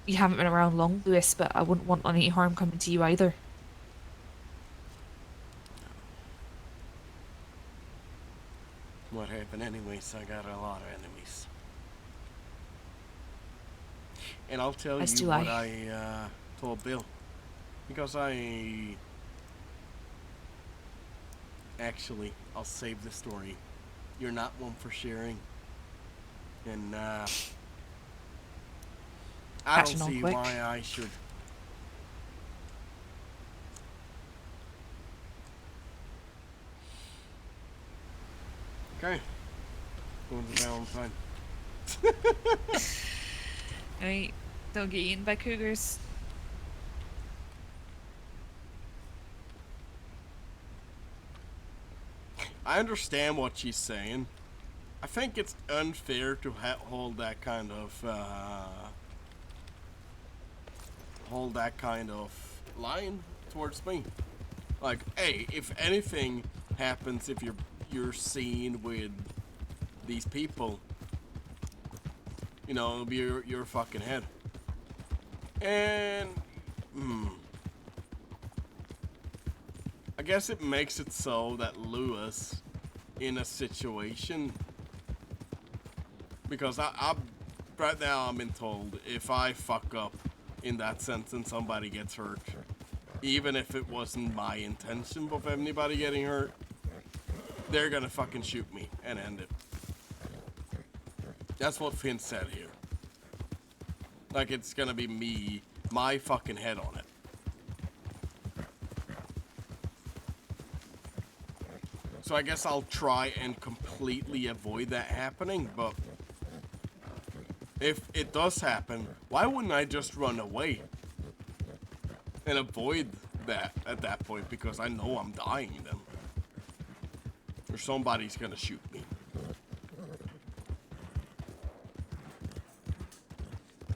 you haven't been around long, Lewis, but I wouldn't want any harm coming to you either. What happened anyways, I got a lot of enemies. And I'll tell As you do what I. I told Bill. Because actually, I'll save the story. You're not one for sharing. And I don't Catching on see quick. why I should. Okay. Going to Valentine. Right, don't get eaten by cougars. I understand what she's saying. I think it's unfair to hold that kind of line towards me. Like, hey, if anything happens, if you're seen with these people, you know, it'll be your fucking head. And I guess it makes it so that Lewis, in a situation, because I right now I'm being told if I fuck up in that sense and somebody gets hurt, even if it wasn't my intention of anybody getting hurt, they're gonna fucking shoot me and end it. That's what Finn said here. Like it's gonna be me, my fucking head on it. So I guess I'll try and completely avoid that happening, but if it does happen, why wouldn't I just run away and avoid that at that point? Because I know I'm dying then. Or somebody's gonna shoot me.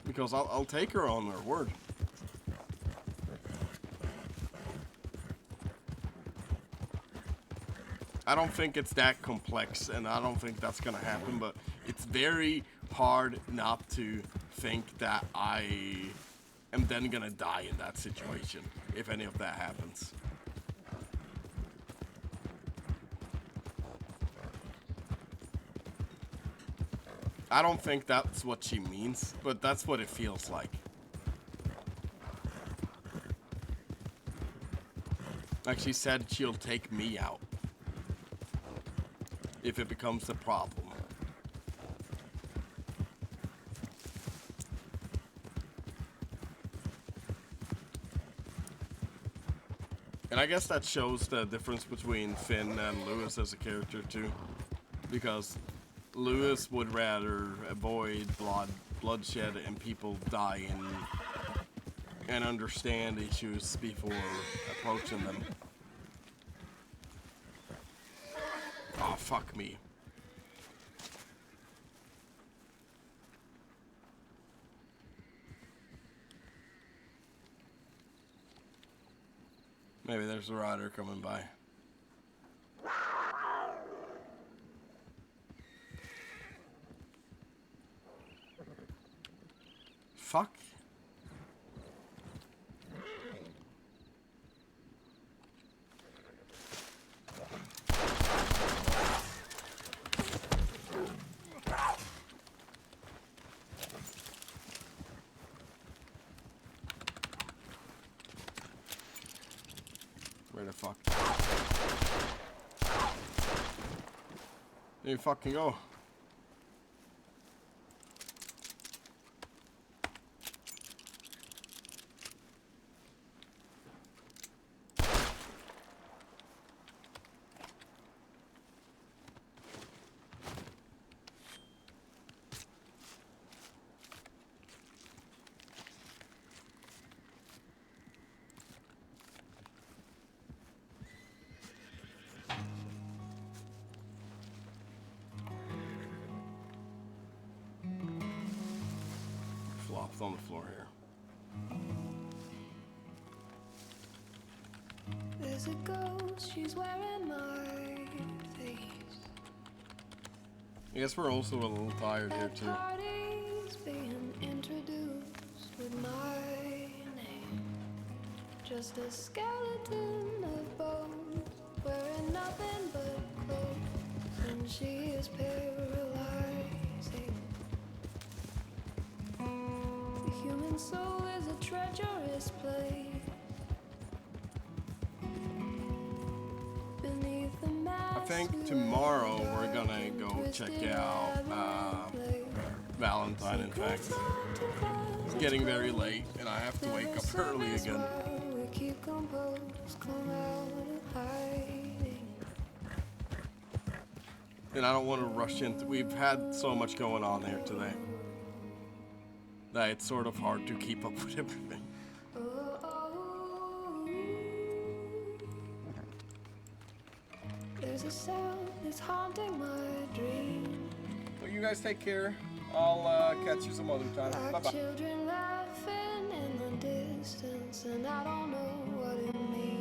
Because I'll take her on her word. I don't think it's that complex, and I don't think that's gonna happen, but it's very hard not to think that I am then gonna die in that situation, if any of that happens. I don't think that's what she means, but that's what it feels like. Like she said, she'll take me out if it becomes a problem. And I guess that shows the difference between Finn and Lewis as a character too. Because Lewis would rather avoid bloodshed and people dying and understand issues before approaching them. Oh, fuck me. Maybe there's a rider coming by. fuck? Where the fuck? There you fucking go. Flops on the floor here. There's a ghost, she's wearing my face. I guess we're also a little tired here too. Parties being introduced with my name. Just a skeleton of bones, wearing nothing but clothes, and she is paralyzing. The human soul is a treacherous place. Beneath the I mask think tomorrow we're gonna go check out Valentine. In fact, it's getting very late, and I have to wake up early again. we keep composed, come out of hiding. And I don't want to rush into. We've had so much going on here today that it's sort of hard to keep up with everything. There's a sound that's haunting my dream. Well, you guys take care. I'll catch you some other time. Bye Like bye. children laughing in the distance, and I don't know what it means.